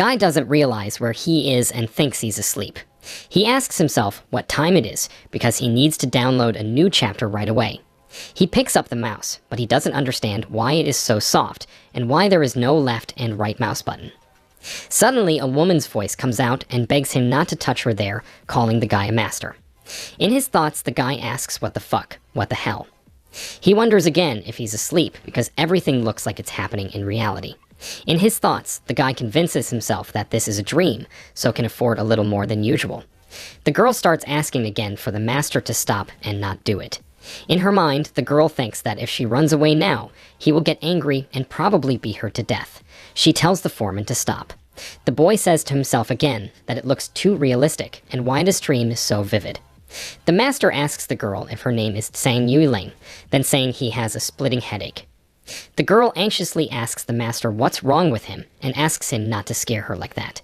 guy doesn't realize where he is and thinks he's asleep. He asks himself what time it is because he needs to download a new chapter right away. He picks up the mouse, but he doesn't understand why it is so soft and why there is no left and right mouse button. Suddenly, a woman's voice comes out and begs him not to touch her there, calling the guy a master. In his thoughts, the guy asks what the fuck, what the hell. He wonders again if he's asleep because everything looks like it's happening in reality. In his thoughts, the guy convinces himself that this is a dream, so can afford a little more than usual. The girl starts asking again for the master to stop and not do it. In her mind, the girl thinks that if she runs away now, he will get angry and probably beat her to death. She tells the foreman to stop. The boy says to himself again that it looks too realistic and why this dream is so vivid. The master asks the girl if her name is Tsang Yuling, then saying he has a splitting headache. The girl anxiously asks the master what's wrong with him and asks him not to scare her like that.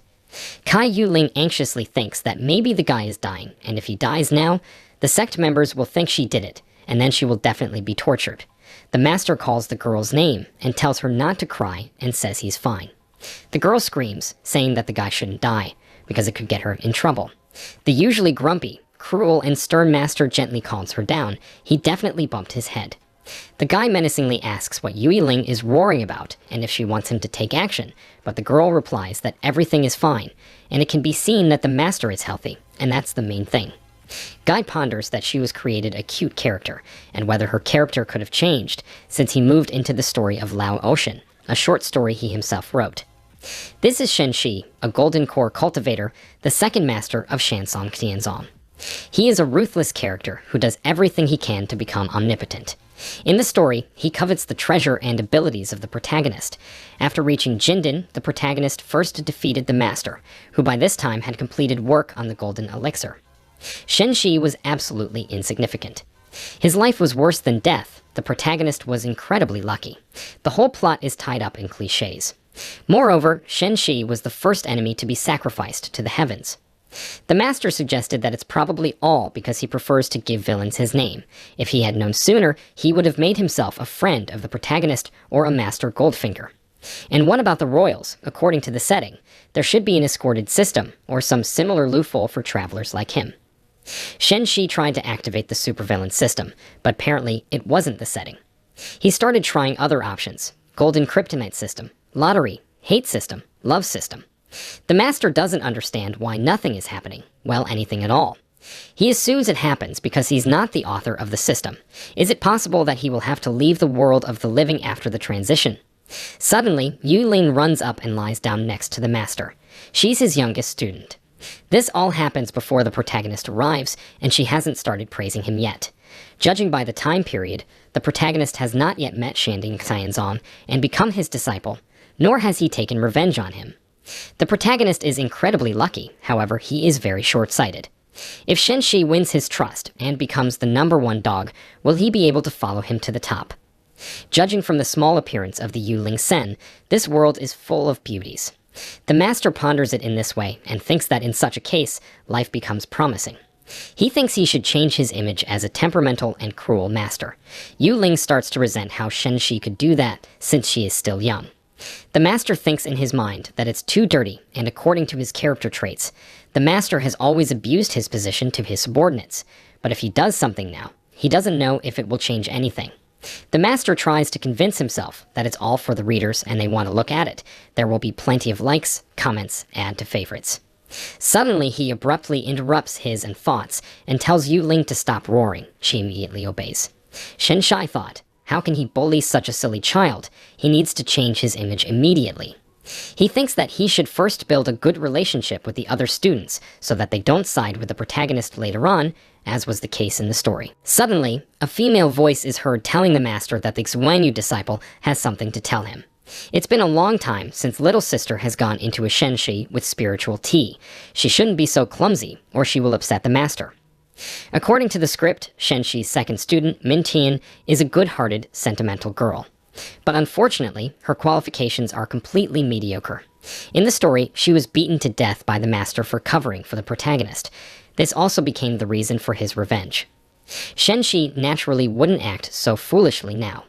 Kai Yuling anxiously thinks that maybe the guy is dying, and if he dies now, the sect members will think she did it, and then she will definitely be tortured. The master calls the girl's name and tells her not to cry and says he's fine. The girl screams, saying that the guy shouldn't die, because it could get her in trouble. The usually grumpy, cruel, and stern master gently calms her down. He definitely bumped his head. The guy menacingly asks what Yui Ling is roaring about and if she wants him to take action, but the girl replies that everything is fine, and it can be seen that the master is healthy, and that's the main thing. Guy ponders that she was created a cute character, and whether her character could have changed since he moved into the story of Lao Ocean, a short story he himself wrote. This is Shen Shi, a golden core cultivator, the second master of Shansong Tianzong. He is a ruthless character who does everything he can to become omnipotent. In the story, he covets the treasure and abilities of the protagonist. After reaching Jindin, the protagonist first defeated the master, who by this time had completed work on the golden elixir. Shen Shi was absolutely insignificant. His life was worse than death. The protagonist was incredibly lucky. The whole plot is tied up in cliches. Moreover, Shen Shi was the first enemy to be sacrificed to the heavens. The master suggested that it's probably all because he prefers to give villains his name. If he had known sooner, he would have made himself a friend of the protagonist or a master Goldfinger. And what about the royals? According to the setting, there should be an escorted system or some similar loophole for travelers like him. Shen Shi tried to activate the supervillain system, but apparently it wasn't the setting. He started trying other options: golden kryptonite system, lottery, hate system, love system. The master doesn't understand why nothing is happening, well, anything at all. He assumes it happens because he's not the author of the system. Is it possible that he will have to leave the world of the living after the transition? Suddenly, Yu Ling runs up and lies down next to the master. She's his youngest student. This all happens before the protagonist arrives, and she hasn't started praising him yet. Judging by the time period, the protagonist has not yet met Shanding Xianzong and become his disciple, nor has he taken revenge on him. The protagonist is incredibly lucky, however, he is very short-sighted. If Shen Shi wins his trust and becomes the #1 dog, will he be able to follow him to the top? Judging from the small appearance of the Yuling Sen, this world is full of beauties. The master ponders it in this way and thinks that in such a case, life becomes promising. He thinks he should change his image as a temperamental and cruel master. Yu Ling starts to resent how Shen Shi could do that since she is still young. The master thinks in his mind that it's too dirty, and according to his character traits, the master has always abused his position to his subordinates. But if he does something now, he doesn't know if it will change anything. The master tries to convince himself that it's all for the readers and they want to look at it. There will be plenty of likes, comments, add to favorites. Suddenly, he abruptly interrupts his and thoughts and tells Yu Ling to stop roaring. She immediately obeys. Shen Shai thought, how can he bully such a silly child? He needs to change his image immediately. He thinks that he should first build a good relationship with the other students so that they don't side with the protagonist later on, as was the case in the story. Suddenly, a female voice is heard telling the master that the Xuanyu disciple has something to tell him. It's been a long time since little sister has gone into a Shen Shi with spiritual tea. She shouldn't be so clumsy, or she will upset the master. According to the script, Shen Shi's second student, Min Tian, is a good-hearted, sentimental girl. But unfortunately, her qualifications are completely mediocre. In the story, she was beaten to death by the master for covering for the protagonist. This also became the reason for his revenge. Shen Shi naturally wouldn't act so foolishly now.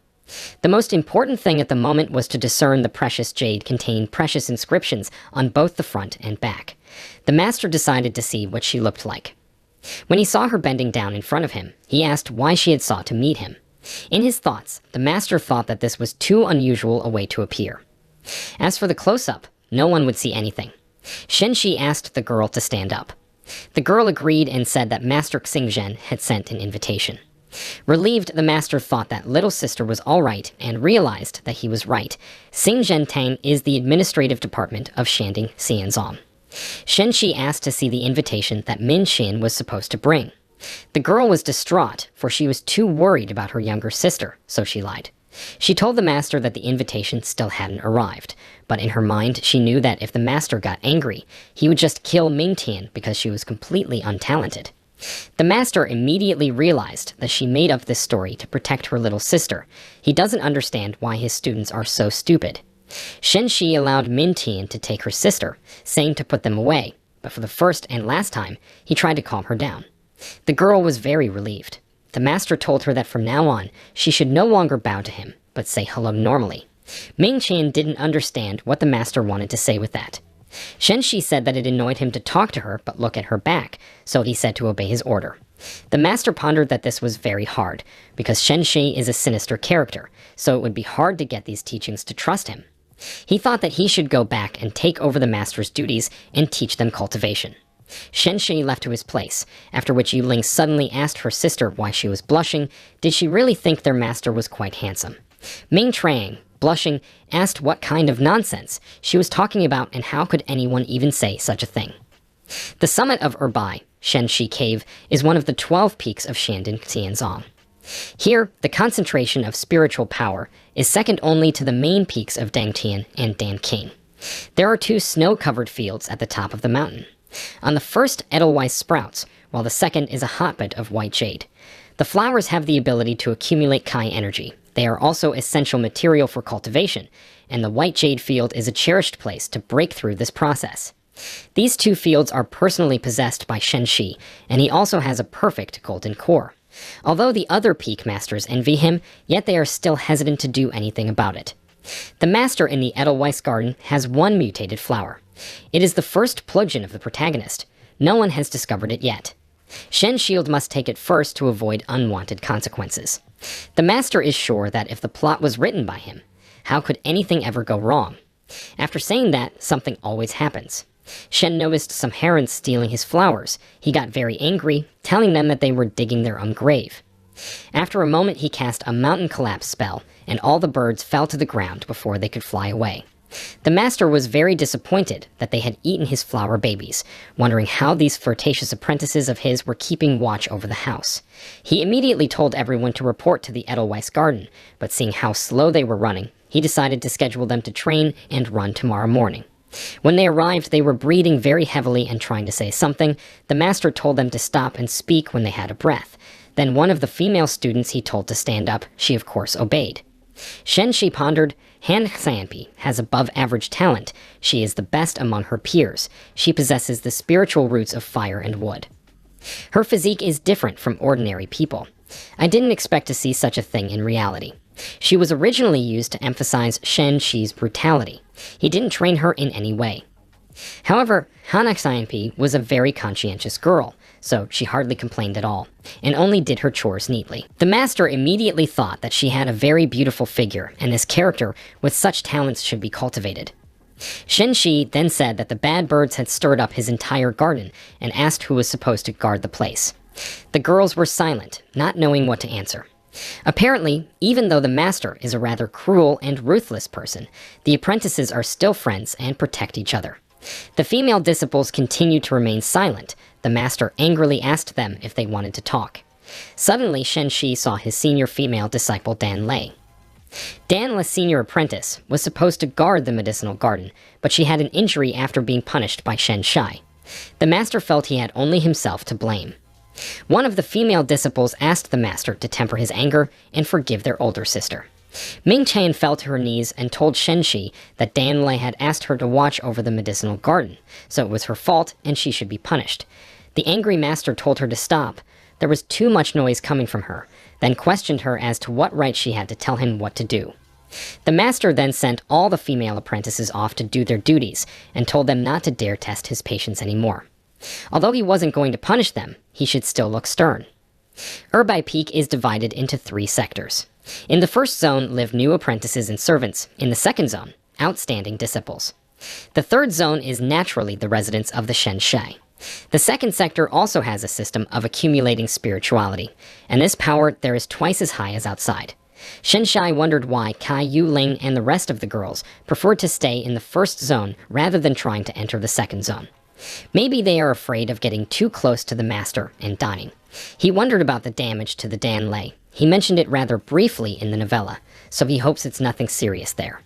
The most important thing at the moment was to discern the precious jade containing precious inscriptions on both the front and back. The master decided to see what she looked like. When he saw her bending down in front of him, he asked why she had sought to meet him. In his thoughts, the master thought that this was too unusual a way to appear. As for the close-up, no one would see anything. Shenshi asked the girl to stand up. The girl agreed and said that Master Xingzhen had sent an invitation. Relieved, the master thought that little sister was all right and realized that he was right. Xingzhen Tang is the administrative department of Shanding Xianzong. Shenshi asked to see the invitation that Min Xin was supposed to bring. The girl was distraught, for she was too worried about her younger sister, so she lied. She told the master that the invitation still hadn't arrived, but in her mind she knew that if the master got angry, he would just kill Ming Tian because she was completely untalented. The master immediately realized that she made up this story to protect her little sister. He doesn't understand why his students are so stupid. Shenshi allowed Min Tian to take her sister, saying to put them away, but for the first and last time, he tried to calm her down. The girl was very relieved. The master told her that from now on, she should no longer bow to him, but say hello normally. Ming Qian didn't understand what the master wanted to say with that. Shenshi said that it annoyed him to talk to her but look at her back, so he said to obey his order. The master pondered that this was very hard, because Shenshi is a sinister character, so it would be hard to get these teachings to trust him. He thought that he should go back and take over the master's duties and teach them cultivation. Shenshi left to his place, after which Yuling suddenly asked her sister why she was blushing. Did she really think their master was quite handsome? Ming Trang, blushing, asked what kind of nonsense she was talking about and how could anyone even say such a thing. The summit of Erbai, Shenshi Cave, is one of the 12 peaks of Shandong Xianzong. Here, the concentration of spiritual power is second only to the main peaks of Dangtian and Danqing. There are 2 snow-covered fields at the top of the mountain. On the first, Edelweiss sprouts, while the second is a hotbed of white jade. The flowers have the ability to accumulate Kai energy. They are also essential material for cultivation, and the white jade field is a cherished place to break through this process. These 2 fields are personally possessed by Shenshi, and he also has a perfect golden core. Although the other peak masters envy him, yet they are still hesitant to do anything about it. The master in the Edelweiss garden has 1 mutated flower. It is the first plugin of the protagonist. No one has discovered it yet. Shen Shield must take it first to avoid unwanted consequences. The master is sure that if the plot was written by him, how could anything ever go wrong? After saying that, something always happens. Shen noticed some herons stealing his flowers. He got very angry, telling them that they were digging their own grave. After a moment, he cast a mountain collapse spell, and all the birds fell to the ground before they could fly away. The master was very disappointed that they had eaten his flower babies, wondering how these flirtatious apprentices of his were keeping watch over the house. He immediately told everyone to report to the Edelweiss garden, but seeing how slow they were running, he decided to schedule them to train and run tomorrow morning. When they arrived, they were breathing very heavily and trying to say something. The master told them to stop and speak when they had a breath. Then one of the female students he told to stand up. She of course obeyed. Shenshi pondered, Han Xianpi has above-average talent. She is the best among her peers. She possesses the spiritual roots of fire and wood. Her physique is different from ordinary people. I didn't expect to see such a thing in reality. She was originally used to emphasize Shen Shi's brutality. He didn't train her in any way. However, Hana Xianpi was a very conscientious girl, so she hardly complained at all, and only did her chores neatly. The master immediately thought that she had a very beautiful figure, and this character with such talents should be cultivated. Shen Shi then said that the bad birds had stirred up his entire garden, and asked who was supposed to guard the place. The girls were silent, not knowing what to answer. Apparently, even though the master is a rather cruel and ruthless person, the apprentices are still friends and protect each other. The female disciples continued to remain silent. The master angrily asked them if they wanted to talk. Suddenly, Shen Shi saw his senior female disciple Dan Lei. Dan, the senior apprentice, was supposed to guard the medicinal garden, but she had an injury after being punished by Shen Shai. The master felt he had only himself to blame. One of the female disciples asked the master to temper his anger and forgive their older sister. Ming Qian fell to her knees and told Shen Shi that Dan Lei had asked her to watch over the medicinal garden, so it was her fault and she should be punished. The angry master told her to stop, there was too much noise coming from her, then questioned her as to what right she had to tell him what to do. The master then sent all the female apprentices off to do their duties and told them not to dare test his patience anymore. Although he wasn't going to punish them, he should still look stern. Urbai Peak is divided into 3 sectors. In the first zone live new apprentices and servants. In the second zone, outstanding disciples. The third zone is naturally the residents of the Shenshai. The second sector also has a system of accumulating spirituality, and this power there is twice as high as outside. Shenshai wondered why Kai Yuling and the rest of the girls preferred to stay in the first zone rather than trying to enter the second zone. Maybe they are afraid of getting too close to the master and dying. He wondered about the damage to the Dan Lei. He mentioned it rather briefly in the novella, so he hopes it's nothing serious there.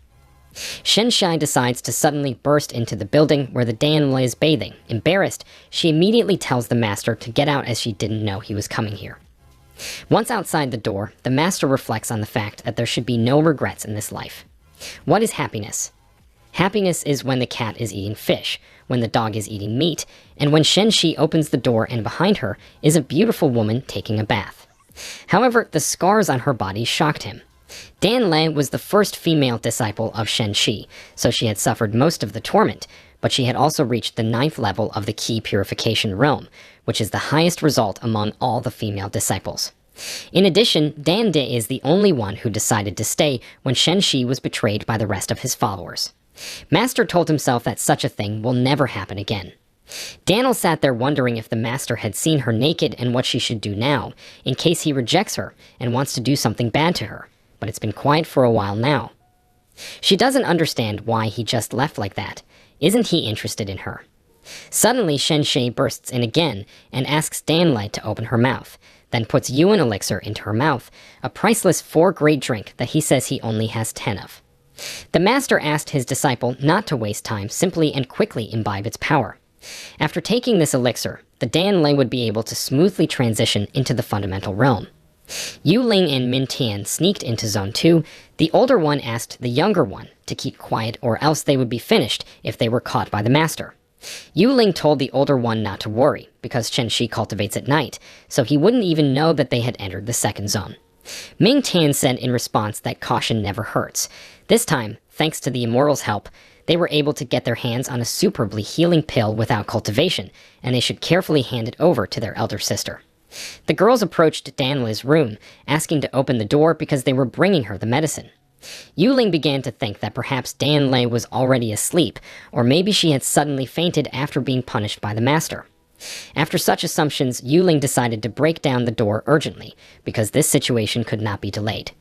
Shenshai decides to suddenly burst into the building where the Dan Lei is bathing. Embarrassed, she immediately tells the master to get out as she didn't know he was coming here. Once outside the door, the master reflects on the fact that there should be no regrets in this life. What is happiness? Happiness is when the cat is eating fish, when the dog is eating meat, and when Shenshi opens the door and behind her is a beautiful woman taking a bath. However, the scars on her body shocked him. Dan Lei was the first female disciple of Shenshi, so she had suffered most of the torment, but she had also reached the 9th level of the Key Purification Realm, which is the highest result among all the female disciples. In addition, Dan De is the only one who decided to stay when Shenshi was betrayed by the rest of his followers. Master told himself that such a thing will never happen again. Daniel sat there wondering if the master had seen her naked and what she should do now, in case he rejects her and wants to do something bad to her, but it's been quiet for a while now. She doesn't understand why he just left like that. Isn't he interested in her? Suddenly, Shenshei bursts in again and asks Dan Lei to open her mouth, then puts Yuan elixir into her mouth, a priceless 4-grade drink that he says he only has 10 of. The master asked his disciple not to waste time, simply and quickly imbibe its power. After taking this elixir, the Dan Lei would be able to smoothly transition into the fundamental realm. Yu Ling and Min Tian sneaked into Zone 2. The older one asked the younger one to keep quiet or else they would be finished if they were caught by the master. Yu Ling told the older one not to worry, because Chen Shi cultivates at night, so he wouldn't even know that they had entered the second zone. Ming Tian said in response that caution never hurts. This time, thanks to the Immortal's help, they were able to get their hands on a superbly healing pill without cultivation, and they should carefully hand it over to their elder sister. The girls approached Dan Lei's room, asking to open the door because they were bringing her the medicine. Yuling began to think that perhaps Dan Lei was already asleep, or maybe she had suddenly fainted after being punished by the master. After such assumptions, Yuling decided to break down the door urgently, because this situation could not be delayed.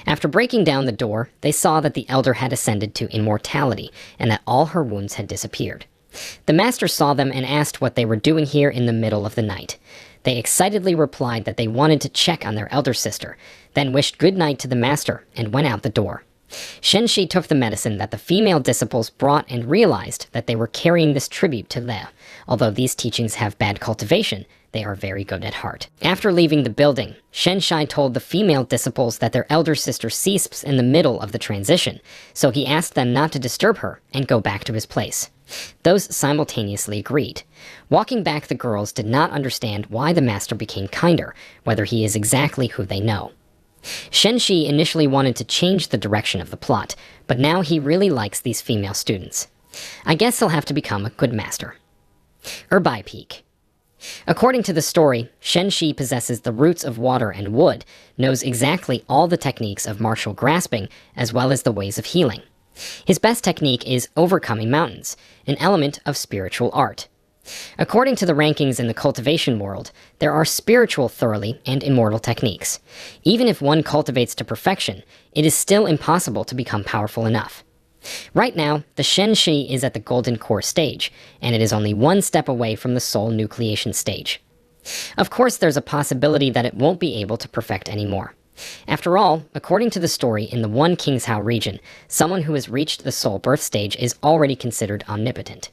After breaking down the door, they saw that the elder had ascended to immortality, and that all her wounds had disappeared. The master saw them and asked what they were doing here in the middle of the night. They excitedly replied that they wanted to check on their elder sister, then wished good night to the master and went out the door. Shenshi took the medicine that the female disciples brought and realized that they were carrying this tribute to Le. Although these teachings have bad cultivation, they are very good at heart. After leaving the building, Shenshai told the female disciples that their elder sister ceased in the middle of the transition, so he asked them not to disturb her and go back to his place. Those simultaneously agreed. Walking back, the girls did not understand why the master became kinder, whether he is exactly who they know. Shenshi initially wanted to change the direction of the plot, but now he really likes these female students. I guess he'll have to become a good master. Urbai Peak. According to the story, Shenshi possesses the roots of water and wood, knows exactly all the techniques of martial grasping, as well as the ways of healing. His best technique is overcoming mountains, an element of spiritual art. According to the rankings in the cultivation world, there are spiritual thoroughly and immortal techniques. Even if one cultivates to perfection, it is still impossible to become powerful enough. Right now, the Shenshi is at the Golden Core stage, and it is only one step away from the Soul Nucleation stage. Of course, there's a possibility that it won't be able to perfect anymore. After all, according to the story in the One Kingshao region, someone who has reached the Soul Birth stage is already considered omnipotent.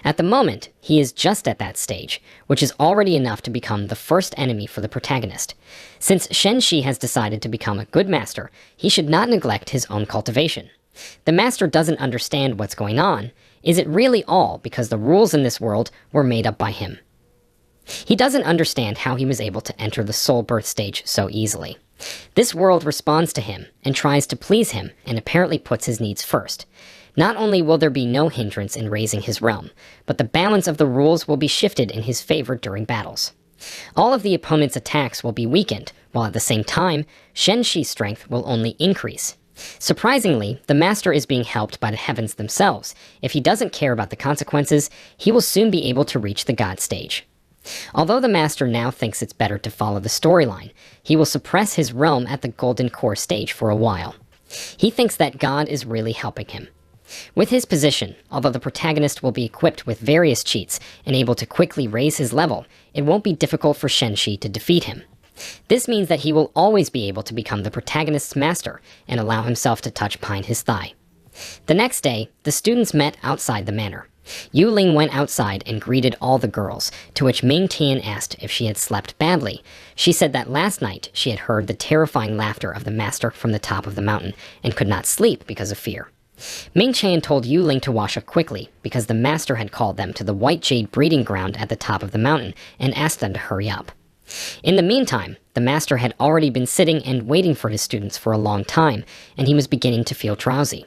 At the moment, he is just at that stage, which is already enough to become the first enemy for the protagonist. Since Shenshi has decided to become a good master, he should not neglect his own cultivation. The master doesn't understand what's going on. Is it really all because the rules in this world were made up by him? He doesn't understand how he was able to enter the soul birth stage so easily. This world responds to him and tries to please him and apparently puts his needs first. Not only will there be no hindrance in raising his realm, but the balance of the rules will be shifted in his favor during battles. All of the opponent's attacks will be weakened, while at the same time, Shen-Shi's strength will only increase. Surprisingly, the master is being helped by the heavens themselves. If he doesn't care about the consequences, he will soon be able to reach the god stage. Although the master now thinks it's better to follow the storyline, he will suppress his realm at the golden core stage for a while. He thinks that God is really helping him. With his position, although the protagonist will be equipped with various cheats and able to quickly raise his level, it won't be difficult for Shen-Shi to defeat him. This means that he will always be able to become the protagonist's master and allow himself to touch behind his thigh. The next day, the students met outside the manor. Yu Ling went outside and greeted all the girls, to which Ming Tian asked if she had slept badly. She said that last night she had heard the terrifying laughter of the master from the top of the mountain and could not sleep because of fear. Ming Tian told Yu Ling to wash up quickly because the master had called them to the White Jade breeding ground at the top of the mountain and asked them to hurry up. In the meantime, the master had already been sitting and waiting for his students for a long time, and he was beginning to feel drowsy.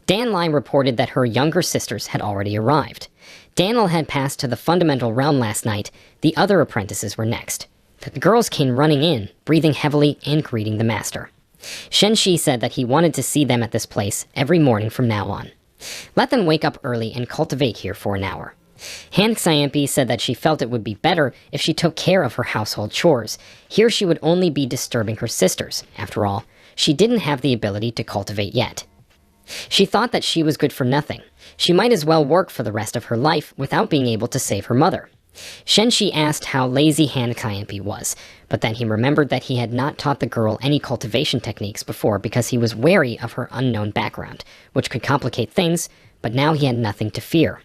Dan Lai reported that her younger sisters had already arrived. Daniel had passed to the fundamental realm last night. The other apprentices were next. The girls came running in, breathing heavily and greeting the master. Shen-Shi said that he wanted to see them at this place every morning from now on. Let them wake up early and cultivate here for an hour. Han Xianpi said that she felt it would be better if she took care of her household chores. Here she would only be disturbing her sisters. After all, she didn't have the ability to cultivate yet. She thought that she was good for nothing. She might as well work for the rest of her life without being able to save her mother. Shen-Shi asked how lazy Han Xianpi was, but then he remembered that he had not taught the girl any cultivation techniques before because he was wary of her unknown background, which could complicate things, but now he had nothing to fear.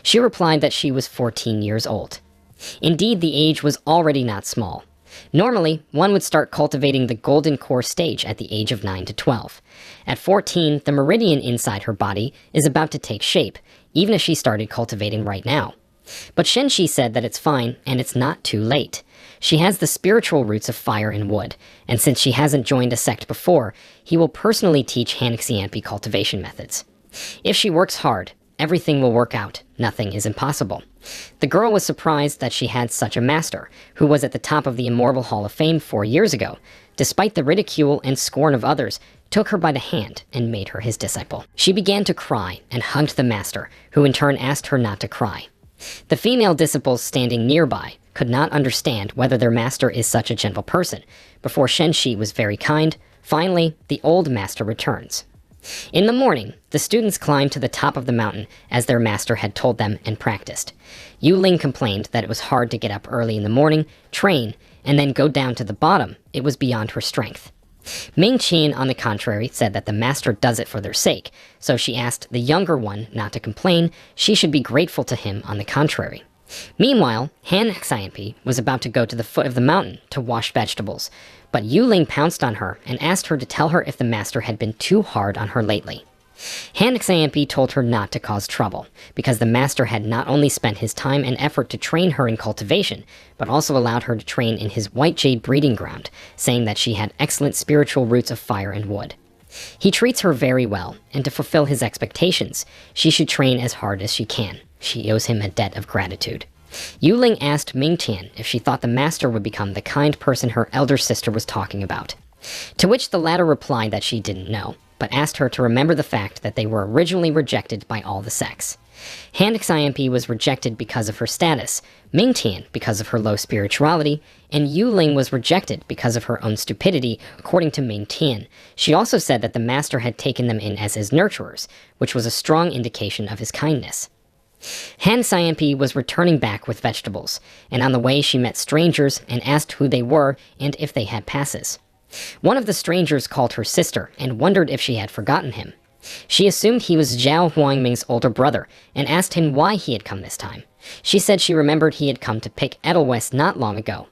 She replied that she was 14 years old. Indeed, the age was already not small. Normally, one would start cultivating the golden core stage at the age of 9 to 12. At 14, the meridian inside her body is about to take shape, even if she started cultivating right now. But Shen-Shi said that it's fine and it's not too late. She has the spiritual roots of fire and wood, and since she hasn't joined a sect before, he will personally teach Han Xianpi cultivation methods. If she works hard, everything will work out. Nothing is impossible. The girl was surprised that she had such a master, who was at the top of the Immortal Hall of Fame 4 years ago, despite the ridicule and scorn of others, took her by the hand and made her his disciple. She began to cry and hugged the master, who in turn asked her not to cry. The female disciples standing nearby could not understand whether their master is such a gentle person. Before Shen-Shi was very kind, finally, the old master returns. In the morning, the students climbed to the top of the mountain as their master had told them and practiced. Yu Ling complained that it was hard to get up early in the morning, train, and then go down to the bottom. It was beyond her strength. Ming Qian, on the contrary, said that the master does it for their sake, so she asked the younger one not to complain. She should be grateful to him on the contrary. Meanwhile, Han Xianpi was about to go to the foot of the mountain to wash vegetables, but Yu Ling pounced on her and asked her to tell her if the master had been too hard on her lately. Han Xianpi told her not to cause trouble, because the master had not only spent his time and effort to train her in cultivation, but also allowed her to train in his White Jade breeding ground, saying that she had excellent spiritual roots of fire and wood. He treats her very well, and to fulfill his expectations, she should train as hard as she can. She owes him a debt of gratitude. Yu Ling asked Ming Tian if she thought the master would become the kind person her elder sister was talking about, to which the latter replied that she didn't know, but asked her to remember the fact that they were originally rejected by all the sects. Han Xianpi was rejected because of her status, Ming Tian because of her low spirituality, and Yu Ling was rejected because of her own stupidity, according to Ming Tian. She also said that the master had taken them in as his nurturers, which was a strong indication of his kindness. Han Xianpi was returning back with vegetables, and on the way she met strangers and asked who they were and if they had passes. One of the strangers called her sister and wondered if she had forgotten him. She assumed he was Zhao Huangming's older brother and asked him why he had come this time. She said she remembered he had come to pick Edelweiss not long ago.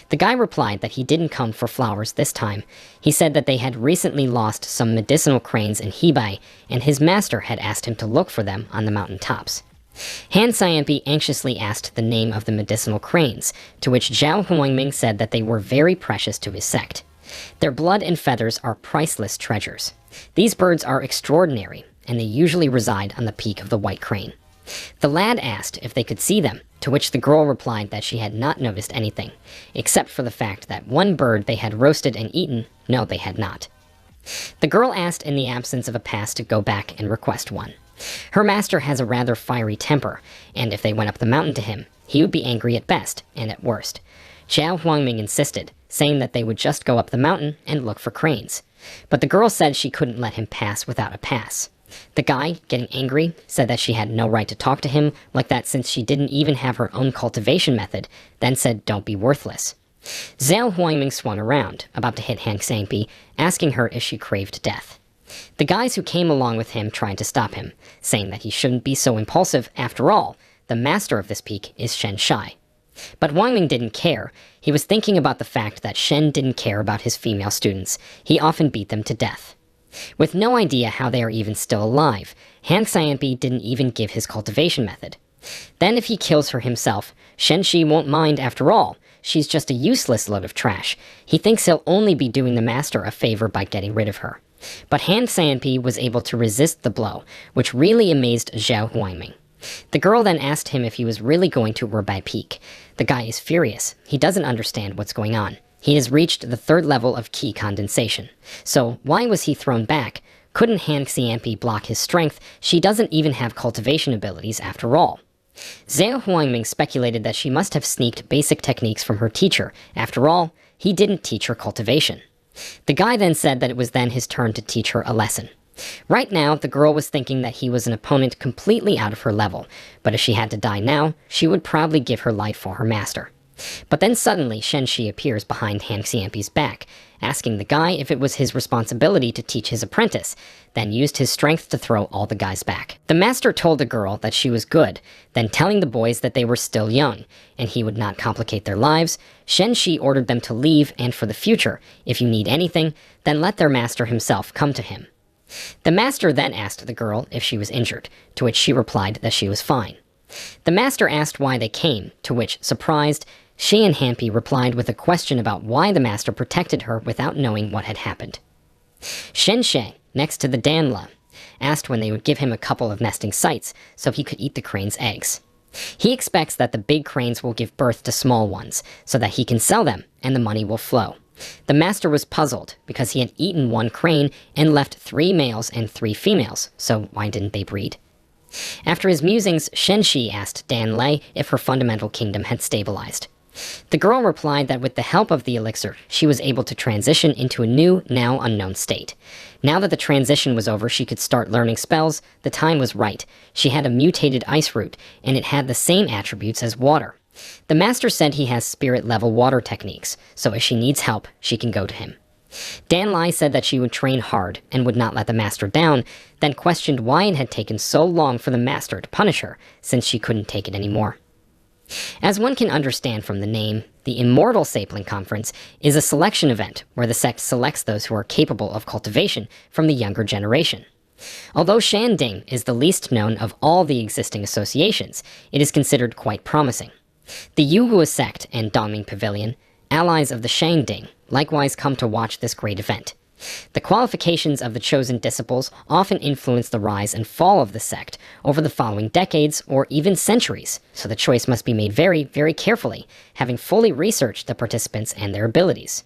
The guy replied that he didn't come for flowers this time. He said that they had recently lost some medicinal cranes in Hebei, and his master had asked him to look for them on the mountain tops. Han Xianpi anxiously asked the name of the medicinal cranes, to which Zhao Huangming said that they were very precious to his sect. Their blood and feathers are priceless treasures. These birds are extraordinary, and they usually reside on the peak of the white crane. The lad asked if they could see them, to which the girl replied that she had not noticed anything, except for the fact that one bird they had roasted and eaten, no, they had not. The girl asked in the absence of a pass to go back and request one. Her master has a rather fiery temper, and if they went up the mountain to him, he would be angry at best and at worst. Zhao Huangming insisted, saying that they would just go up the mountain and look for cranes. But the girl said she couldn't let him pass without a pass. The guy, getting angry, said that she had no right to talk to him like that since she didn't even have her own cultivation method, then said don't be worthless. Zhao Huangming swung around, about to hit Han Xianpi, asking her if she craved death. The guys who came along with him tried to stop him, saying that he shouldn't be so impulsive. After all, the master of this peak is Shen Shai. But Huangming didn't care. He was thinking about the fact that Shen didn't care about his female students. He often beat them to death. With no idea how they are even still alive, Han Xianpi didn't even give his cultivation method. Then if he kills her himself, Shen Shi won't mind after all. She's just a useless load of trash. He thinks he'll only be doing the master a favor by getting rid of her. But Han Xianpi was able to resist the blow, which really amazed Zhao Huangming. The girl then asked him if he was really going to Rubai Peak. The guy is furious. He doesn't understand what's going on. He has reached the 3rd level of ki condensation. So why was he thrown back? Couldn't Han Xianpi block his strength? She doesn't even have cultivation abilities after all. Zhao Huangming speculated that she must have sneaked basic techniques from her teacher. After all, he didn't teach her cultivation. The guy then said that it was then his turn to teach her a lesson. Right now, the girl was thinking that he was an opponent completely out of her level, but if she had to die now, she would probably give her life for her master. But then suddenly, Shen Shi appears behind Han Xianpi's back, asking the guy if it was his responsibility to teach his apprentice, then used his strength to throw all the guys back. The master told the girl that she was good, then telling the boys that they were still young, and he would not complicate their lives. Shen Shi ordered them to leave, and for the future, if you need anything, then let their master himself come to him. The master then asked the girl if she was injured, to which she replied that she was fine. The master asked why they came, to which, surprised, she and Hampi replied with a question about why the master protected her without knowing what had happened. Shen She, next to the Danla, asked when they would give him a couple of nesting sites so he could eat the crane's eggs. He expects that the big cranes will give birth to small ones so that he can sell them and the money will flow. The master was puzzled because he had eaten one crane and left 3 males and 3 females, so why didn't they breed? After his musings, Shen Shi asked Dan Lei if her fundamental kingdom had stabilized. The girl replied that with the help of the elixir, she was able to transition into a new, now unknown state. Now that the transition was over, she could start learning spells. The time was right. She had a mutated ice root, and it had the same attributes as water. The master said he has spirit-level water techniques, so if she needs help, she can go to him. Dan Lai said that she would train hard and would not let the master down, then questioned why it had taken so long for the master to punish her, since she couldn't take it anymore. As one can understand from the name, the Immortal Sapling Conference is a selection event where the sect selects those who are capable of cultivation from the younger generation. Although Shanding is the least known of all the existing associations, it is considered quite promising. The Yuhua sect and Dongming Pavilion, allies of the Shangding, likewise come to watch this great event. The qualifications of the chosen disciples often influence the rise and fall of the sect over the following decades or even centuries, so the choice must be made very, very carefully, having fully researched the participants and their abilities.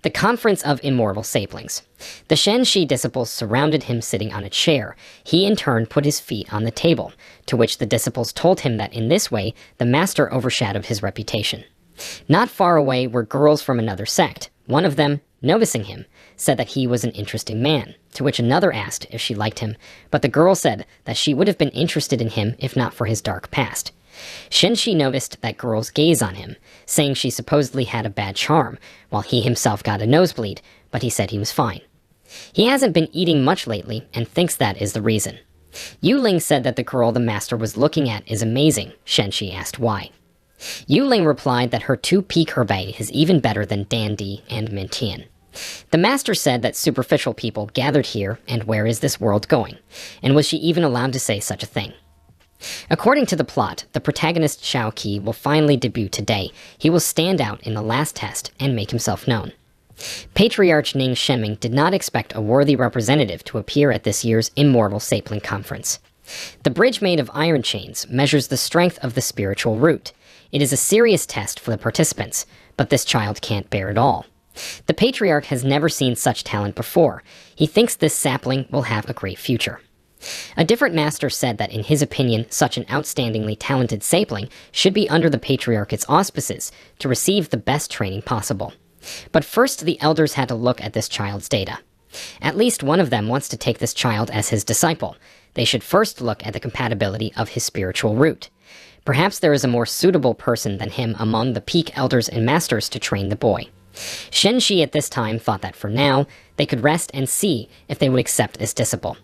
The Conference of Immortal Saplings. The Shenshi disciples surrounded him sitting on a chair. He in turn put his feet on the table, to which the disciples told him that in this way, the master overshadowed his reputation. Not far away were girls from another sect. One of them, noticing him, said that he was an interesting man, to which another asked if she liked him, but the girl said that she would have been interested in him if not for his dark past. Shenshi noticed that girls gaze on him, saying she supposedly had a bad charm, while he himself got a nosebleed, but he said he was fine. He hasn't been eating much lately, and thinks that is the reason. Yuling said that the girl the master was looking at is amazing. Shenshi asked why. Yuling replied that her 2-peak herbae is even better than Dandy and Mintian. The master said that superficial people gathered here, and where is this world going? And was she even allowed to say such a thing? According to the plot, the protagonist Xiao Qi will finally debut today. He will stand out in the last test and make himself known. Patriarch Ning Shenming did not expect a worthy representative to appear at this year's Immortal Sapling Conference. The bridge made of iron chains measures the strength of the spiritual root. It is a serious test for the participants, but this child can't bear it all. The patriarch has never seen such talent before. He thinks this sapling will have a great future. A different master said that in his opinion, such an outstandingly talented sapling should be under the patriarchate's auspices to receive the best training possible. But first, the elders had to look at this child's data. At least one of them wants to take this child as his disciple. They should first look at the compatibility of his spiritual root. Perhaps there is a more suitable person than him among the peak elders and masters to train the boy. Shen Shi at this time thought that for now, they could rest and see if they would accept this disciple.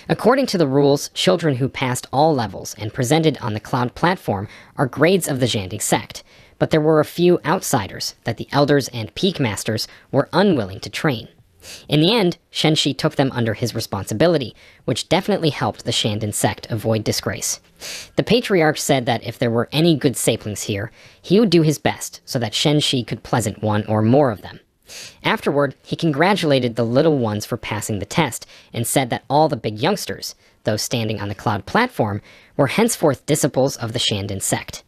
According to the rules, children who passed all levels and presented on the cloud platform are grades of the Zhanding sect, but there were a few outsiders that the elders and peak masters were unwilling to train. In the end, Shen Shi took them under his responsibility, which definitely helped the Shandin sect avoid disgrace. The patriarch said that if there were any good saplings here, he would do his best so that Shen Shi could pleasant one or more of them. Afterward, he congratulated the little ones for passing the test and said that all the big youngsters, those standing on the cloud platform, were henceforth disciples of the Shandin sect.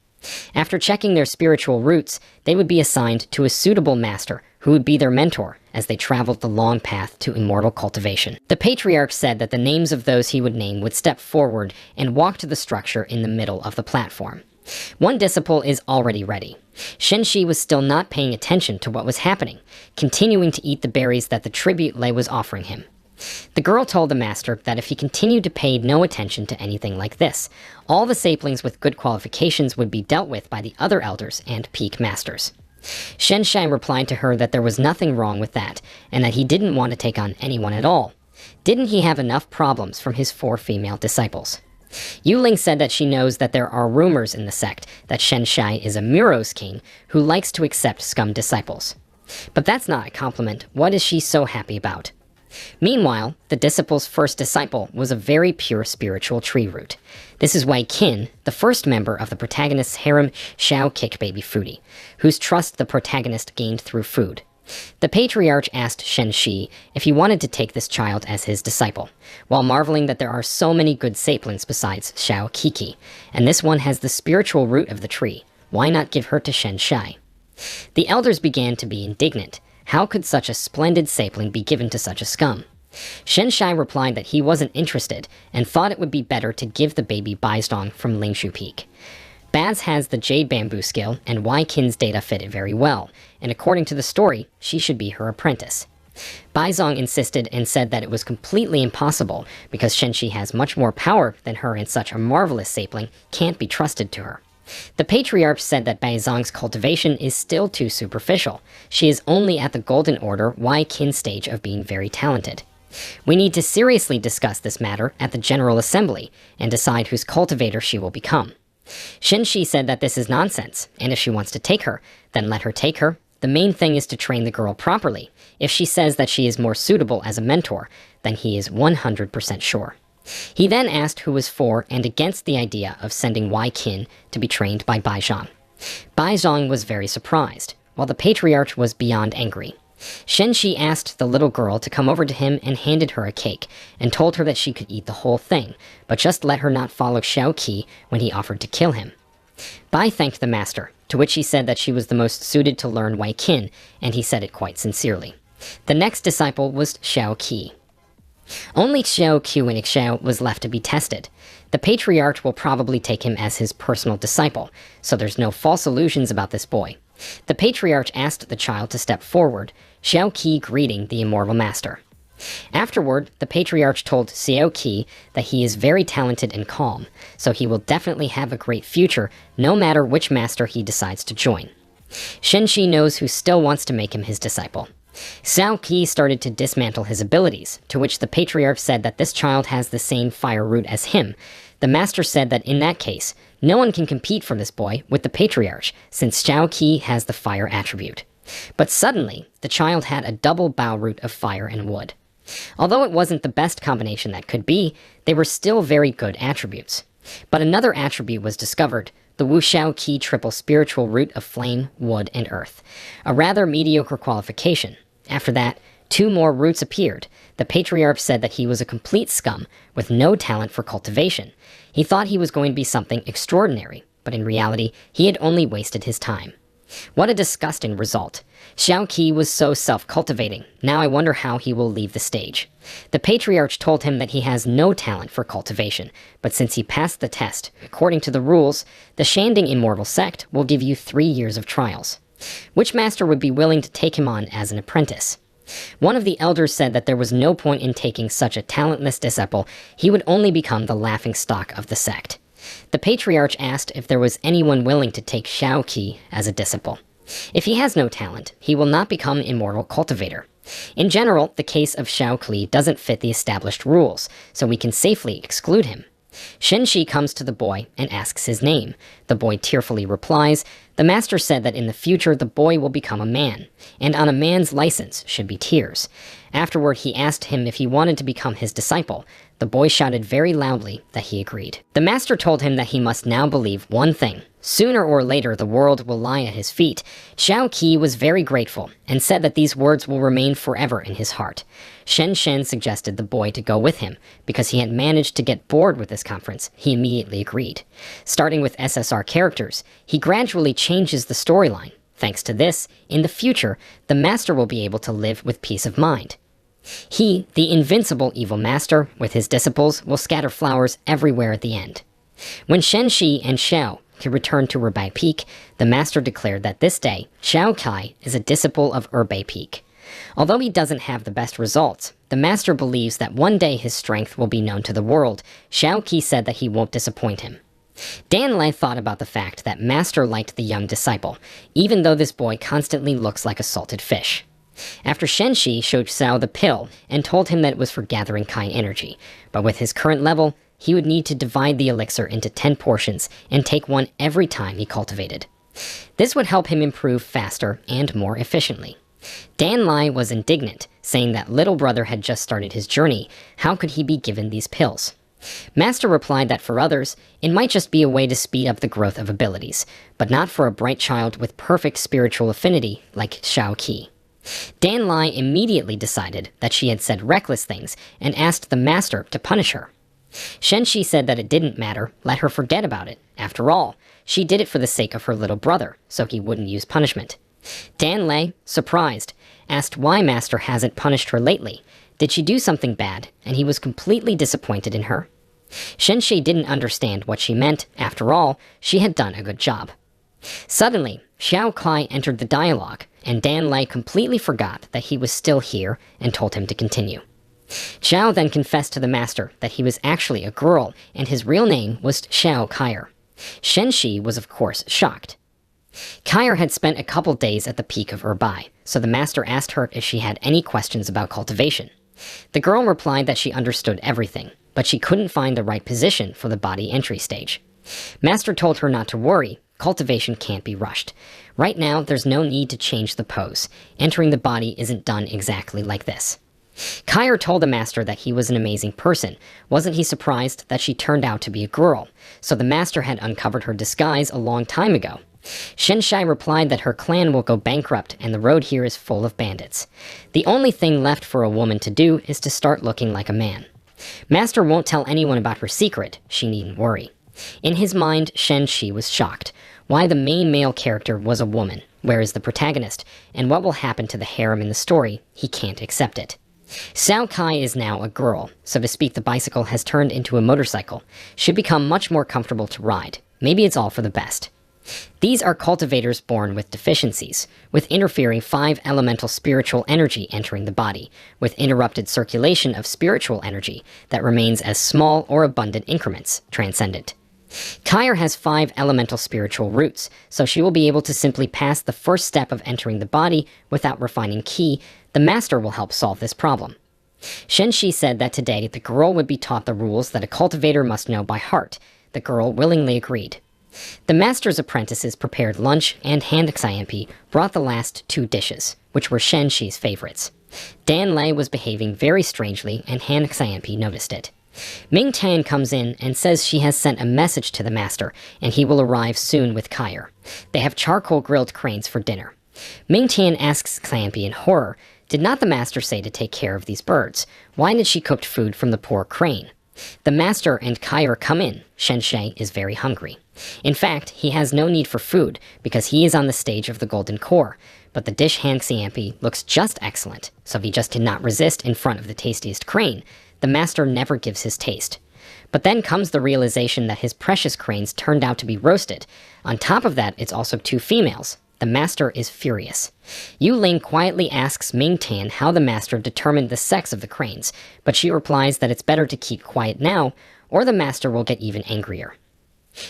After checking their spiritual roots, they would be assigned to a suitable master who would be their mentor as they traveled the long path to immortal cultivation. The patriarch said that the names of those he would name would step forward and walk to the structure in the middle of the platform. One disciple is already ready. Shen Shi was still not paying attention to what was happening, continuing to eat the berries that the tribute lay was offering him. The girl told the master that if he continued to pay no attention to anything like this, all the saplings with good qualifications would be dealt with by the other elders and peak masters. Shen Shai replied to her that there was nothing wrong with that, and that he didn't want to take on anyone at all. Didn't he have enough problems from his 4 female disciples? Yuling said that she knows that there are rumors in the sect that Shen Shai is a Muro's king who likes to accept scum disciples. But that's not a compliment. What is she so happy about? Meanwhile, the disciple's first disciple was a very pure spiritual tree root. This is Wei Qin, the first member of the protagonist's harem Xiao Kick Baby Foodie, whose trust the protagonist gained through food. The patriarch asked Shen Shi if he wanted to take this child as his disciple, while marveling that there are so many good saplings besides Xiao Kiki, and this one has the spiritual root of the tree. Why not give her to Shen Shai? The elders began to be indignant. How could such a splendid sapling be given to such a scum? Shen Shai replied that he wasn't interested and thought it would be better to give the baby Baizong from Lingshu Peak. Baz has the jade bamboo skill, and Wei Qin's data fit it very well, and according to the story, she should be her apprentice. Baizong insisted and said that it was completely impossible because Shen Shi has much more power than her and such a marvelous sapling can't be trusted to her. The patriarch said that Baizong's cultivation is still too superficial. She is only at the Golden Order Wei Qin stage of being very talented. We need to seriously discuss this matter at the General Assembly and decide whose cultivator she will become. Shen Shi said that this is nonsense, and if she wants to take her, then let her take her. The main thing is to train the girl properly. If she says that she is more suitable as a mentor, then he is 100% sure. He then asked who was for and against the idea of sending Wei Qin to be trained by Baizong. Baizong was very surprised, while the patriarch was beyond angry. Shen Shi asked the little girl to come over to him and handed her a cake, and told her that she could eat the whole thing, but just let her not follow Xiao Qi when he offered to kill him. Bai thanked the master, to which he said that she was the most suited to learn Wei Qin, and he said it quite sincerely. The next disciple was Xiao Qi. Only Xiao Qiuinixiao was left to be tested. The patriarch will probably take him as his personal disciple, so there's no false illusions about this boy. The patriarch asked the child to step forward, Xiao Qi greeting the immortal master. Afterward, the patriarch told Xiao Qi that he is very talented and calm, so he will definitely have a great future no matter which master he decides to join. Shen Shi knows who still wants to make him his disciple. Xiao Qi started to dismantle his abilities, to which the patriarch said that this child has the same fire root as him. The master said that in that case, no one can compete for this boy with the patriarch, since Xiao Qi has the fire attribute. But suddenly, the child had a double bow root of fire and wood. Although it wasn't the best combination that could be, they were still very good attributes. But another attribute was discovered, the Wuxiao Qi triple spiritual root of flame, wood, and earth. A rather mediocre qualification. After that, 2 more roots appeared. The patriarch said that he was a complete scum with no talent for cultivation. He thought he was going to be something extraordinary, but in reality, he had only wasted his time. What a disgusting result. Xiao Qi was so self-cultivating. Now I wonder how he will leave the stage. The patriarch told him that he has no talent for cultivation, but since he passed the test, according to the rules, the Shanding Immortal Sect will give you 3 years of trials. Which master would be willing to take him on as an apprentice? One of the elders said that there was no point in taking such a talentless disciple. He would only become the laughingstock of the sect. The patriarch asked if there was anyone willing to take Xiao Qi as a disciple. If he has no talent, he will not become immortal cultivator. In general, the case of Xiao Qi doesn't fit the established rules, so we can safely exclude him. Shenshi comes to the boy and asks his name. The boy tearfully replies, "The master said that in the future the boy will become a man, and on a man's license should be tears." Afterward, he asked him if he wanted to become his disciple. The boy shouted very loudly that he agreed. The master told him that he must now believe one thing. Sooner or later, the world will lie at his feet. Xiao Qi was very grateful and said that these words will remain forever in his heart. Shen Shen suggested the boy to go with him. Because he had managed to get bored with this conference, he immediately agreed. Starting with SSR characters, he gradually changes the storyline. Thanks to this, in the future, the master will be able to live with peace of mind. He, the invincible evil master, with his disciples, will scatter flowers everywhere at the end. When Shenshi and Xiao could return to Erbei Peak, the master declared that this day, Xiao Kai is a disciple of Erbei Peak. Although he doesn't have the best results, the master believes that one day his strength will be known to the world. Xiao Qi said that he won't disappoint him. Dan Lai thought about the fact that master liked the young disciple, even though this boy constantly looks like a salted fish. After Shenshi showed Xiao the pill and told him that it was for gathering Kai energy, but with his current level, he would need to divide the elixir into 10 portions and take one every time he cultivated. This would help him improve faster and more efficiently. Dan Lai was indignant, saying that little brother had just started his journey. How could he be given these pills? Master replied that for others, it might just be a way to speed up the growth of abilities, but not for a bright child with perfect spiritual affinity like Xiao Qi. Dan Lai immediately decided that she had said reckless things and asked the master to punish her. Shenshi said that it didn't matter, let her forget about it. After all, she did it for the sake of her little brother, so he wouldn't use punishment. Dan Lai, surprised, asked why master hasn't punished her lately. Did she do something bad? And he was completely disappointed in her. Shenshi didn't understand what she meant. After all, she had done a good job. Suddenly, Xiao Kai entered the dialogue, and Dan Lai completely forgot that he was still here and told him to continue. Xiao then confessed to the master that he was actually a girl, and his real name was Xiao Kaier. Shenshi was of course shocked. Kaier had spent a couple days at the peak of Erbei, so the master asked her if she had any questions about cultivation. The girl replied that she understood everything, but she couldn't find the right position for the body entry stage. Master told her not to worry, cultivation can't be rushed. Right now, there's no need to change the pose. Entering the body isn't done exactly like this. Kaier told the master that he was an amazing person. Wasn't he surprised that she turned out to be a girl? So the master had uncovered her disguise a long time ago. Shenshai replied that her clan will go bankrupt and the road here is full of bandits. The only thing left for a woman to do is to start looking like a man. Master won't tell anyone about her secret. She needn't worry. In his mind, Shenshi was shocked. Why the main male character was a woman? Where is the protagonist? And what will happen to the harem in the story? He can't accept it. Xiao Kai is now a girl, so to speak the bicycle has turned into a motorcycle. Should become much more comfortable to ride. Maybe it's all for the best. These are cultivators born with deficiencies, with interfering 5 elemental spiritual energy entering the body, with interrupted circulation of spiritual energy that remains as small or abundant increments, transcendent. Kaier has 5 elemental spiritual roots, so she will be able to simply pass the first step of entering the body without refining ki. The master will help solve this problem. Shenshi said that today the girl would be taught the rules that a cultivator must know by heart. The girl willingly agreed. The master's apprentices prepared lunch, and Han Xianpi brought the last 2 dishes, which were Shenshi's favorites. Dan Lai was behaving very strangely, and Han Xianpi noticed it. Ming Tan comes in and says she has sent a message to the master, and he will arrive soon with Kyer. They have charcoal grilled cranes for dinner. Ming Tan asks Clampy in horror, did not the master say to take care of these birds? Why did she cook food from the poor crane? The master and Kyer come in. Shen Shi is very hungry. In fact, he has no need for food because he is on the stage of the Golden Core, but the dish Han Xiampi looks just excellent, so if he just did not resist in front of the tastiest crane, the master never gives his taste. But then comes the realization that his precious cranes turned out to be roasted. On top of that, it's also two females. The master is furious. Yu Ling quietly asks Ming Tan how the master determined the sex of the cranes, but she replies that it's better to keep quiet now, or the master will get even angrier.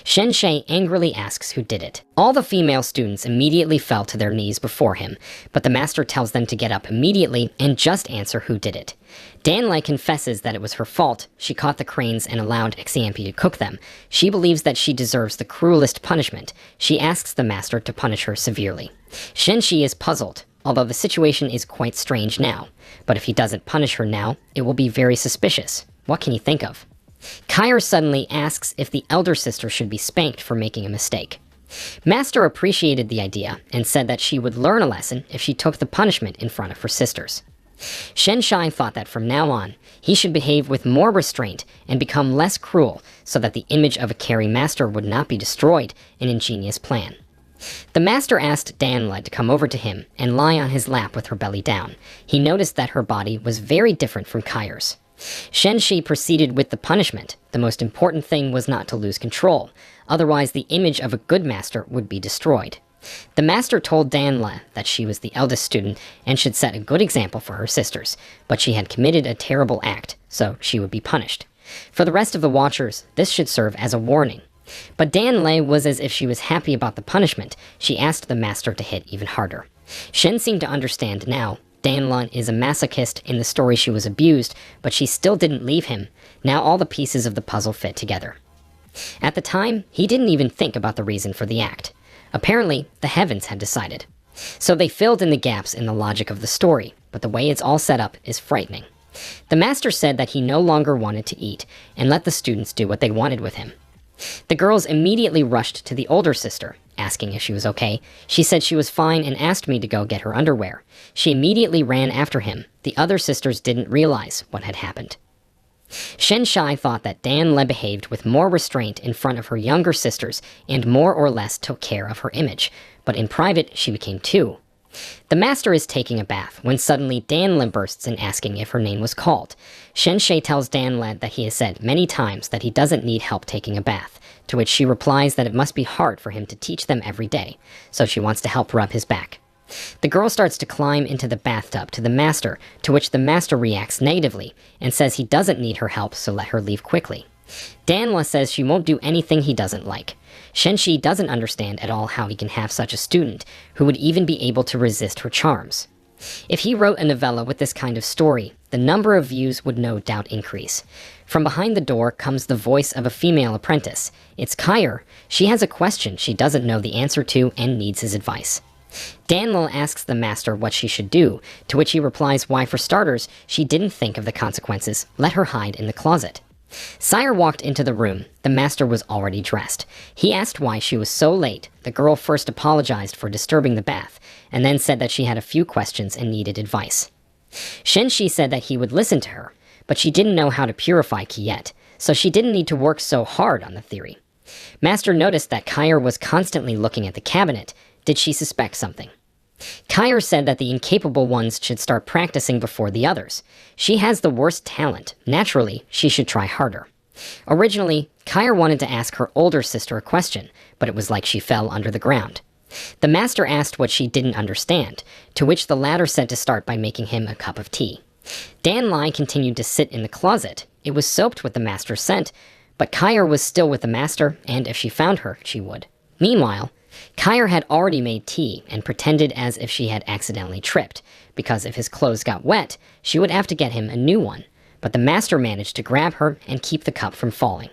Shen Shi angrily asks who did it. All the female students immediately fell to their knees before him, but the master tells them to get up immediately and just answer who did it. Danlai confesses that it was her fault. She caught the cranes and allowed Xiampi to cook them. She believes that she deserves the cruelest punishment. She asks the master to punish her severely. Shen Shi is puzzled, although the situation is quite strange now. But if he doesn't punish her now, it will be very suspicious. What can he think of? Kyer suddenly asks if the elder sister should be spanked for making a mistake. Master appreciated the idea and said that she would learn a lesson if she took the punishment in front of her sisters. Shen Shi thought that from now on, he should behave with more restraint and become less cruel so that the image of a Carry master would not be destroyed, an ingenious plan. The master asked Danla to come over to him and lie on his lap with her belly down. He noticed that her body was very different from Kyer's. Shen Shi proceeded with the punishment. The most important thing was not to lose control, otherwise the image of a good master would be destroyed. The master told Danla that she was the eldest student and should set a good example for her sisters, but she had committed a terrible act, so she would be punished. For the rest of the watchers, this should serve as a warning. But Danlai was as if she was happy about the punishment. She asked the master to hit even harder. Shen seemed to understand now. Danlan is a masochist. In the story she was abused, but she still didn't leave him. Now all the pieces of the puzzle fit together. At the time, he didn't even think about the reason for the act. Apparently, the heavens had decided. So they filled in the gaps in the logic of the story, but the way it's all set up is frightening. The master said that he no longer wanted to eat, and let the students do what they wanted with him. The girls immediately rushed to the older sister, asking if she was okay. She said she was fine and asked me to go get her underwear. She immediately ran after him. The other sisters didn't realize what had happened. Shen Shi thought that Danle behaved with more restraint in front of her younger sisters and more or less took care of her image, but in private she became too. The master is taking a bath when suddenly Danle bursts in asking if her name was called. Shen Shi tells Danle that he has said many times that he doesn't need help taking a bath, to which she replies that it must be hard for him to teach them every day, so she wants to help rub his back. The girl starts to climb into the bathtub to the master, to which the master reacts negatively and says he doesn't need her help, so let her leave quickly. Danla says she won't do anything he doesn't like. Shen Shi doesn't understand at all how he can have such a student who would even be able to resist her charms. If he wrote a novella with this kind of story, the number of views would no doubt increase. From behind the door comes the voice of a female apprentice. It's Kyer. She has a question she doesn't know the answer to and needs his advice. Danlo asks the master what she should do, to which he replies why, for starters, she didn't think of the consequences. Let her hide in the closet. Sire walked into the room. The master was already dressed. He asked why she was so late. The girl first apologized for disturbing the bath, and then said that she had a few questions and needed advice. Shen Shi said that he would listen to her, but she didn't know how to purify qi yet, so she didn't need to work so hard on the theory. Master noticed that Kyer was constantly looking at the cabinet. Did she suspect something? Kyer said that the incapable ones should start practicing before the others. She has the worst talent. Naturally, she should try harder. Originally, Kyer wanted to ask her older sister a question, but it was like she fell under the ground. The master asked what she didn't understand, to which the latter said to start by making him a cup of tea. Dan Lai continued to sit in the closet. It was soaked with the master's scent, but Kyer was still with the master, and if she found her, she would. Meanwhile, Kyer had already made tea and pretended as if she had accidentally tripped, because if his clothes got wet, she would have to get him a new one, but the master managed to grab her and keep the cup from falling.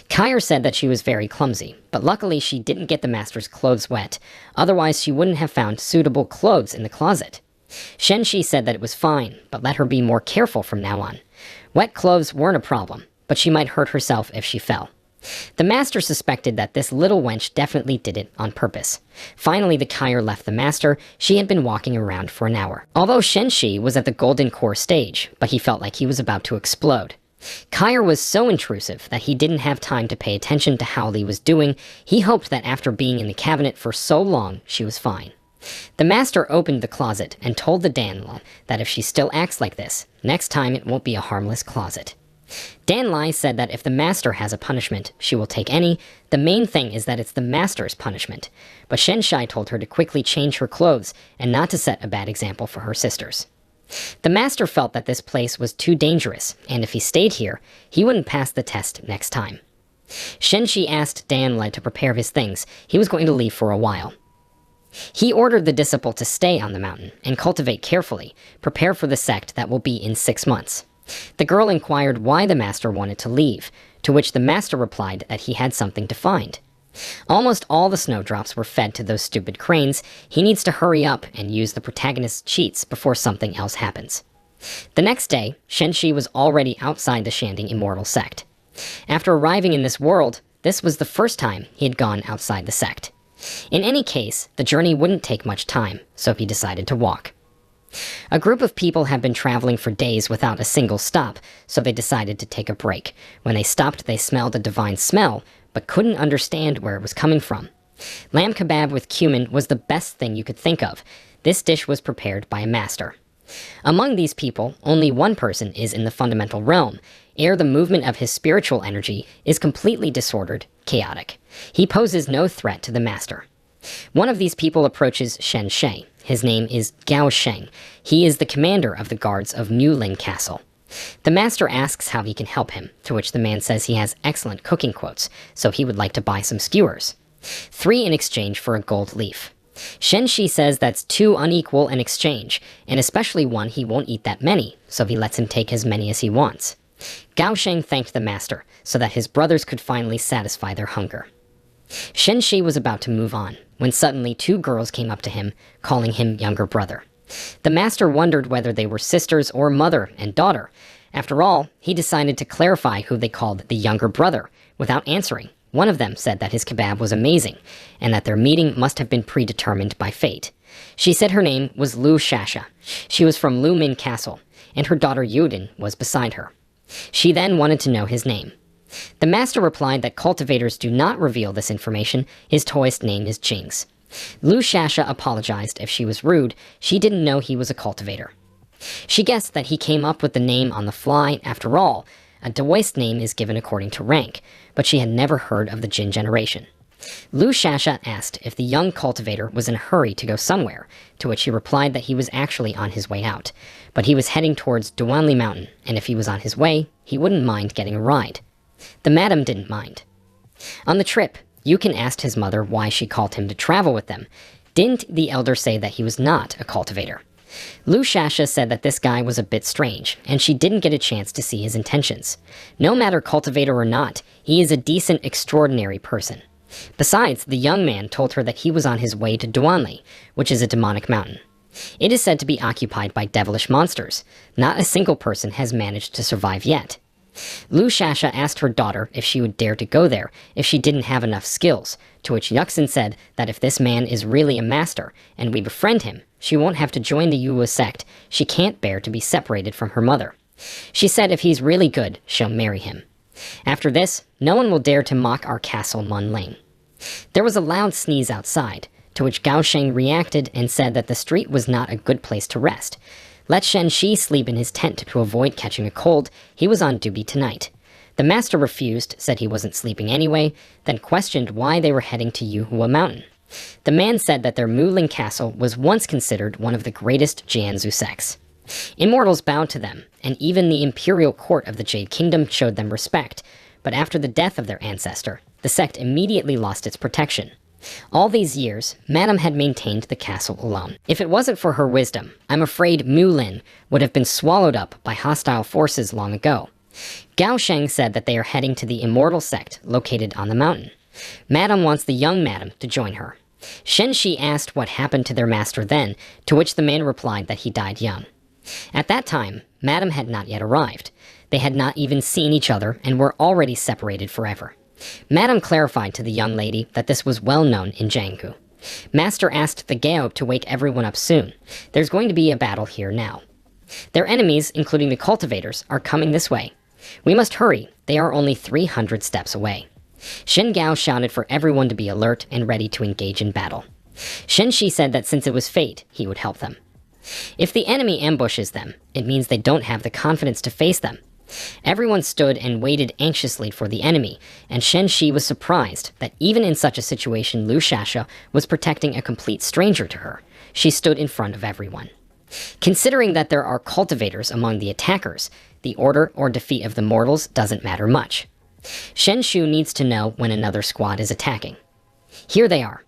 Kyer said that she was very clumsy, but luckily she didn't get the master's clothes wet, otherwise she wouldn't have found suitable clothes in the closet. Shen Shi said that it was fine, but let her be more careful from now on. Wet clothes weren't a problem, but she might hurt herself if she fell. The master suspected that this little wench definitely did it on purpose. Finally, the Kyre left the master. She had been walking around for an hour. Although Shenshi was at the golden core stage, but he felt like he was about to explode. Kyre was so intrusive that he didn't have time to pay attention to how Li was doing. He hoped that after being in the cabinet for so long, she was fine. The master opened the closet and told the Danlai that if she still acts like this, next time it won't be a harmless closet. Danlai said that if the master has a punishment, she will take any. The main thing is that it's the master's punishment. But Shenshai told her to quickly change her clothes and not to set a bad example for her sisters. The master felt that this place was too dangerous, and if he stayed here, he wouldn't pass the test next time. Shenshi asked Danlai to prepare his things. He was going to leave for a while. He ordered the disciple to stay on the mountain and cultivate carefully, prepare for the sect that will be in 6 months. The girl inquired why the master wanted to leave, to which the master replied that he had something to find. Almost all the snowdrops were fed to those stupid cranes. He needs to hurry up and use the protagonist's cheats before something else happens. The next day, Shenshi was already outside the Shanding Immortal sect. After arriving in this world, this was the first time he had gone outside the sect. In any case, the journey wouldn't take much time, so he decided to walk. A group of people had been traveling for days without a single stop, so they decided to take a break. When they stopped, they smelled a divine smell, but couldn't understand where it was coming from. Lamb kebab with cumin was the best thing you could think of. This dish was prepared by a master. Among these people, only one person is in the fundamental realm, ere the movement of his spiritual energy is completely disordered, chaotic. He poses no threat to the master. One of these people approaches Shen Sheng. His name is Gao Sheng. He is the commander of the guards of Muling Castle. The master asks how he can help him, to which the man says he has excellent cooking quotes, so he would like to buy some skewers. 3 in exchange for a gold leaf. Shenshi says that's too unequal an exchange, and especially one he won't eat that many, so he lets him take as many as he wants. Gao Sheng thanked the master, so that his brothers could finally satisfy their hunger. Shenshi was about to move on, when suddenly 2 girls came up to him, calling him younger brother. The master wondered whether they were sisters or mother and daughter. After all, he decided to clarify who they called the younger brother, without answering. One of them said that his kebab was amazing, and that their meeting must have been predetermined by fate. She said her name was Lu Shasha. She was from Lu Min Castle, and her daughter Yudin was beside her. She then wanted to know his name. The master replied that cultivators do not reveal this information. His toy's name is Jings. Lu Shasha apologized if she was rude. She didn't know he was a cultivator. She guessed that he came up with the name on the fly. After all, a Daoist name is given according to rank, but she had never heard of the Jin generation. Lu Shasha asked if the young cultivator was in a hurry to go somewhere, to which he replied that he was actually on his way out, but he was heading towards Duanli Mountain, and if he was on his way, he wouldn't mind getting a ride. The madam didn't mind. On the trip, Yukin asked his mother why she called him to travel with them. Didn't the elder say that he was not a cultivator? Lu Shasha said that this guy was a bit strange, and she didn't get a chance to see his intentions. No matter cultivator or not, he is a decent, extraordinary person. Besides, the young man told her that he was on his way to Duanli, which is a demonic mountain. It is said to be occupied by devilish monsters. Not a single person has managed to survive yet. Lu Shasha asked her daughter if she would dare to go there if she didn't have enough skills, to which Yuxin said that if this man is really a master, and we befriend him, she won't have to join the Yuwa sect. She can't bear to be separated from her mother. She said if he's really good, she'll marry him. After this, no one will dare to mock our castle Munling. There was a loud sneeze outside, to which Gao Sheng reacted and said that the street was not a good place to rest. Let Shen Shi sleep in his tent to avoid catching a cold. He was on duty tonight. The master refused, said he wasn't sleeping anyway, then questioned why they were heading to Yuhua Mountain. The man said that their Muling castle was once considered one of the greatest Jianzhu sects. Immortals bowed to them, and even the imperial court of the Jade Kingdom showed them respect, but after the death of their ancestor, the sect immediately lost its protection. All these years, Madame had maintained the castle alone. If it wasn't for her wisdom, I'm afraid Mulin would have been swallowed up by hostile forces long ago. Gao Sheng said that they are heading to the immortal sect located on the mountain. Madame wants the young Madame to join her. Shen Shi asked what happened to their master then, to which the man replied that he died young. At that time, Madam had not yet arrived. They had not even seen each other and were already separated forever. Madam clarified to the young lady that this was well known in Jianghu. Master asked the Gaob to wake everyone up soon. There's going to be a battle here now. Their enemies, including the cultivators, are coming this way. We must hurry. They are only 300 steps away. Shen Gao shouted for everyone to be alert and ready to engage in battle. Shen Shi said that since it was fate, he would help them. If the enemy ambushes them, it means they don't have the confidence to face them. Everyone stood and waited anxiously for the enemy, and Shen Shi was surprised that even in such a situation Lu Shasha was protecting a complete stranger to her. She stood in front of everyone. Considering that there are cultivators among the attackers, the order or defeat of the mortals doesn't matter much. Shen Shu needs to know when another squad is attacking. Here they are.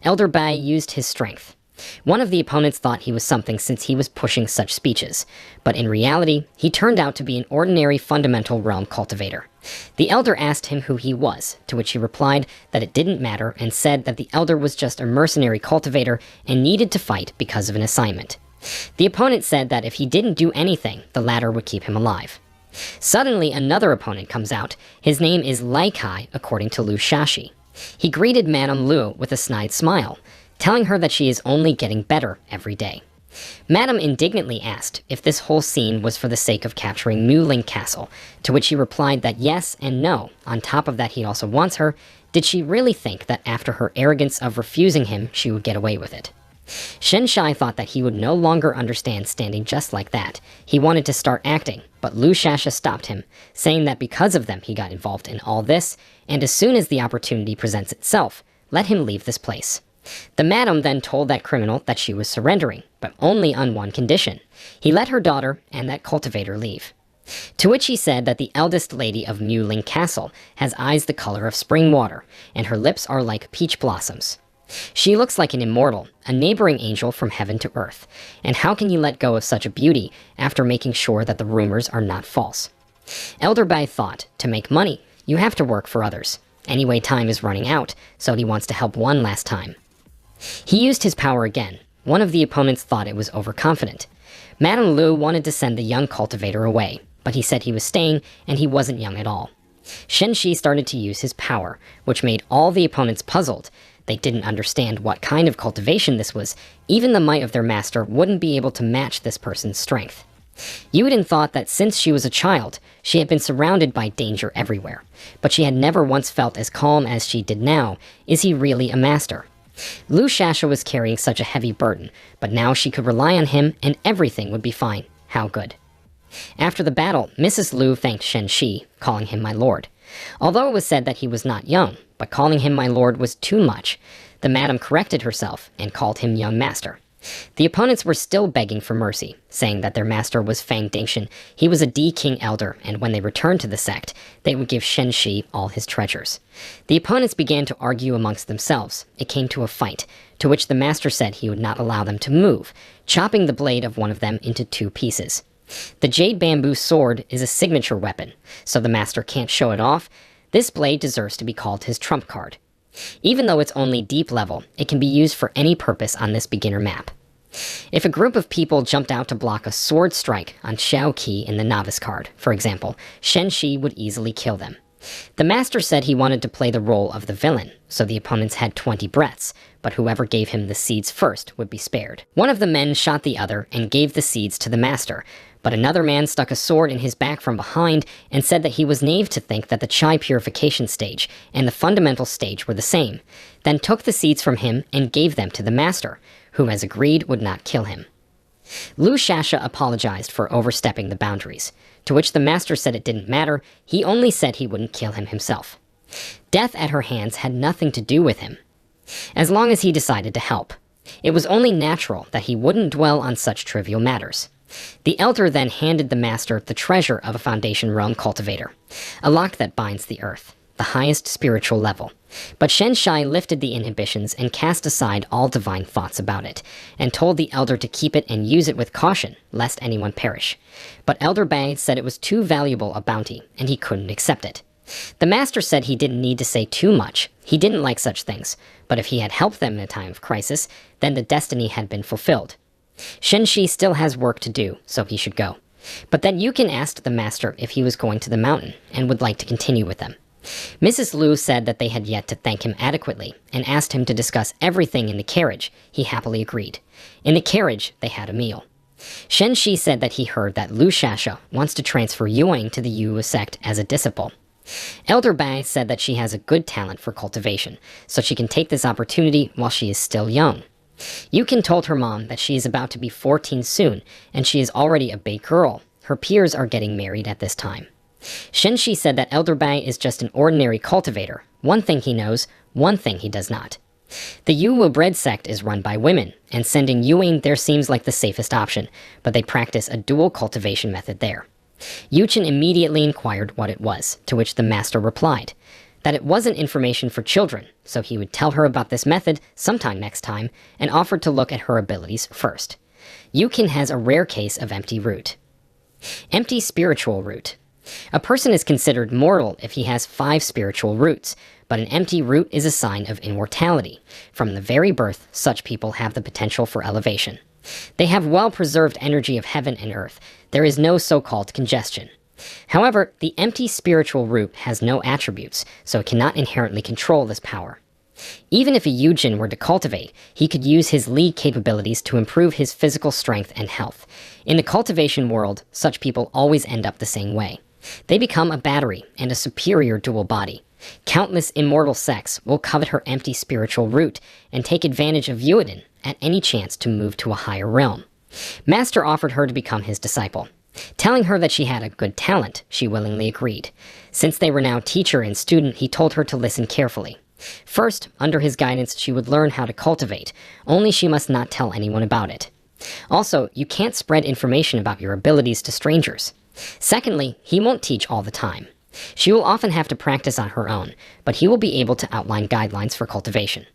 Elder Bai used his strength. One of the opponents thought he was something since he was pushing such speeches, but in reality, he turned out to be an ordinary fundamental realm cultivator. The elder asked him who he was, to which he replied that it didn't matter and said that the elder was just a mercenary cultivator and needed to fight because of an assignment. The opponent said that if he didn't do anything, the latter would keep him alive. Suddenly, another opponent comes out. His name is Lai Kai, according to Lu Shashi. He greeted Madame Lu with a snide smile, telling her that she is only getting better every day. Madame indignantly asked if this whole scene was for the sake of capturing Muling Castle, to which he replied that yes and no. On top of that, he also wants her. Did she really think that after her arrogance of refusing him, she would get away with it? Shen Shai thought that he would no longer understand standing just like that. He wanted to start acting, but Lu Shasha stopped him, saying that because of them he got involved in all this, and as soon as the opportunity presents itself, let him leave this place. The madam then told that criminal that she was surrendering, but only on one condition. He let her daughter and that cultivator leave. To which he said that the eldest lady of Muling Castle has eyes the color of spring water, and her lips are like peach blossoms. She looks like an immortal, a neighboring angel from heaven to earth. And how can you let go of such a beauty after making sure that the rumors are not false? Elder Bai thought, to make money, you have to work for others. Anyway, time is running out, so he wants to help one last time. He used his power again. One of the opponents thought it was overconfident. Madame Lu wanted to send the young cultivator away, but he said he was staying and he wasn't young at all. Shen Shi started to use his power, which made all the opponents puzzled. They didn't understand what kind of cultivation this was. Even the might of their master wouldn't be able to match this person's strength. Yuden thought that since she was a child, she had been surrounded by danger everywhere, but she had never once felt as calm as she did now. Is he really a master? Lu Shasha was carrying such a heavy burden, but now she could rely on him and everything would be fine. How good. After the battle, Mrs. Lu thanked Shen Shi, calling him my lord. Although it was said that he was not young, but calling him my lord was too much, the madam corrected herself and called him young master. The opponents were still begging for mercy, saying that their master was Fang Dangshan. He was a D-King elder, and when they returned to the sect, they would give Shen Shi all his treasures. The opponents began to argue amongst themselves. It came to a fight, to which the master said he would not allow them to move, chopping the blade of one of them into 2 pieces. The jade bamboo sword is a signature weapon, so the master can't show it off. This blade deserves to be called his trump card. Even though it's only deep level, it can be used for any purpose on this beginner map. If a group of people jumped out to block a sword strike on Xiao Qi in the novice card, for example, Shen Shi would easily kill them. The master said he wanted to play the role of the villain, so the opponents had 20 breaths, but whoever gave him the seeds first would be spared. One of the men shot the other and gave the seeds to the master, but another man stuck a sword in his back from behind and said that he was naive to think that the chai purification stage and the fundamental stage were the same, then took the seeds from him and gave them to the master, who, as agreed, would not kill him. Lu Shasha apologized for overstepping the boundaries, to which the master said it didn't matter. He only said he wouldn't kill him himself. Death at her hands had nothing to do with him, as long as he decided to help. It was only natural that he wouldn't dwell on such trivial matters. The elder then handed the master the treasure of a Foundation realm cultivator, a lock that binds the earth, the highest spiritual level. But Shen Shai lifted the inhibitions and cast aside all divine thoughts about it, and told the elder to keep it and use it with caution, lest anyone perish. But Elder Bai said it was too valuable a bounty, and he couldn't accept it. The master said he didn't need to say too much. He didn't like such things, but if he had helped them in a time of crisis, then the destiny had been fulfilled. Shen Shi still has work to do, so he should go. But then Yukin asked the master if he was going to the mountain and would like to continue with them. Mrs. Liu said that they had yet to thank him adequately and asked him to discuss everything in the carriage. He happily agreed. In the carriage, they had a meal. Shen Shi said that he heard that Lu Shasha wants to transfer Yuang to the Yu sect as a disciple. Elder Bai said that she has a good talent for cultivation, so she can take this opportunity while she is still young. Yukin told her mom that she is about to be 14 soon, and she is already a big girl. Her peers are getting married at this time. Shen Shi said that Elder Bai is just an ordinary cultivator. One thing he knows, one thing he does not. The Yu Wu bread sect is run by women, and sending Yuing there seems like the safest option, but they practice a dual cultivation method there. Yuchen immediately inquired what it was, to which the master replied that it wasn't information for children, so he would tell her about this method sometime next time, and offered to look at her abilities first. Yukin has a rare case of empty root. Empty spiritual root. A person is considered mortal if he has 5 spiritual roots, but an empty root is a sign of immortality. From the very birth, such people have the potential for elevation. They have well-preserved energy of heaven and earth. There is no so-called congestion. However, the empty spiritual root has no attributes, so it cannot inherently control this power. Even if a Yujin were to cultivate, he could use his Li capabilities to improve his physical strength and health. In the cultivation world, such people always end up the same way. They become a battery and a superior dual body. Countless immortal sects will covet her empty spiritual root and take advantage of Yuiden at any chance to move to a higher realm. Master offered her to become his disciple. Telling her that she had a good talent, she willingly agreed. Since they were now teacher and student, he told her to listen carefully. First, under his guidance, she would learn how to cultivate, only she must not tell anyone about it. Also, you can't spread information about your abilities to strangers. Secondly, he won't teach all the time. She will often have to practice on her own, but he will be able to outline guidelines for cultivation.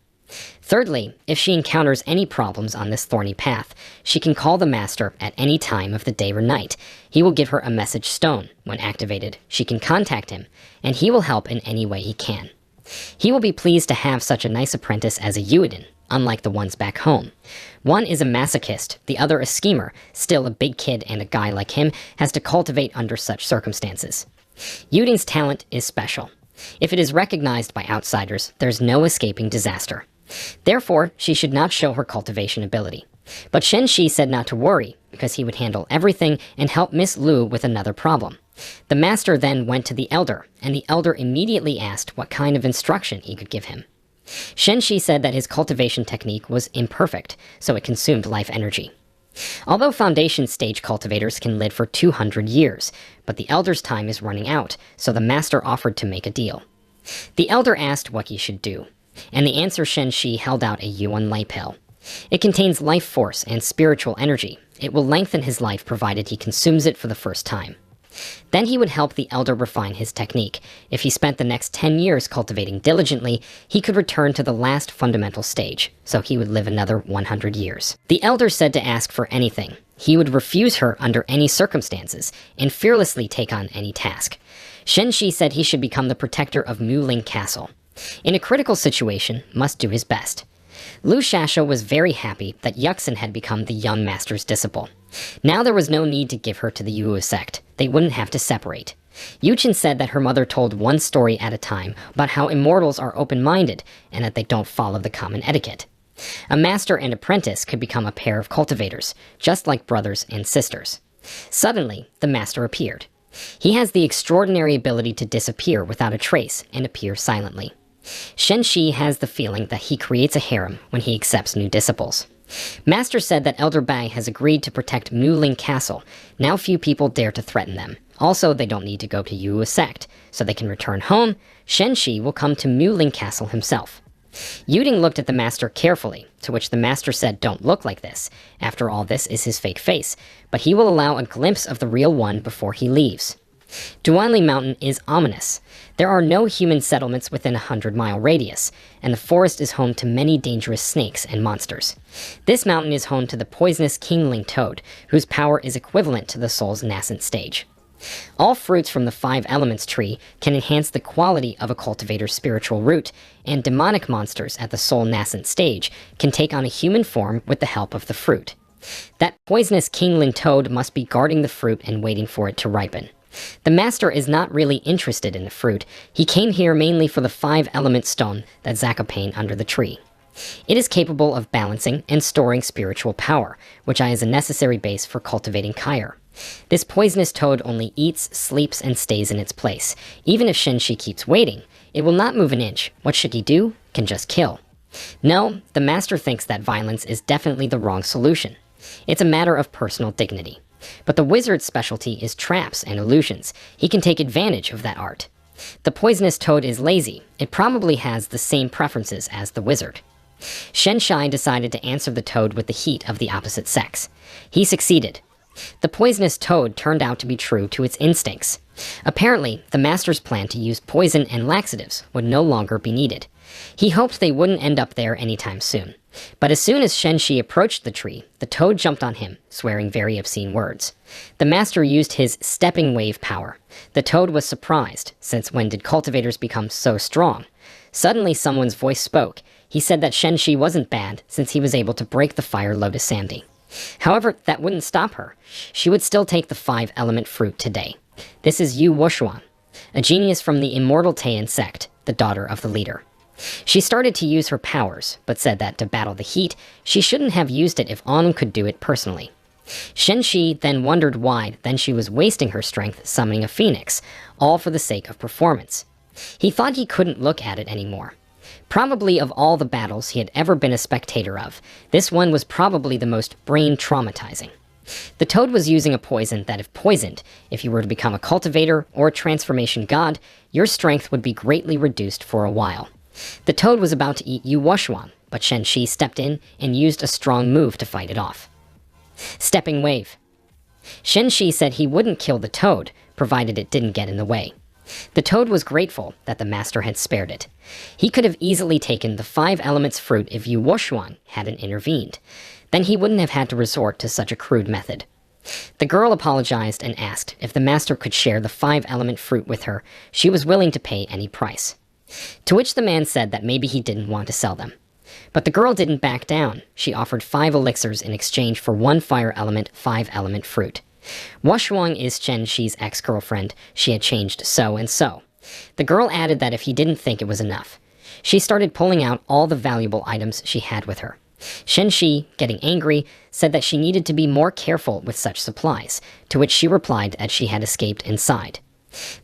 Thirdly, if she encounters any problems on this thorny path, she can call the master at any time of the day or night. He will give her a message stone. When activated, she can contact him, and he will help in any way he can. He will be pleased to have such a nice apprentice as a Yuiden, unlike the ones back home. One is a masochist, the other a schemer. Still, a big kid and a guy like him has to cultivate under such circumstances. Yuden's talent is special. If it is recognized by outsiders, there's no escaping disaster. Therefore, she should not show her cultivation ability. But Shen Shi said not to worry, because he would handle everything and help Miss Lu with another problem. The master then went to the elder, and the elder immediately asked what kind of instruction he could give him. Shen Shi said that his cultivation technique was imperfect, so it consumed life energy. Although foundation stage cultivators can live for 200 years, but the elder's time is running out, so the master offered to make a deal. The elder asked what he should do, and the answer Shen Shi held out a Yuan light pill. It contains life force and spiritual energy. It will lengthen his life provided he consumes it for the first time. Then he would help the elder refine his technique. If he spent the next 10 years cultivating diligently, he could return to the last fundamental stage, so he would live another 100 years. The elder said to ask for anything. He would refuse her under any circumstances, and fearlessly take on any task. Shen Shi said he should become the protector of Muling Castle. In a critical situation, must do his best. Lu Shasha was very happy that Yuxin had become the young master's disciple. Now there was no need to give her to the Yu sect. They wouldn't have to separate. Yuchen said that her mother told one story at a time about how immortals are open-minded and that they don't follow the common etiquette. A master and apprentice could become a pair of cultivators, just like brothers and sisters. Suddenly, the master appeared. He has the extraordinary ability to disappear without a trace and appear silently. Shen Shi has the feeling that he creates a harem when he accepts new disciples. Master said that Elder Bai has agreed to protect Muling Castle. Now few people dare to threaten them. Also, they don't need to go to Yu sect, so they can return home. Shen Shi will come to Muling Castle himself. Yuding looked at the master carefully, to which the master said, "Don't look like this. After all, this is his fake face, but he will allow a glimpse of the real one before he leaves." Duanli Mountain is ominous. There are no human settlements within a 100-mile radius, and the forest is home to many dangerous snakes and monsters. This mountain is home to the poisonous kingling toad, whose power is equivalent to the soul's nascent stage. All fruits from the 5 elements tree can enhance the quality of a cultivator's spiritual root, and demonic monsters at the soul nascent stage can take on a human form with the help of the fruit. That poisonous kingling toad must be guarding the fruit and waiting for it to ripen. The master is not really interested in the fruit. He came here mainly for the 5-element stone that Zakopane under the tree. It is capable of balancing and storing spiritual power, which is a necessary base for cultivating Kyre. This poisonous toad only eats, sleeps, and stays in its place. Even if Shenshi keeps waiting, it will not move an inch. What should he do? Can just kill. No, the master thinks that violence is definitely the wrong solution. It's a matter of personal dignity. But the wizard's specialty is traps and illusions. He can take advantage of that art. The poisonous toad is lazy. It probably has the same preferences as the wizard. Shenshai decided to answer the toad with the heat of the opposite sex. He succeeded. The poisonous toad turned out to be true to its instincts. Apparently, the master's plan to use poison and laxatives would no longer be needed. He hoped they wouldn't end up there anytime soon. But as soon as Shenshi approached the tree, the toad jumped on him, swearing very obscene words. The master used his stepping wave power. The toad was surprised, since when did cultivators become so strong? Suddenly someone's voice spoke. He said that Shenshi wasn't bad, since he was able to break the fire lotus Sandy. However, that wouldn't stop her. She would still take the 5-element fruit today. This is Yu Wushuan, a genius from the Immortal Taiyan sect, the daughter of the leader. She started to use her powers, but said that to battle the heat, she shouldn't have used it if Ann could do it personally. Shenshi then wondered why then she was wasting her strength summoning a phoenix, all for the sake of performance. He thought he couldn't look at it anymore. Probably of all the battles he had ever been a spectator of, this one was probably the most brain-traumatizing. The toad was using a poison that if poisoned, if you were to become a cultivator or a transformation god, your strength would be greatly reduced for a while. The toad was about to eat Yu Wushuan, but Shenshi stepped in and used a strong move to fight it off. Stepping wave. Shenshi said he wouldn't kill the toad, provided it didn't get in the way. The toad was grateful that the master had spared it. He could have easily taken the 5 elements fruit if Yu Wushuan hadn't intervened. Then he wouldn't have had to resort to such a crude method. The girl apologized and asked if the master could share the 5-element fruit with her. She was willing to pay any price. To which the man said that maybe he didn't want to sell them. But the girl didn't back down. She offered 5 elixirs in exchange for 1 fire element, 5-element fruit. Wushuang is Shenshi's ex-girlfriend. She had changed so and so. The girl added that if he didn't think it was enough. She started pulling out all the valuable items she had with her. Shenshi, getting angry, said that she needed to be more careful with such supplies, to which she replied that she had escaped inside.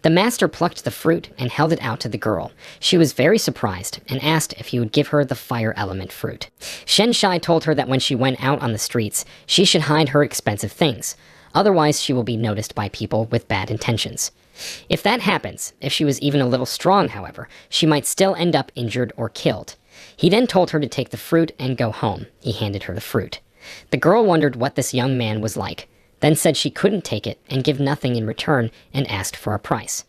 The master plucked the fruit and held it out to the girl. She was very surprised and asked if he would give her the fire element fruit. Shenshai told her that when she went out on the streets, she should hide her expensive things. Otherwise, she will be noticed by people with bad intentions. If that happens, if she was even a little strong, however, she might still end up injured or killed. He then told her to take the fruit and go home. He handed her the fruit. The girl wondered what this young man was like, then said she couldn't take it and give nothing in return and asked for a price.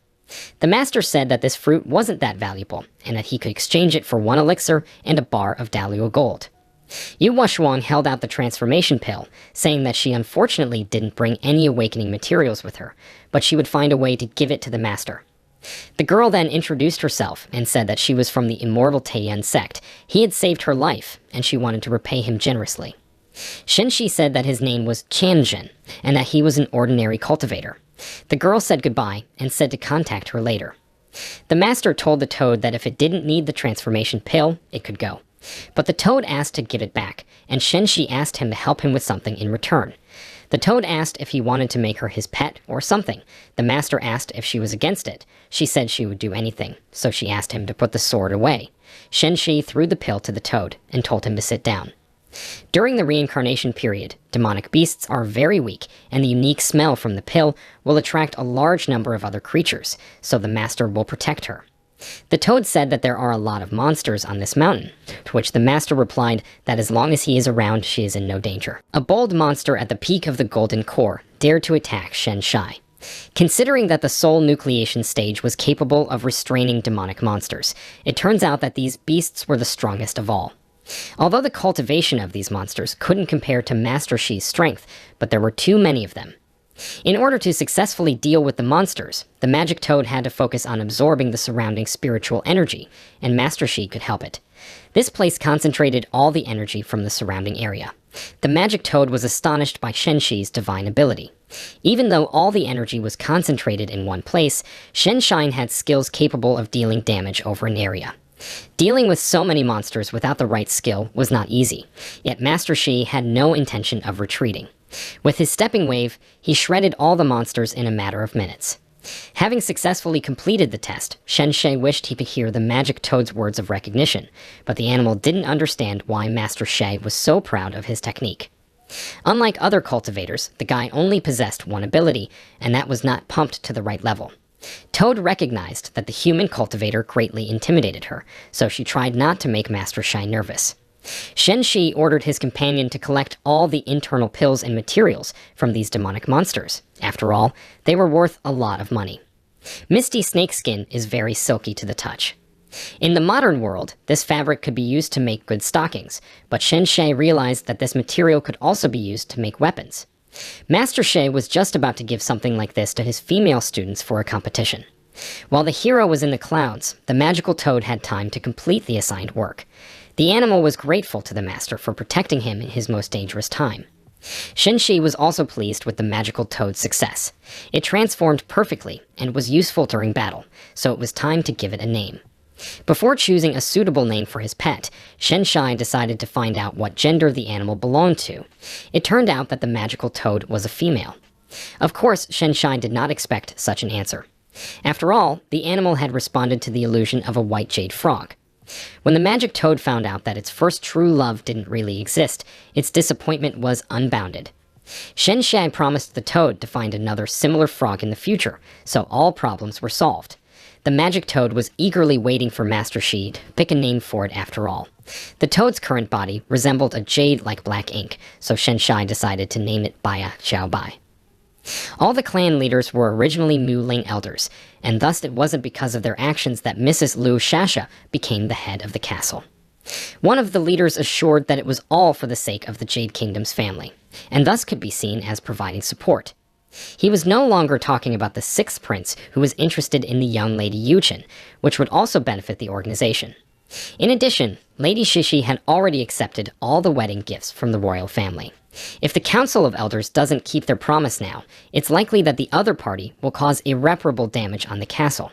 The master said that this fruit wasn't that valuable and that he could exchange it for 1 elixir and a bar of Dalio gold. Yu Wushuang held out the transformation pill, saying that she unfortunately didn't bring any awakening materials with her, but she would find a way to give it to the master. The girl then introduced herself and said that she was from the Immortal Taiyan sect. He had saved her life, and she wanted to repay him generously. Shenshi said that his name was Qianzhen, and that he was an ordinary cultivator. The girl said goodbye and said to contact her later. The master told the toad that if it didn't need the transformation pill, it could go. But the toad asked to give it back, and Shenshi asked him to help him with something in return. The toad asked if he wanted to make her his pet or something. The master asked if she was against it. She said she would do anything, so she asked him to put the sword away. Shenshi threw the pill to the toad and told him to sit down. During the reincarnation period, demonic beasts are very weak, and the unique smell from the pill will attract a large number of other creatures, so the master will protect her. The toad said that there are a lot of monsters on this mountain, to which the master replied that as long as he is around, she is in no danger. A bold monster at the peak of the Golden Core dared to attack Shenshai. Considering that the soul nucleation stage was capable of restraining demonic monsters, it turns out that these beasts were the strongest of all. Although the cultivation of these monsters couldn't compare to Master Shi's strength, but there were too many of them. In order to successfully deal with the monsters, the magic toad had to focus on absorbing the surrounding spiritual energy, and Master Shi could help it. This place concentrated all the energy from the surrounding area. The magic toad was astonished by Shenxi's divine ability. Even though all the energy was concentrated in one place, Shenshine had skills capable of dealing damage over an area. Dealing with so many monsters without the right skill was not easy, yet Master Shi had no intention of retreating. With his stepping wave, he shredded all the monsters in a matter of minutes. Having successfully completed the test, Shenshai wished he could hear the magic toad's words of recognition, but the animal didn't understand why Master Shi was so proud of his technique. Unlike other cultivators, the guy only possessed one ability, and that was not pumped to the right level. Toad recognized that the human cultivator greatly intimidated her, so she tried not to make Master Shi nervous. Shenshi ordered his companion to collect all the internal pills and materials from these demonic monsters. After all, they were worth a lot of money. Misty snakeskin is very silky to the touch. In the modern world, this fabric could be used to make good stockings, but Shenshai realized that this material could also be used to make weapons. Master Shi was just about to give something like this to his female students for a competition. While the hero was in the clouds, the magical toad had time to complete the assigned work. The animal was grateful to the master for protecting him in his most dangerous time. Shenshi was also pleased with the magical toad's success. It transformed perfectly and was useful during battle, so it was time to give it a name. Before choosing a suitable name for his pet, Shenshai decided to find out what gender the animal belonged to. It turned out that the magical toad was a female. Of course, Shenshai did not expect such an answer. After all, the animal had responded to the illusion of a white jade frog. When the magic toad found out that its first true love didn't really exist, its disappointment was unbounded. Shenshai promised the toad to find another similar frog in the future, so all problems were solved. The magic toad was eagerly waiting for Master Shi to pick a name for it after all. The toad's current body resembled a jade like black ink, so Shenshai decided to name it Baya Xiaobai. All the clan leaders were originally Mu Ling elders, and thus it wasn't because of their actions that Mrs. Liu Shasha became the head of the castle. One of the leaders assured that it was all for the sake of the Jade Kingdom's family, and thus could be seen as providing support. He was no longer talking about the sixth prince who was interested in the young Lady Yuchen, which would also benefit the organization. In addition, Lady Shishi had already accepted all the wedding gifts from the royal family. If the Council of Elders doesn't keep their promise now, it's likely that the other party will cause irreparable damage on the castle.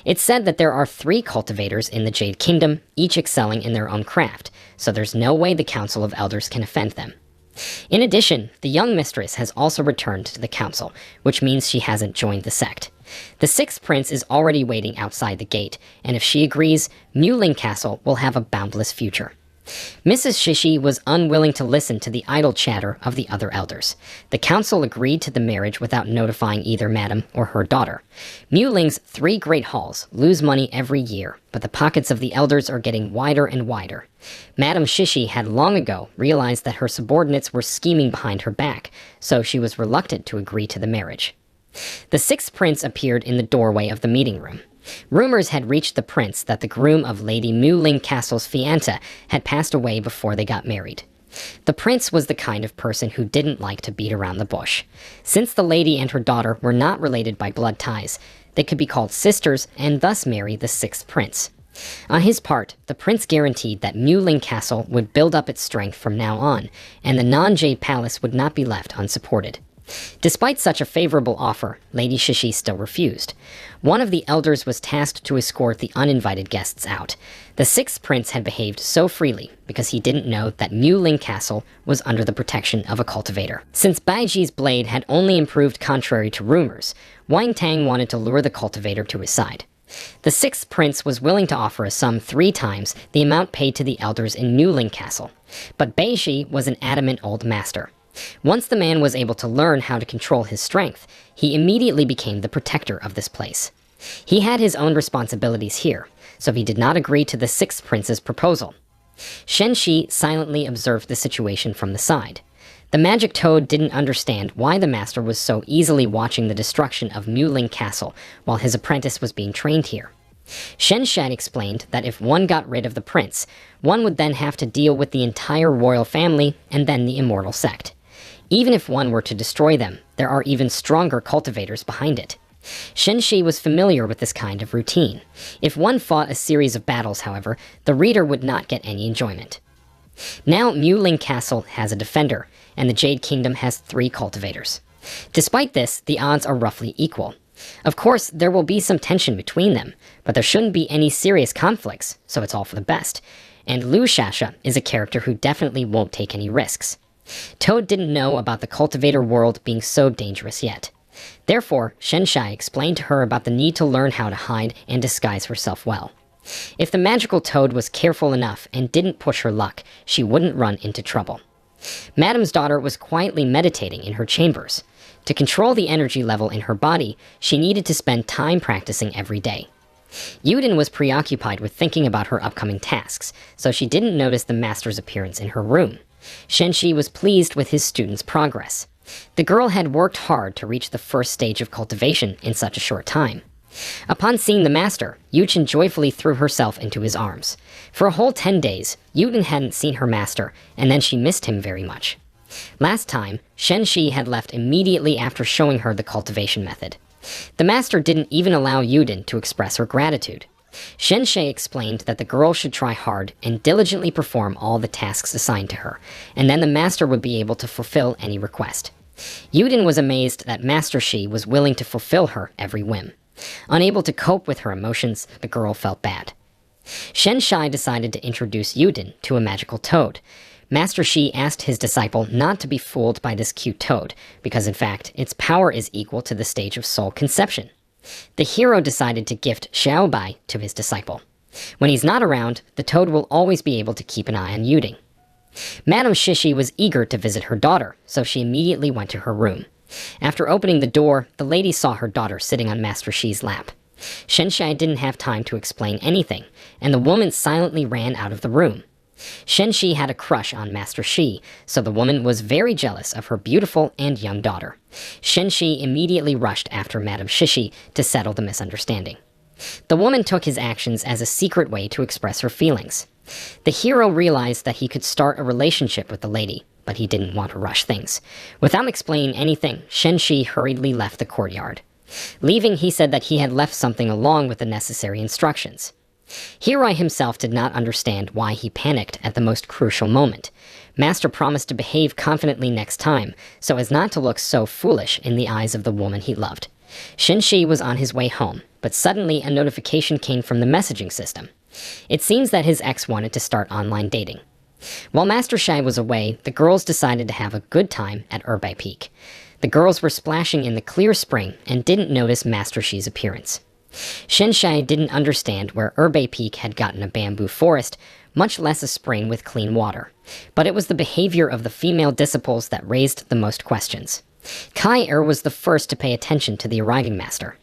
It's said that there are 3 cultivators in the Jade Kingdom, each excelling in their own craft, so there's no way the Council of Elders can offend them. In addition, the young mistress has also returned to the council, which means she hasn't joined the sect. The sixth prince is already waiting outside the gate, and if she agrees, Muling Castle will have a boundless future. Mrs. Shishi was unwilling to listen to the idle chatter of the other elders. The council agreed to the marriage without notifying either madam or her daughter. Muling's 3 great halls lose money every year, but the pockets of the elders are getting wider and wider. Madam Shishi had long ago realized that her subordinates were scheming behind her back, so she was reluctant to agree to the marriage. The sixth prince appeared in the doorway of the meeting room. Rumors had reached the prince that the groom of Lady Muling Castle's fiancé had passed away before they got married. The prince was the kind of person who didn't like to beat around the bush. Since the lady and her daughter were not related by blood ties, they could be called sisters and thus marry the sixth prince. On his part, the prince guaranteed that Muling Castle would build up its strength from now on, and the non-Jade Palace would not be left unsupported. Despite such a favorable offer, Lady Shishi still refused. One of the elders was tasked to escort the uninvited guests out. The sixth prince had behaved so freely because he didn't know that Muling Castle was under the protection of a cultivator. Since Baiji's blade had only improved contrary to rumors, Wang Tang wanted to lure the cultivator to his side. The sixth prince was willing to offer a sum 3 times the amount paid to the elders in Muling Castle, but Beiji was an adamant old master. Once the man was able to learn how to control his strength, he immediately became the protector of this place. He had his own responsibilities here, so he did not agree to the sixth prince's proposal. Shenshi silently observed the situation from the side. The magic toad didn't understand why the master was so easily watching the destruction of Muling Castle while his apprentice was being trained here. Shenshan explained that if one got rid of the prince, one would then have to deal with the entire royal family and then the immortal sect. Even if one were to destroy them, there are even stronger cultivators behind it. Shenshi was familiar with this kind of routine. If one fought a series of battles, however, the reader would not get any enjoyment. Now Muling Castle has a defender, and the Jade Kingdom has 3 cultivators. Despite this, the odds are roughly equal. Of course, there will be some tension between them, but there shouldn't be any serious conflicts, so it's all for the best. And Lu Shasha is a character who definitely won't take any risks. Toad didn't know about the cultivator world being so dangerous yet. Therefore, Shenshai explained to her about the need to learn how to hide and disguise herself well. If the magical Toad was careful enough and didn't push her luck, she wouldn't run into trouble. Madam's daughter was quietly meditating in her chambers. To control the energy level in her body, she needed to spend time practicing every day. Yuden was preoccupied with thinking about her upcoming tasks, so she didn't notice the master's appearance in her room. Shenshi was pleased with his student's progress. The girl had worked hard to reach the first stage of cultivation in such a short time. Upon seeing the master, Yuchen joyfully threw herself into his arms. For a whole 10 days, Yuden hadn't seen her master, and then she missed him very much. Last time, Shenshi had left immediately after showing her the cultivation method. The master didn't even allow Yuden to express her gratitude. Shenshei explained that the girl should try hard and diligently perform all the tasks assigned to her, and then the master would be able to fulfill any request. Yuden was amazed that Master Shi was willing to fulfill her every whim. Unable to cope with her emotions, the girl felt bad. Shenshai decided to introduce Yuden to a magical toad. Master Shi asked his disciple not to be fooled by this cute toad, because in fact, its power is equal to the stage of soul conception. The hero decided to gift Xiaobai to his disciple. When he's not around, the toad will always be able to keep an eye on Yuding. Madame Shishi was eager to visit her daughter, so she immediately went to her room. After opening the door, the lady saw her daughter sitting on Master Shi's lap. Shenshai didn't have time to explain anything, and the woman silently ran out of the room. Shenshi had a crush on Master Shi, so the woman was very jealous of her beautiful and young daughter. Shenshi immediately rushed after Madame Shishi to settle the misunderstanding. The woman took his actions as a secret way to express her feelings. The hero realized that he could start a relationship with the lady, but he didn't want to rush things. Without explaining anything, Shenshi hurriedly left the courtyard. Leaving, he said that he had left something along with the necessary instructions. Hirai himself did not understand why he panicked at the most crucial moment. Master promised to behave confidently next time, so as not to look so foolish in the eyes of the woman he loved. Shenshi was on his way home, but suddenly a notification came from the messaging system. It seems that his ex wanted to start online dating. While Master Shai was away, the girls decided to have a good time at Urbai Peak. The girls were splashing in the clear spring and didn't notice Master Shi's appearance. Shenshai didn't understand where Urbai Peak had gotten a bamboo forest, much less a spring with clean water. But it was the behavior of the female disciples that raised the most questions. Kai was the first to pay attention to the arriving master.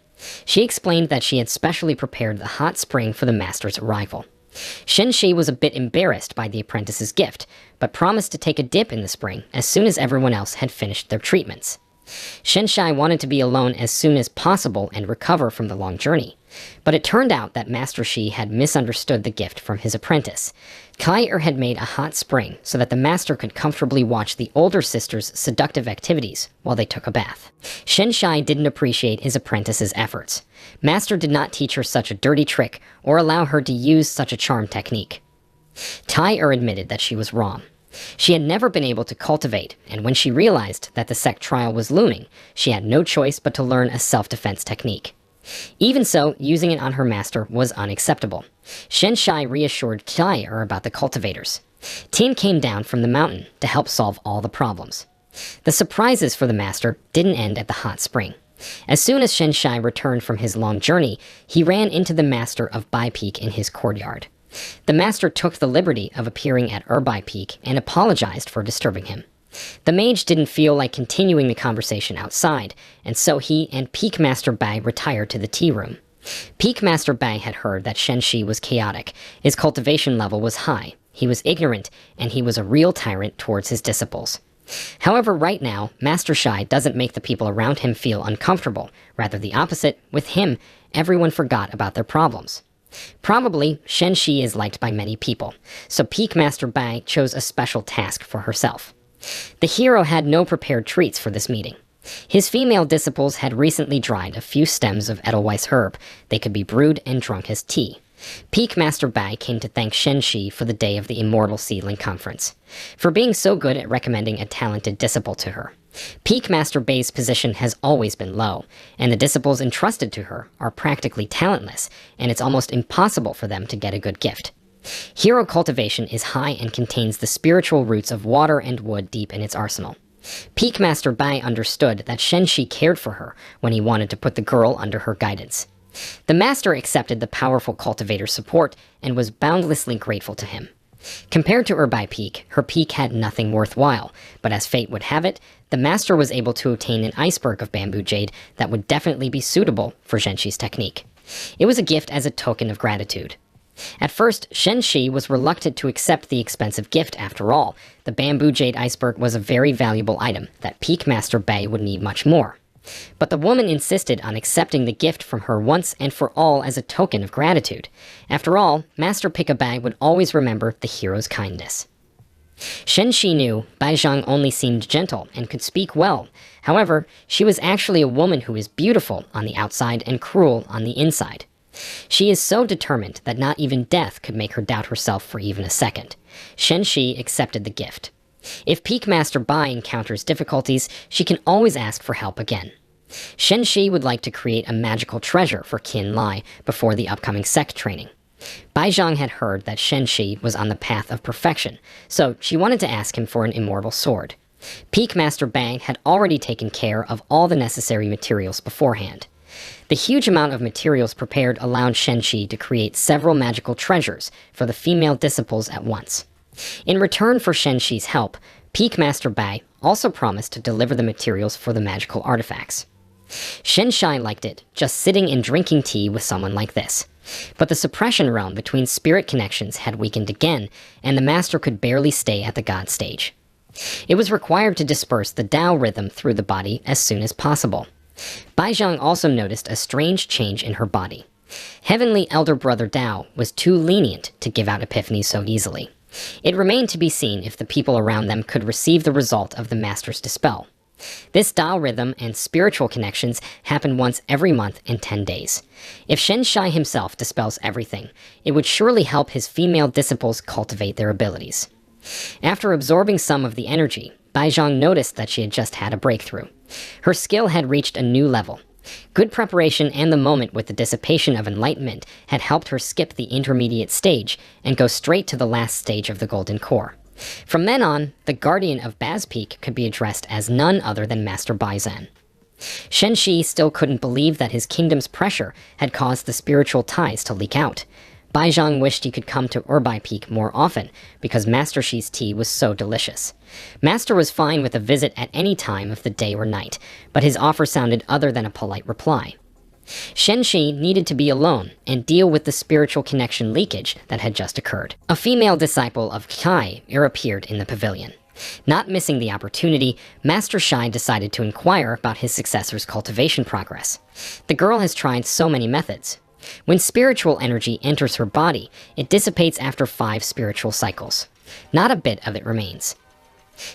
She explained that she had specially prepared the hot spring for the master's arrival. Shenshi was a bit embarrassed by the apprentice's gift, but promised to take a dip in the spring as soon as everyone else had finished their treatments. Shenshai wanted to be alone as soon as possible and recover from the long journey. But it turned out that Master Shi had misunderstood the gift from his apprentice. Kai had made a hot spring so that the master could comfortably watch the older sister's seductive activities while they took a bath. Shenshai didn't appreciate his apprentice's efforts. Master did not teach her such a dirty trick or allow her to use such a charm technique. Tai admitted that she was wrong. She had never been able to cultivate, and when she realized that the sect trial was looming, she had no choice but to learn a self-defense technique. Even so, using it on her master was unacceptable. Shenshai reassured Tai about the cultivators. Tin came down from the mountain to help solve all the problems. The surprises for the master didn't end at the hot spring. As soon as Shenshai returned from his long journey, he ran into the master of Bai Peak in his courtyard. The master took the liberty of appearing at Urbai Peak and apologized for disturbing him. The mage didn't feel like continuing the conversation outside, and so he and Peak Master Bai retired to the tea room. Peak Master Bai had heard that Shenshi was chaotic, his cultivation level was high, he was ignorant, and he was a real tyrant towards his disciples. However, right now, Master Shai doesn't make the people around him feel uncomfortable. Rather the opposite, with him, everyone forgot about their problems. Probably, Shenshi is liked by many people, so Peak Master Bai chose a special task for herself. The hero had no prepared treats for this meeting. His female disciples had recently dried a few stems of Edelweiss herb. They could be brewed and drunk as tea. Peak Master Bai came to thank Shen Shi for the day of the Immortal Seedling Conference, for being so good at recommending a talented disciple to her. Peak Master Bai's position has always been low, and the disciples entrusted to her are practically talentless, and it's almost impossible for them to get a good gift. Hero cultivation is high and contains the spiritual roots of water and wood deep in its arsenal. Peak Master Bai understood that Shen Shi cared for her when he wanted to put the girl under her guidance. The master accepted the powerful cultivator's support and was boundlessly grateful to him. Compared to Urbai Peak, her peak had nothing worthwhile, but as fate would have it, the master was able to obtain an iceberg of bamboo jade that would definitely be suitable for Zhenshi's technique. It was a gift as a token of gratitude. At first, Shen Shi was reluctant to accept the expensive gift. After all, the bamboo jade iceberg was a very valuable item that Peak Master Bai would need much more. But the woman insisted on accepting the gift from her once and for all as a token of gratitude. After all, Master Pika Bai would always remember the hero's kindness. Shen Shi knew Bai Zhang only seemed gentle and could speak well. However, she was actually a woman who is beautiful on the outside and cruel on the inside. She is so determined that not even death could make her doubt herself for even a second. Shen Shi accepted the gift. If Peak Master Bai encounters difficulties, she can always ask for help again. Shen Shi would like to create a magical treasure for Qin Lai before the upcoming sect training. Bai Zhang had heard that Shen Shi was on the path of perfection, so she wanted to ask him for an immortal sword. Peak Master Bai had already taken care of all the necessary materials beforehand. The huge amount of materials prepared allowed Shen Shi to create several magical treasures for the female disciples at once. In return for Shen Shi's help, Peak Master Bai also promised to deliver the materials for the magical artifacts. Shen Shi liked it, just sitting and drinking tea with someone like this. But the suppression realm between spirit connections had weakened again, and the master could barely stay at the god stage. It was required to disperse the Tao rhythm through the body as soon as possible. Bai Zhang also noticed a strange change in her body. Heavenly Elder Brother Tao was too lenient to give out epiphanies so easily. It remained to be seen if the people around them could receive the result of the master's dispel. This Tao rhythm and spiritual connections happen once every month in 10 days. If Shen Shi himself dispels everything, it would surely help his female disciples cultivate their abilities. After absorbing some of the energy, Bai Zhang noticed that she had just had a breakthrough. Her skill had reached a new level. Good preparation and the moment with the dissipation of enlightenment had helped her skip the intermediate stage and go straight to the last stage of the Golden Core. From then on, the guardian of Baz Peak could be addressed as none other than Master Bai Zhan. Shen Shi still couldn't believe that his kingdom's pressure had caused the spiritual ties to leak out. Bai Zhang wished he could come to Urbai Peak more often, because Master Shi's tea was so delicious. Master was fine with a visit at any time of the day or night, but his offer sounded other than a polite reply. Shen Shi needed to be alone and deal with the spiritual connection leakage that had just occurred. A female disciple of Kai appeared in the pavilion. Not missing the opportunity, Master Shi decided to inquire about his successor's cultivation progress. The girl has tried so many methods. When spiritual energy enters her body, it dissipates after 5 spiritual cycles. Not a bit of it remains.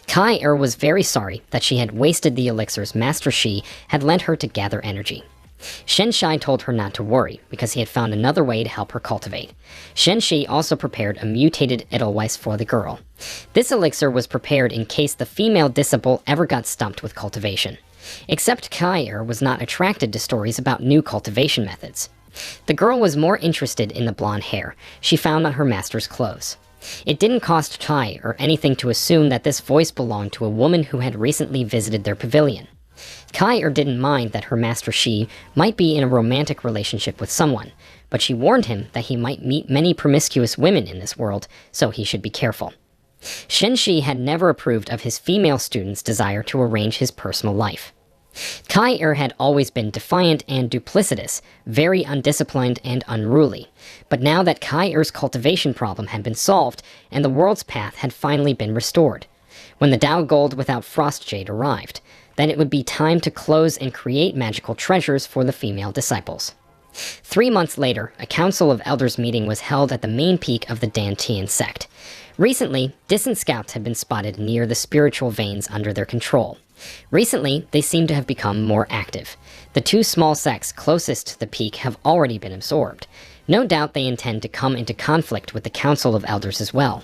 Kai was very sorry that she had wasted the elixirs Master Shi had lent her to gather energy. Shen Shi told her not to worry, because he had found another way to help her cultivate. Shen Shi also prepared a mutated Edelweiss for the girl. This elixir was prepared in case the female disciple ever got stumped with cultivation. Except Kai was not attracted to stories about new cultivation methods. The girl was more interested in the blonde hair she found on her master's clothes. It didn't cost Kai anything to assume that this voice belonged to a woman who had recently visited their pavilion. Kai didn't mind that her Master Shi might be in a romantic relationship with someone, but she warned him that he might meet many promiscuous women in this world, so he should be careful. Shen Shi had never approved of his female student's desire to arrange his personal life. Kai had always been defiant and duplicitous, very undisciplined and unruly. But now that Kai cultivation problem had been solved, and the world's path had finally been restored, when the Tao Gold without Frost Jade arrived, then it would be time to close and create magical treasures for the female disciples. 3 months later, a Council of Elders meeting was held at the main peak of the Dantian sect. Recently, distant scouts had been spotted near the spiritual veins under their control. Recently, they seem to have become more active. The 2 small sects closest to the peak have already been absorbed. No doubt they intend to come into conflict with the Council of Elders as well.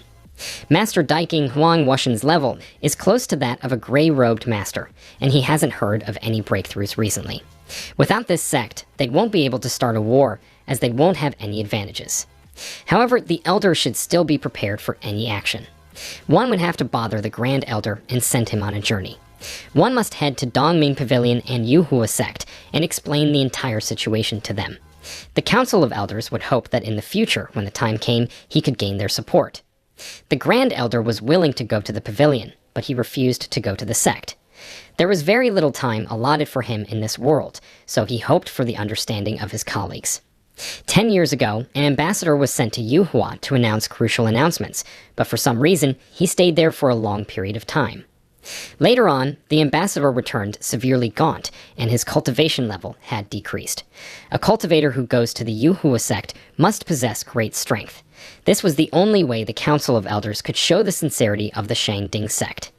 Master Daiking Huang Wuxian's level is close to that of a gray-robed master, and he hasn't heard of any breakthroughs recently. Without this sect, they won't be able to start a war, as they won't have any advantages. However, the Elder should still be prepared for any action. One would have to bother the Grand Elder and send him on a journey. One must head to Dongming Pavilion and Yuhua sect and explain the entire situation to them. The Council of Elders would hope that in the future, when the time came, he could gain their support. The Grand Elder was willing to go to the pavilion, but he refused to go to the sect. There was very little time allotted for him in this world, so he hoped for the understanding of his colleagues. 10 years ago, an ambassador was sent to Yuhua to announce crucial announcements, but for some reason, he stayed there for a long period of time. Later on, the ambassador returned severely gaunt, and his cultivation level had decreased. A cultivator who goes to the Yuhua sect must possess great strength. This was the only way the Council of Elders could show the sincerity of the Shangding sect.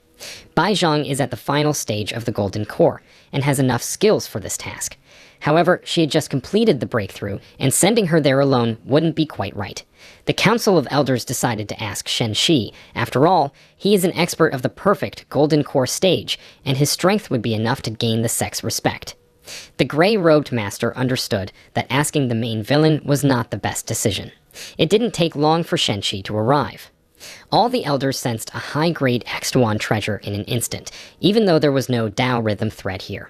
Bai Zhang is at the final stage of the Golden Core, and has enough skills for this task. However, she had just completed the breakthrough, and sending her there alone wouldn't be quite right. The Council of Elders decided to ask Shen Shi. After all, he is an expert of the perfect Golden Core stage, and his strength would be enough to gain the sect's respect. The gray-robed master understood that asking the main villain was not the best decision. It didn't take long for Shen Shi to arrive. All the elders sensed a high-grade X1 treasure in an instant, even though there was no Dao rhythm thread here.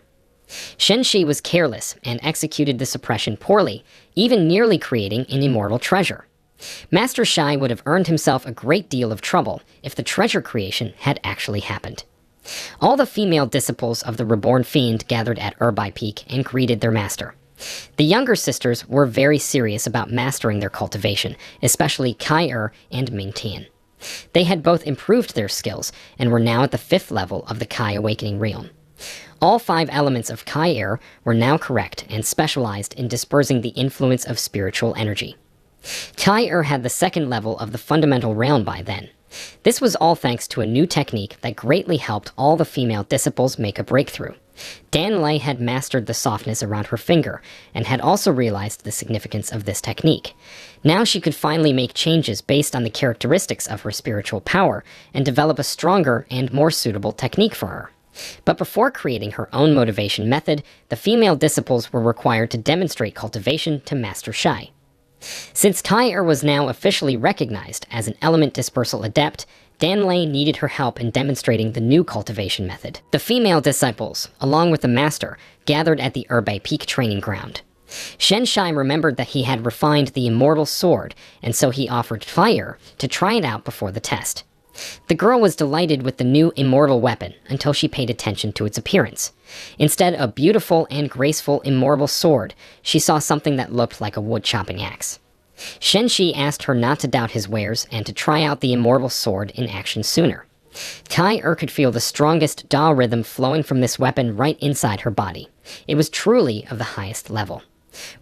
Shen Shi was careless and executed the suppression poorly, even nearly creating an immortal treasure. Master Shai would have earned himself a great deal of trouble if the treasure creation had actually happened. All the female disciples of the Reborn Fiend gathered at Erbai Peak and greeted their master. The younger sisters were very serious about mastering their cultivation, especially Kai and Ming Tian. They had both improved their skills and were now at the 5th level of the Kai Awakening realm. All 5 elements of Kai were now correct and specialized in dispersing the influence of spiritual energy. Kai had the 2nd level of the fundamental realm by then. This was all thanks to a new technique that greatly helped all the female disciples make a breakthrough. Dan Lei had mastered the softness around her finger, and had also realized the significance of this technique. Now she could finally make changes based on the characteristics of her spiritual power, and develop a stronger and more suitable technique for her. But before creating her own motivation method, the female disciples were required to demonstrate cultivation to Master Shai. Since Kai was now officially recognized as an element dispersal adept, Dan Lei needed her help in demonstrating the new cultivation method. The female disciples, along with the master, gathered at the Erbai Peak training ground. Shen Shai remembered that he had refined the immortal sword, and so he offered Fire to try it out before the test. The girl was delighted with the new immortal weapon until she paid attention to its appearance. Instead of a beautiful and graceful immortal sword, she saw something that looked like a wood-chopping axe. Shen Shi asked her not to doubt his wares and to try out the immortal sword in action sooner. Kai could feel the strongest Da rhythm flowing from this weapon right inside her body. It was truly of the highest level.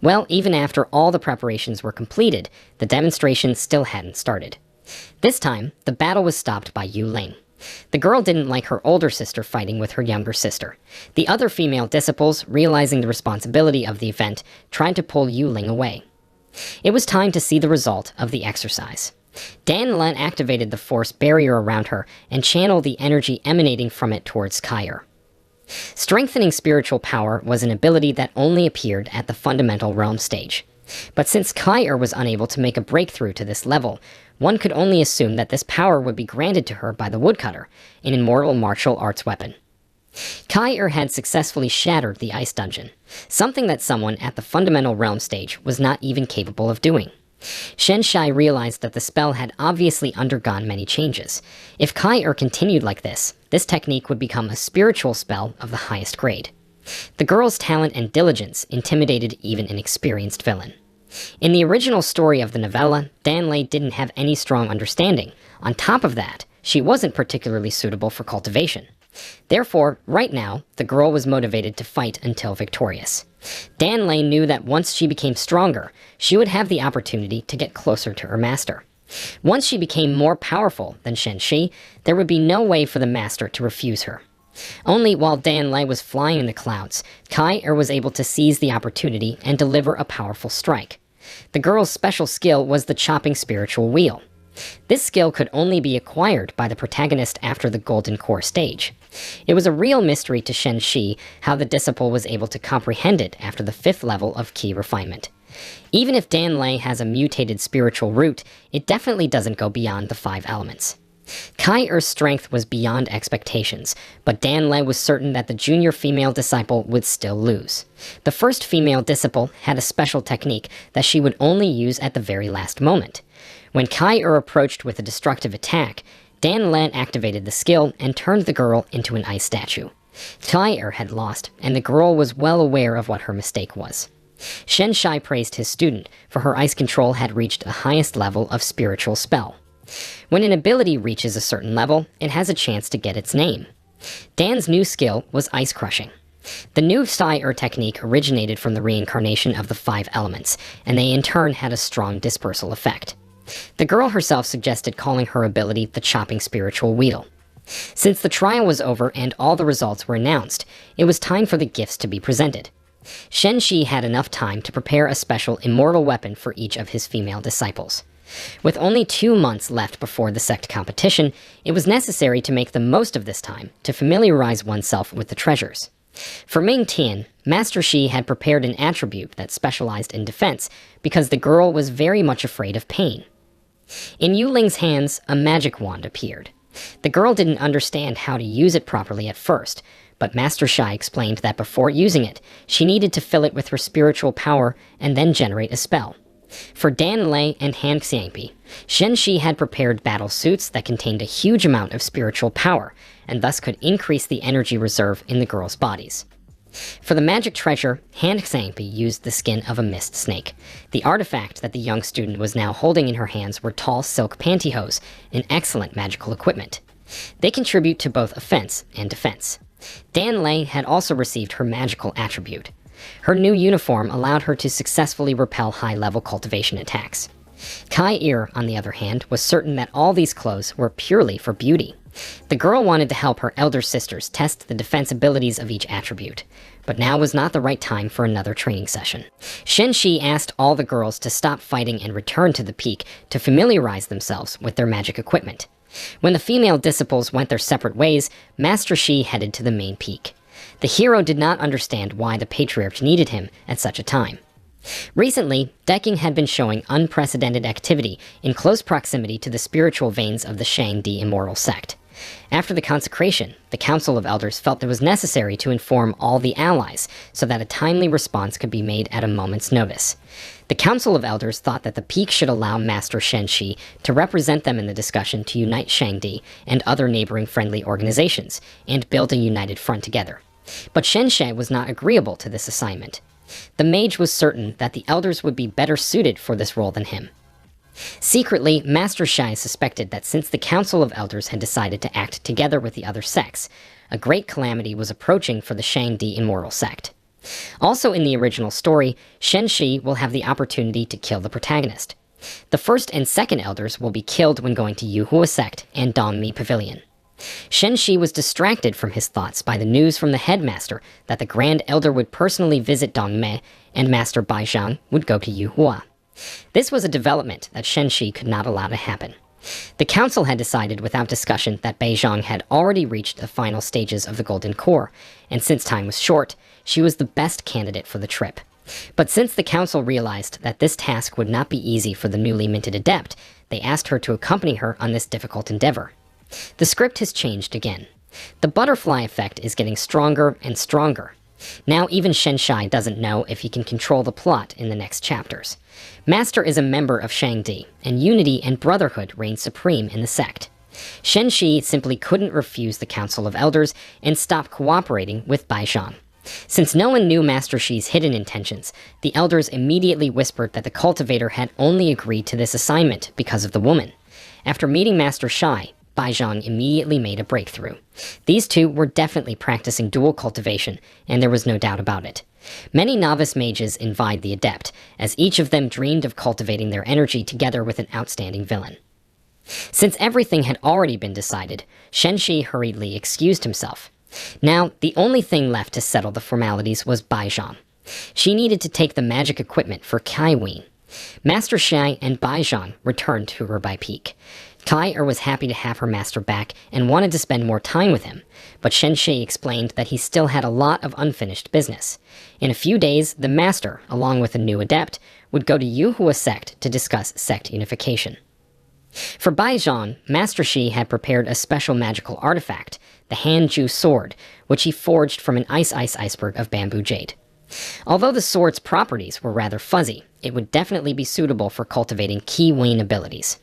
Well, even after all the preparations were completed, the demonstration still hadn't started. This time, the battle was stopped by Yu Ling. The girl didn't like her older sister fighting with her younger sister. The other female disciples, realizing the responsibility of the event, tried to pull Yu Ling away. It was time to see the result of the exercise. Dan Len activated the force barrier around her and channeled the energy emanating from it towards Kai. Strengthening spiritual power was an ability that only appeared at the fundamental realm stage. But since Kai was unable to make a breakthrough to this level, one could only assume that this power would be granted to her by the woodcutter, an immortal martial arts weapon. Kai had successfully shattered the ice dungeon, something that someone at the fundamental realm stage was not even capable of doing. Shen Shai realized that the spell had obviously undergone many changes. If Kai continued like this technique would become a spiritual spell of the highest grade. The girl's talent and diligence intimidated even an experienced villain. In the original story of the novella, Dan Lei didn't have any strong understanding. On top of that, she wasn't particularly suitable for cultivation. Therefore, right now, the girl was motivated to fight until victorious. Dan Lei knew that once she became stronger, she would have the opportunity to get closer to her master. Once she became more powerful than Shen Shi, there would be no way for the master to refuse her. Only while Dan Lei was flying in the clouds, Kai was able to seize the opportunity and deliver a powerful strike. The girl's special skill was the chopping spiritual wheel. This skill could only be acquired by the protagonist after the Golden Core stage. It was a real mystery to Shen Shi how the disciple was able to comprehend it after the 5th level of key refinement. Even if Dan Lei has a mutated spiritual root, it definitely doesn't go beyond the 5 elements. Kai Er's strength was beyond expectations, but Dan Lei was certain that the junior female disciple would still lose. The first female disciple had a special technique that she would only use at the very last moment. When Kai Er approached with a destructive attack, Dan Lei activated the skill and turned the girl into an ice statue. Kai Er had lost, and the girl was well aware of what her mistake was. Shen Shai praised his student, for her ice control had reached the highest level of spiritual spell. When an ability reaches a certain level, it has a chance to get its name. Dan's new skill was ice crushing. The new Sai Er technique originated from the reincarnation of the 5 elements, and they in turn had a strong dispersal effect. The girl herself suggested calling her ability the chopping spiritual wheel. Since the trial was over and all the results were announced, it was time for the gifts to be presented. Shen Shi had enough time to prepare a special immortal weapon for each of his female disciples. With only 2 months left before the sect competition, it was necessary to make the most of this time to familiarize oneself with the treasures. For Ming Tian, Master Shi had prepared an attribute that specialized in defense because the girl was very much afraid of pain. In Yuling's hands, a magic wand appeared. The girl didn't understand how to use it properly at first, but Master Shai explained that before using it, she needed to fill it with her spiritual power and then generate a spell. For Dan Lei and Han Xiangpi, Shen Shi had prepared battle suits that contained a huge amount of spiritual power, and thus could increase the energy reserve in the girls' bodies. For the magic treasure, Han Xiangpi used the skin of a mist snake. The artifact that the young student was now holding in her hands were tall silk pantyhose, an excellent magical equipment. They contribute to both offense and defense. Dan Lei had also received her magical attribute. Her new uniform allowed her to successfully repel high-level cultivation attacks. Kai Er, on the other hand, was certain that all these clothes were purely for beauty. The girl wanted to help her elder sisters test the defense abilities of each attribute, but now was not the right time for another training session. Shen Shi asked all the girls to stop fighting and return to the peak to familiarize themselves with their magic equipment. When the female disciples went their separate ways, Master Shi headed to the main peak. The hero did not understand why the patriarch needed him at such a time. Recently, Decking had been showing unprecedented activity in close proximity to the spiritual veins of the Shangdi Immortal sect. After the consecration, the Council of Elders felt it was necessary to inform all the allies so that a timely response could be made at a moment's notice. The Council of Elders thought that the peak should allow Master Shen Shi to represent them in the discussion to unite Shangdi and other neighboring friendly organizations and build a united front together. But Shen Shi was not agreeable to this assignment. The mage was certain that the elders would be better suited for this role than him. Secretly, Master Shai suspected that since the Council of Elders had decided to act together with the other sects, a great calamity was approaching for the Shangdi Immortal sect. Also in the original story, Shen Shi will have the opportunity to kill the protagonist. The first and second elders will be killed when going to Yuhua sect and Dongmi Pavilion. Shen Shi was distracted from his thoughts by the news from the headmaster that the Grand Elder would personally visit Dongmei and Master Bai Zhang would go to Yuhua. This was a development that Shen Shi could not allow to happen. The council had decided without discussion that Bai Zhang had already reached the final stages of the Golden Core, and since time was short, she was the best candidate for the trip. But since the council realized that this task would not be easy for the newly minted adept, they asked her to accompany her on this difficult endeavor. The script has changed again. The butterfly effect is getting stronger and stronger. Now even Shen Shai doesn't know if he can control the plot in the next chapters. Master is a member of Shangdi, and unity and brotherhood reign supreme in the sect. Shen Shi simply couldn't refuse the Council of Elders and stop cooperating with Bai Zhang. Since no one knew Master Shi's hidden intentions, the elders immediately whispered that the cultivator had only agreed to this assignment because of the woman. After meeting Master Shai, Bai Zhang immediately made a breakthrough. These two were definitely practicing dual cultivation, and there was no doubt about it. Many novice mages envied the adept, as each of them dreamed of cultivating their energy together with an outstanding villain. Since everything had already been decided, Shen Shi hurriedly excused himself. Now, the only thing left to settle the formalities was Bai Zhang. She needed to take the magic equipment for Kai Ween. Master Shai and Baizhang returned to her by peak. Kai was happy to have her master back and wanted to spend more time with him, but Shen Shi explained that he still had a lot of unfinished business. In a few days, the master, along with a new adept, would go to Yuhua sect to discuss sect unification. For Baizhang, Master Shi had prepared a special magical artifact, the Hanju sword, which he forged from an ice iceberg of bamboo jade. Although the sword's properties were rather fuzzy, it would definitely be suitable for cultivating key Wayne abilities.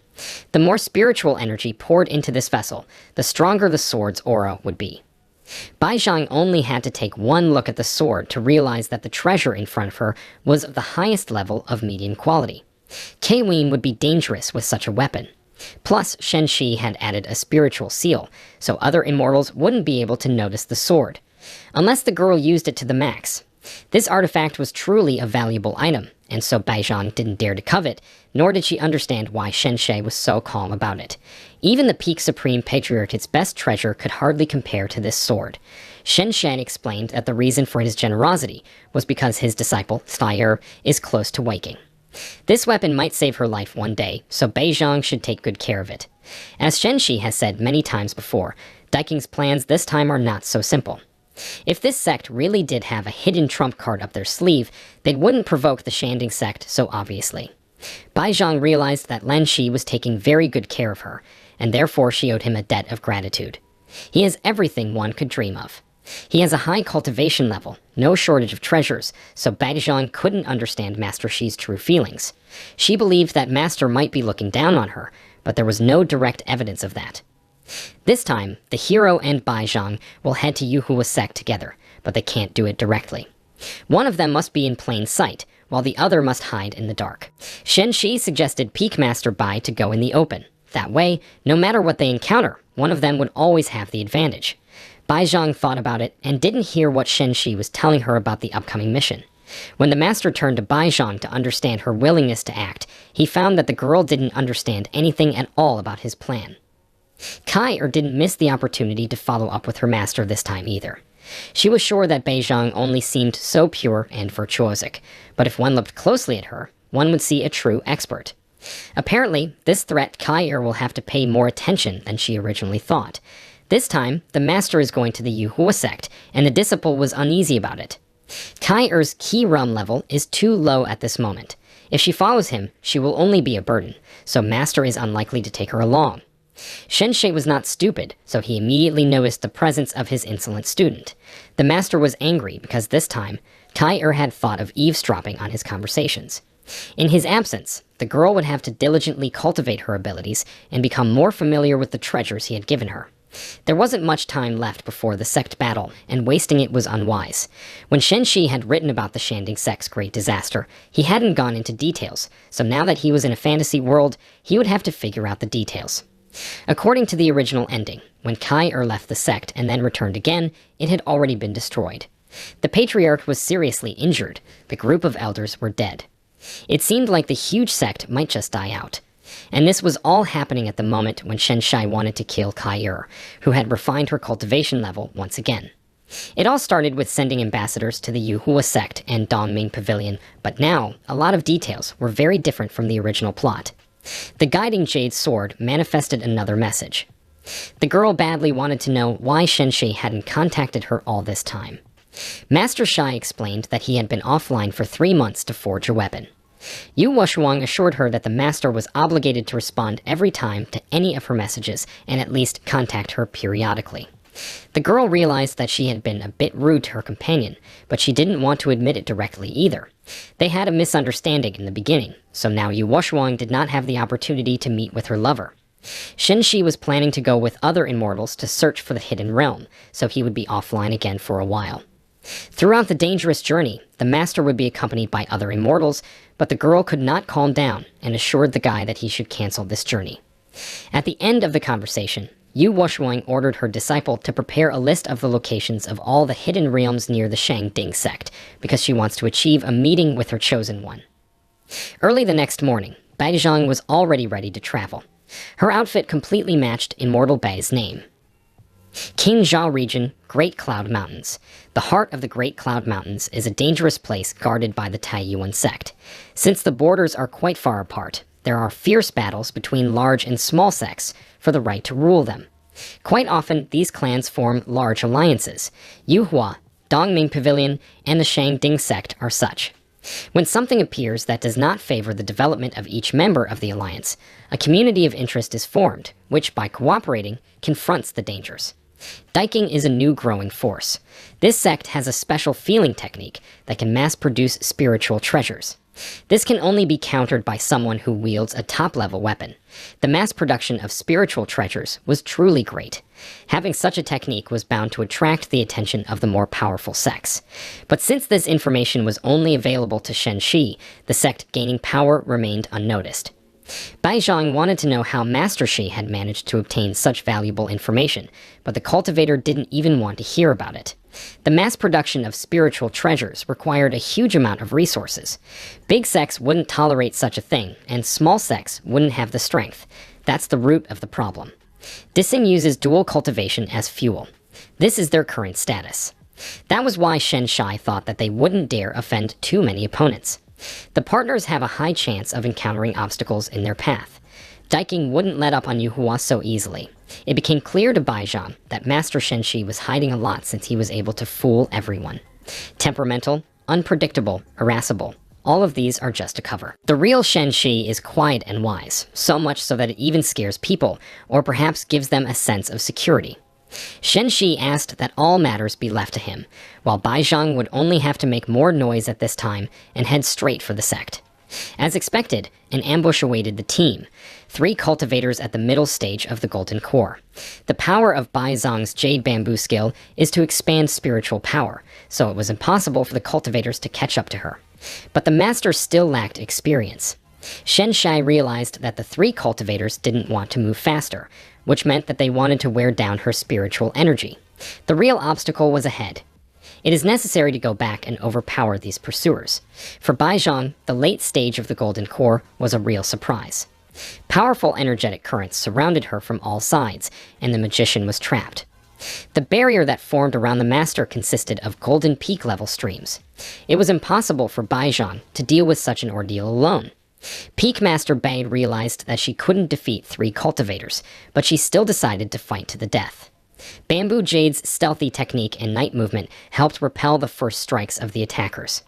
The more spiritual energy poured into this vessel, the stronger the sword's aura would be. Baizhang only had to take one look at the sword to realize that the treasure in front of her was of the highest level of medium quality. K-Ween would be dangerous with such a weapon. Plus, Shen Shi had added a spiritual seal, so other immortals wouldn't be able to notice the sword, unless the girl used it to the max. This artifact was truly a valuable item, and so Baizhang didn't dare to covet, nor did she understand why Shen Shi was so calm about it. Even the Peak Supreme Patriarchate's best treasure could hardly compare to this sword. Shen Shen explained that the reason for his generosity was because his disciple, Steyr, is close to waking. This weapon might save her life one day, so Baizhang should take good care of it. As Shen Shi has said many times before, Daiking's plans this time are not so simple. If this sect really did have a hidden trump card up their sleeve, they wouldn't provoke the Shanding sect so obviously. Baizhang realized that Lan Shi was taking very good care of her, and therefore she owed him a debt of gratitude. He has everything one could dream of. He has a high cultivation level, no shortage of treasures, so Baizhang couldn't understand Master Shi's true feelings. She believed that Master might be looking down on her, but there was no direct evidence of that. This time, the hero and Baizhang will head to Yuhua sect together, but they can't do it directly. One of them must be in plain sight, while the other must hide in the dark. Shen Shi suggested Peak Master Bai to go in the open. That way, no matter what they encounter, one of them would always have the advantage. Baizhang thought about it and didn't hear what Shen Shi was telling her about the upcoming mission. When the master turned to Baizhang to understand her willingness to act, he found that the girl didn't understand anything at all about his plan. Kai didn't miss the opportunity to follow up with her master this time either. She was sure that Baizhang only seemed so pure and virtuosic, but if one looked closely at her, one would see a true expert. Apparently, this threat Kai will have to pay more attention than she originally thought. This time, the master is going to the Yuhua sect, and the disciple was uneasy about it. Kai-Er's key realm level is too low at this moment. If she follows him, she will only be a burden, so master is unlikely to take her along. Shen Shi was not stupid, so he immediately noticed the presence of his insolent student. The master was angry because this time, Kai-Er had thought of eavesdropping on his conversations. In his absence, the girl would have to diligently cultivate her abilities and become more familiar with the treasures he had given her. There wasn't much time left before the sect battle, and wasting it was unwise. When Shen Shi had written about the Shanding sect's great disaster, he hadn't gone into details, so now that he was in a fantasy world, he would have to figure out the details. According to the original ending, when Kai left the sect and then returned again, it had already been destroyed. The Patriarch was seriously injured. The group of elders were dead. It seemed like the huge sect might just die out. And this was all happening at the moment when Shen Shi wanted to kill Kai-Er, who had refined her cultivation level once again. It all started with sending ambassadors to the Yuhua sect and Dongming Pavilion, but now, a lot of details were very different from the original plot. The guiding jade sword manifested another message. The girl badly wanted to know why Shen Shi hadn't contacted her all this time. Master Shai explained that he had been offline for 3 months to forge a weapon. Yu Wushuang assured her that the master was obligated to respond every time to any of her messages and at least contact her periodically. The girl realized that she had been a bit rude to her companion, but she didn't want to admit it directly either. They had a misunderstanding in the beginning, so now Yu Wushuang did not have the opportunity to meet with her lover. Shen Shi was planning to go with other immortals to search for the hidden realm, so he would be offline again for a while. Throughout the dangerous journey, the master would be accompanied by other immortals, but the girl could not calm down and assured the guy that he should cancel this journey. At the end of the conversation, Yu Wushuang ordered her disciple to prepare a list of the locations of all the hidden realms near the Shanding sect, because she wants to achieve a meeting with her chosen one. Early the next morning, Baizhang was already ready to travel. Her outfit completely matched Immortal Bai's name. Qinzhou region, Great Cloud Mountains. The heart of the Great Cloud Mountains is a dangerous place guarded by the Taiyuan sect. Since the borders are quite far apart, there are fierce battles between large and small sects for the right to rule them. Quite often, these clans form large alliances. Yuhua, Dongming Pavilion, and the Shangding sect are such. When something appears that does not favor the development of each member of the alliance, a community of interest is formed, which, by cooperating, confronts the dangers. Diking is a new growing force. This sect has a special feeling technique that can mass-produce spiritual treasures. This can only be countered by someone who wields a top-level weapon. The mass production of spiritual treasures was truly great. Having such a technique was bound to attract the attention of the more powerful sects. But since this information was only available to Shen Shi, the sect gaining power remained unnoticed. Bai Zhang wanted to know how Master Shi had managed to obtain such valuable information, but the cultivator didn't even want to hear about it. The mass production of spiritual treasures required a huge amount of resources. Big sects wouldn't tolerate such a thing, and small sects wouldn't have the strength. That's the root of the problem. Dissing uses dual cultivation as fuel. This is their current status. That was why Shen Shai thought that they wouldn't dare offend too many opponents. The partners have a high chance of encountering obstacles in their path. Diking wouldn't let up on Yuhua so easily. It became clear to Bai Zhang that Master Shen Shi was hiding a lot since he was able to fool everyone. Temperamental, unpredictable, irascible. All of these are just a cover. The real Shen Shi is quiet and wise, so much so that it even scares people, or perhaps gives them a sense of security. Shen Shi asked that all matters be left to him, while Bai Zhang would only have to make more noise at this time and head straight for the sect. As expected, an ambush awaited the team, 3 cultivators at the middle stage of the Golden Core. The power of Bai Zhang's Jade Bamboo skill is to expand spiritual power, so it was impossible for the cultivators to catch up to her. But the master still lacked experience. Shen Shai realized that the 3 cultivators didn't want to move faster, which meant that they wanted to wear down her spiritual energy. The real obstacle was ahead. It is necessary to go back and overpower these pursuers. For Bai Zhang, the late stage of the Golden Core was a real surprise. Powerful energetic currents surrounded her from all sides, and the magician was trapped. The barrier that formed around the master consisted of golden peak level streams. It was impossible for Bai Zhang to deal with such an ordeal alone. Peak Master Bai realized that she couldn't defeat 3 cultivators, but she still decided to fight to the death. Bamboo Jade's stealthy technique and night movement helped repel the first strikes of the attackers.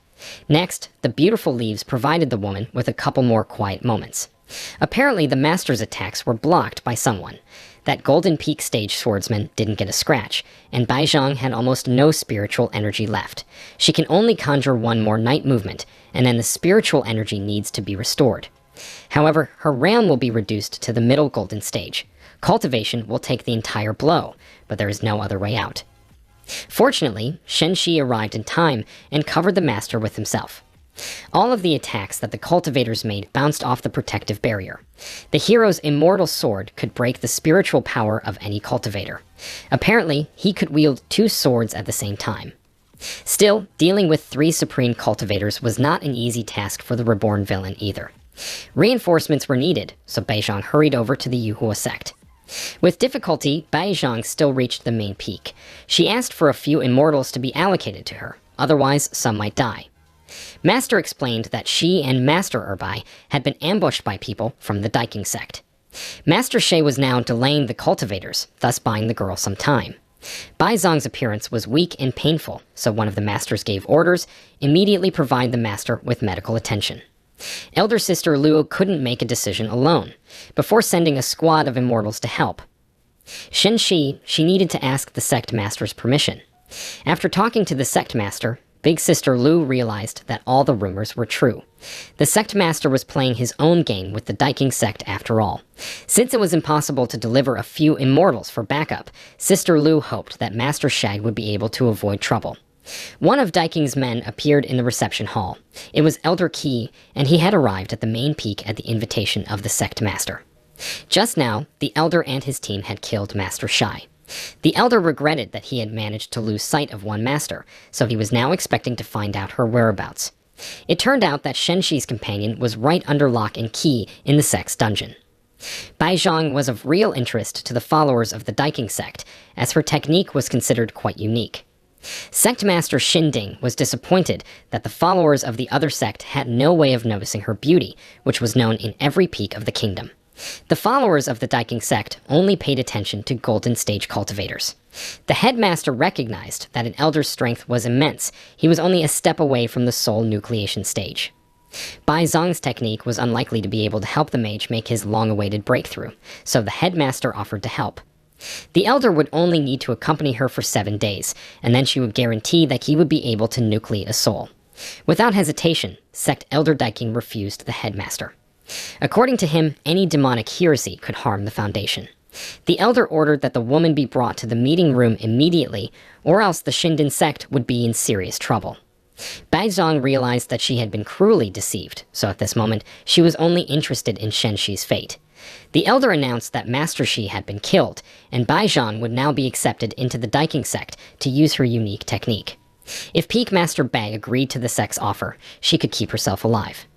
Next, the beautiful leaves provided the woman with a couple more quiet moments. Apparently, the master's attacks were blocked by someone. That Golden Peak stage swordsman didn't get a scratch, and Bai Zhang had almost no spiritual energy left. She can only conjure one more night movement, and then the spiritual energy needs to be restored. However, her realm will be reduced to the middle golden stage. Cultivation will take the entire blow, but there is no other way out. Fortunately, Shen Shi arrived in time and covered the master with himself. All of the attacks that the cultivators made bounced off the protective barrier. The hero's immortal sword could break the spiritual power of any cultivator. Apparently, he could wield 2 swords at the same time. Still, dealing with 3 supreme cultivators was not an easy task for the reborn villain either. Reinforcements were needed, so Bai Zhang hurried over to the Yuhua sect. With difficulty, Bai Zhang still reached the main peak. She asked for a few immortals to be allocated to her, otherwise some might die. Master explained that she and Master Erbai had been ambushed by people from the Diking sect. Master Shay was now delaying the cultivators, thus buying the girl some time. Bai Zhang's appearance was weak and painful, so one of the masters gave orders, immediately provide the master with medical attention. Elder Sister Luo couldn't make a decision alone, before sending a squad of immortals to help. Shen Shi, she needed to ask the sect master's permission. After talking to the sect master, Big Sister Lu realized that all the rumors were true. The sect master was playing his own game with the Diking sect after all. Since it was impossible to deliver a few immortals for backup, Sister Lu hoped that Master Shag would be able to avoid trouble. One of Diking's men appeared in the reception hall. It was Elder Qi, and he had arrived at the main peak at the invitation of the sect master. Just now, the Elder and his team had killed Master Shai. The Elder regretted that he had managed to lose sight of one master, so he was now expecting to find out her whereabouts. It turned out that Shen Shi's companion was right under lock and key in the sect's dungeon. Baizhang was of real interest to the followers of the Daiking sect, as her technique was considered quite unique. Sect Master Xinding was disappointed that the followers of the other sect had no way of noticing her beauty, which was known in every peak of the kingdom. The followers of the Daiking sect only paid attention to golden stage cultivators. The headmaster recognized that an elder's strength was immense. He was only a step away from the soul nucleation stage. Bai Zong's technique was unlikely to be able to help the mage make his long-awaited breakthrough, so the headmaster offered to help. The elder would only need to accompany her for 7 days, and then she would guarantee that he would be able to nucleate a soul. Without hesitation, Sect Elder Daiking refused the headmaster. According to him, any demonic heresy could harm the Foundation. The elder ordered that the woman be brought to the meeting room immediately, or else the Shindin sect would be in serious trouble. Baizhang realized that she had been cruelly deceived, so at this moment, she was only interested in Shen Shi's fate. The elder announced that Master Shi had been killed, and Baizhang would now be accepted into the Daiking sect to use her unique technique. If Peak Master Bai agreed to the sect's offer, she could keep herself alive.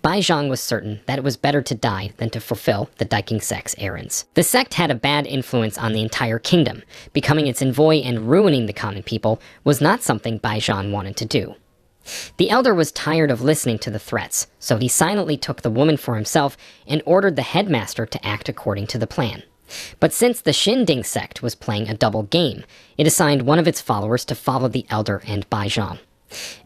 Baizhang was certain that it was better to die than to fulfill the Daiking sect's errands. The sect had a bad influence on the entire kingdom. Becoming its envoy and ruining the common people was not something Baizhang wanted to do. The elder was tired of listening to the threats, so he silently took the woman for himself and ordered the headmaster to act according to the plan. But since the Xinding sect was playing a double game, it assigned one of its followers to follow the elder and Baizhang.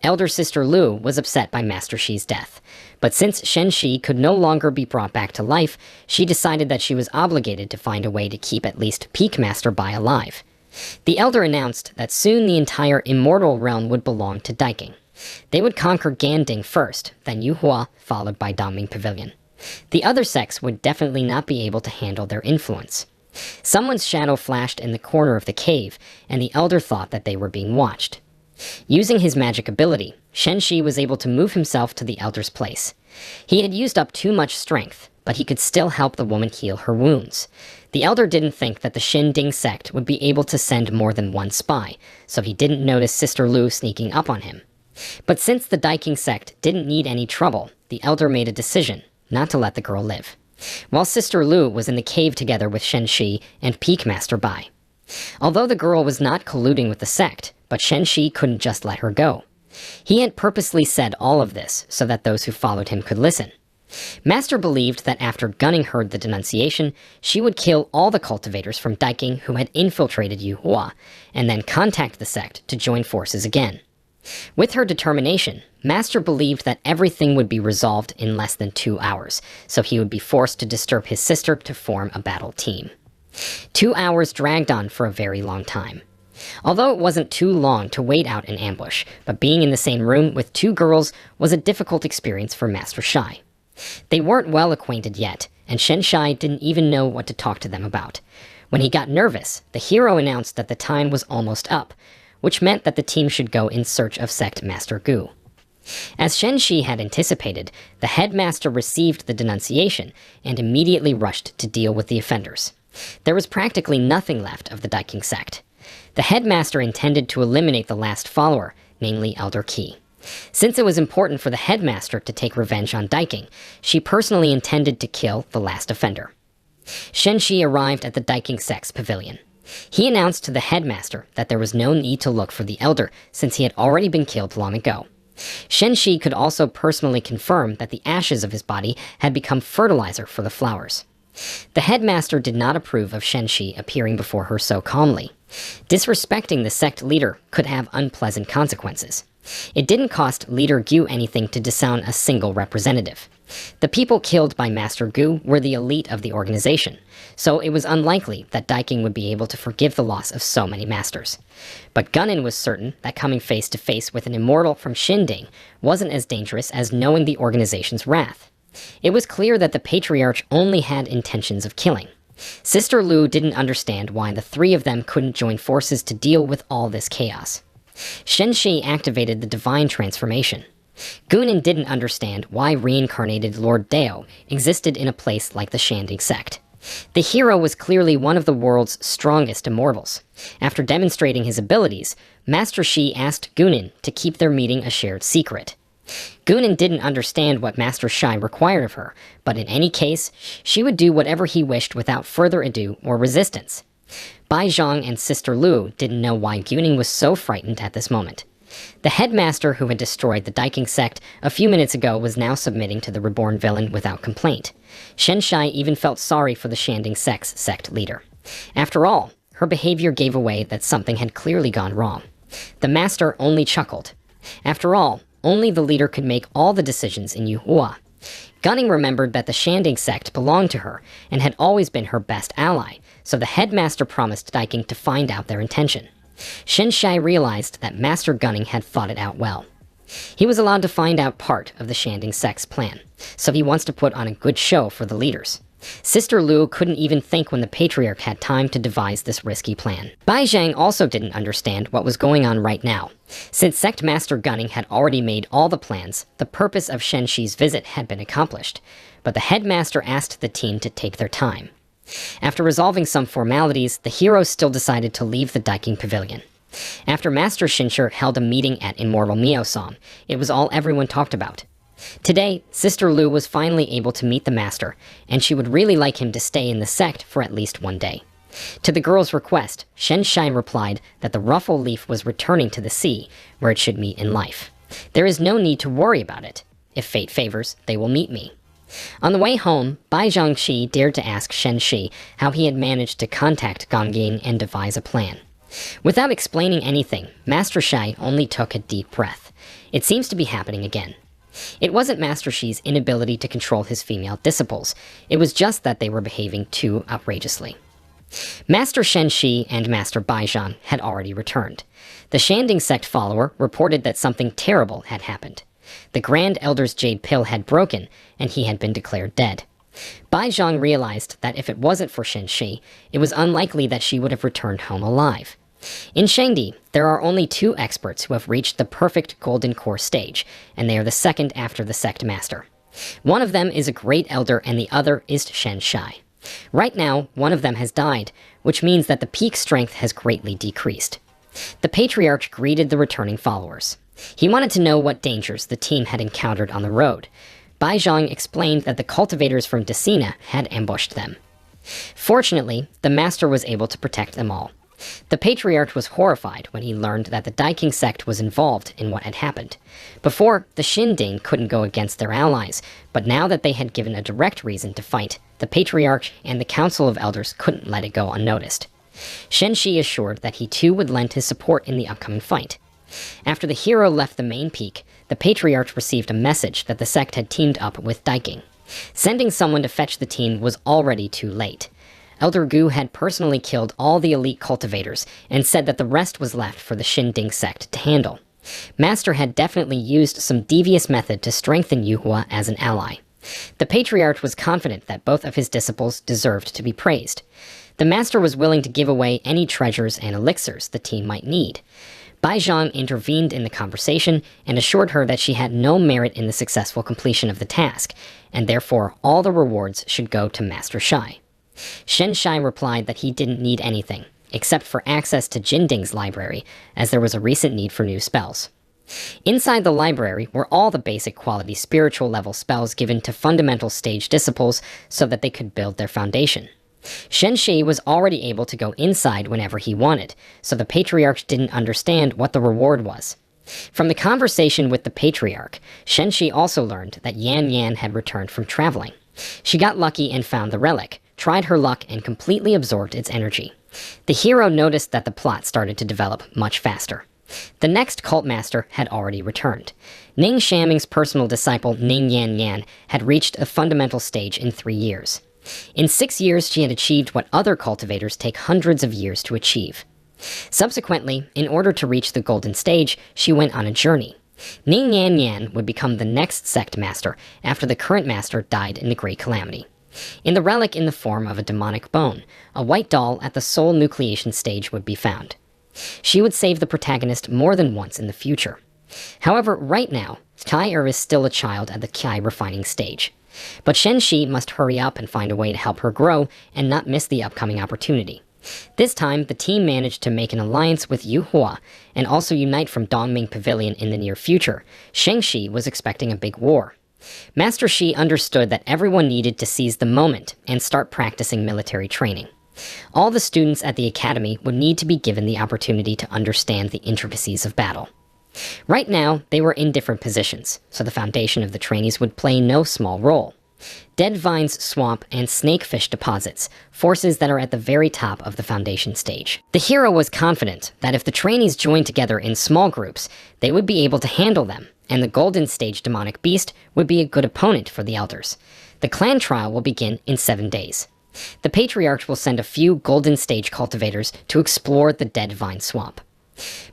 Elder Sister Lu was upset by Master Shi's death, but since Shen Shi could no longer be brought back to life, she decided that she was obligated to find a way to keep at least Peak Master Bai alive. The elder announced that soon the entire immortal realm would belong to Daiking. They would conquer Ganding first, then Yuhua, followed by Dongming Pavilion. The other sects would definitely not be able to handle their influence. Someone's shadow flashed in the corner of the cave, and the elder thought that they were being watched. Using his magic ability, Shen Shi was able to move himself to the elder's place. He had used up too much strength, but he could still help the woman heal her wounds. The elder didn't think that the Xinding sect would be able to send more than one spy, so he didn't notice Sister Lu sneaking up on him. But since the Daiking sect didn't need any trouble, the elder made a decision not to let the girl live. While Sister Lu was in the cave together with Shen Shi and Peak Master Bai. Although the girl was not colluding with the sect, but Shen Shi couldn't just let her go. He had purposely said all of this so that those who followed him could listen. Master believed that after Gunning heard the denunciation, she would kill all the cultivators from Daiking who had infiltrated Yuhua, and then contact the sect to join forces again. With her determination, Master believed that everything would be resolved in less than 2 hours, so he would be forced to disturb his sister to form a battle team. 2 hours dragged on for a very long time. Although it wasn't too long to wait out an ambush, but being in the same room with 2 girls was a difficult experience for Master Shai. They weren't well acquainted yet, and Shen Shai didn't even know what to talk to them about. When he got nervous, the hero announced that the time was almost up, which meant that the team should go in search of Sect Master Gu. As Shen Shi had anticipated, the headmaster received the denunciation and immediately rushed to deal with the offenders. There was practically nothing left of the Daiking sect. The headmaster intended to eliminate the last follower, namely Elder Qi. Since it was important for the headmaster to take revenge on Daiking, she personally intended to kill the last offender. Shen Shi arrived at the Daiking sect's pavilion. He announced to the headmaster that there was no need to look for the elder since he had already been killed long ago. Shen Shi could also personally confirm that the ashes of his body had become fertilizer for the flowers. The headmaster did not approve of Shen Shi appearing before her so calmly. Disrespecting the sect leader could have unpleasant consequences. It didn't cost Leader Gu anything to disown a single representative. The people killed by Master Gu were the elite of the organization, so it was unlikely that Daiking would be able to forgive the loss of so many masters. But Gunnin was certain that coming face to face with an immortal from Xinding wasn't as dangerous as knowing the organization's wrath. It was clear that the Patriarch only had intentions of killing. Sister Lu didn't understand why the 3 of them couldn't join forces to deal with all this chaos. Shen Shi activated the divine transformation. Gunin didn't understand why reincarnated Lord Dao existed in a place like the Shanding sect. The hero was clearly one of the world's strongest immortals. After demonstrating his abilities, Master Shi asked Gunin to keep their meeting a shared secret. Gunan didn't understand what Master Shai required of her, but in any case, she would do whatever he wished without further ado or resistance. Bai Zhang and Sister Lu didn't know why Gunan was so frightened at this moment. The headmaster who had destroyed the Daiking sect a few minutes ago was now submitting to the reborn villain without complaint. Shen Shai even felt sorry for the Shanding sect's sect leader. After all, her behavior gave away that something had clearly gone wrong. The master only chuckled. After all, only the leader could make all the decisions in Yuhua. Gunning remembered that the Shanding sect belonged to her and had always been her best ally, so the headmaster promised Daiking to find out their intention. Shen Shai realized that Master Gunning had thought it out well. He was allowed to find out part of the Shanding sect's plan, so he wants to put on a good show for the leaders. Sister Lu couldn't even think when the Patriarch had time to devise this risky plan. Bai Zhang also didn't understand what was going on right now. Since Sect Master Gunning had already made all the plans, the purpose of Shen Shi's visit had been accomplished, but the headmaster asked the team to take their time. After resolving some formalities, the heroes still decided to leave the Daiking Pavilion. After Master Shinshir held a meeting at Immortal Mio-song, it was all everyone talked about. Today, Sister Lu was finally able to meet the master, and she would really like him to stay in the sect for at least one day. To the girl's request, Shen Shai replied that the ruffle leaf was returning to the sea, where it should meet in life. There is no need to worry about it. If fate favors, they will meet me. On the way home, Bai Zhangxi dared to ask Shen Shi how he had managed to contact Gong Ying and devise a plan. Without explaining anything, Master Shai only took a deep breath. It seems to be happening again. It wasn't Master Shi's inability to control his female disciples, it was just that they were behaving too outrageously. Master Shen Shi and Master Bai Zhang had already returned. The Shanding sect follower reported that something terrible had happened. The Grand Elder's jade pill had broken, and he had been declared dead. Bai Zhang realized that if it wasn't for Shen Shi, it was unlikely that she would have returned home alive. In Shangdi, there are only 2 experts who have reached the perfect Golden Core stage, and they are the second after the Sect Master. One of them is a Great Elder, and the other is Shen Shai. Right now, one of them has died, which means that the peak strength has greatly decreased. The Patriarch greeted the returning followers. He wanted to know what dangers the team had encountered on the road. Bai Zhang explained that the cultivators from Decina had ambushed them. Fortunately, the Master was able to protect them all. The Patriarch was horrified when he learned that the Daiking sect was involved in what had happened. Before, the Shinding couldn't go against their allies, but now that they had given a direct reason to fight, the Patriarch and the Council of Elders couldn't let it go unnoticed. Shen Shi assured that he too would lend his support in the upcoming fight. After the hero left the main peak, the Patriarch received a message that the sect had teamed up with Daiking. Sending someone to fetch the team was already too late. Elder Gu had personally killed all the elite cultivators and said that the rest was left for the Shinding sect to handle. Master had definitely used some devious method to strengthen Yuhua as an ally. The Patriarch was confident that both of his disciples deserved to be praised. The Master was willing to give away any treasures and elixirs the team might need. Bai Zhang intervened in the conversation and assured her that she had no merit in the successful completion of the task, and therefore all the rewards should go to Master Shai. Shen Shai replied that he didn't need anything, except for access to Jinding's library, as there was a recent need for new spells. Inside the library were all the basic quality spiritual level spells given to fundamental stage disciples so that they could build their foundation. Shen Shi was already able to go inside whenever he wanted, so the Patriarch didn't understand what the reward was. From the conversation with the Patriarch, Shen Shi also learned that Yan Yan had returned from traveling. She got lucky and found the relic, tried her luck, and completely absorbed its energy. The hero noticed that the plot started to develop much faster. The next cult master had already returned. Ning Shaming's personal disciple Ning Yan Yan had reached a fundamental stage in 3 years. In 6 years, she had achieved what other cultivators take hundreds of years to achieve. Subsequently, in order to reach the golden stage, she went on a journey. Ning Yan Yan would become the next sect master after the current master died in the Great Calamity. In the relic in the form of a demonic bone, a white doll at the soul nucleation stage would be found. She would save the protagonist more than once in the future. However, right now, Tai is still a child at the Kai refining stage. But Shen Shi must hurry up and find a way to help her grow and not miss the upcoming opportunity. This time, the team managed to make an alliance with Yu Hua and also unite from Dongming Pavilion in the near future. Shang Shi was expecting a big war. Master Shi understood that everyone needed to seize the moment and start practicing military training. All the students at the academy would need to be given the opportunity to understand the intricacies of battle. Right now, they were in different positions, so the foundation of the trainees would play no small role. Dead vines, swamp, and snakefish deposits, forces that are at the very top of the foundation stage. The hero was confident that if the trainees joined together in small groups, they would be able to handle them, and the golden stage demonic beast would be a good opponent for the elders. The clan trial will begin in 7 days. The patriarch will send a few golden stage cultivators to explore the dead vine swamp.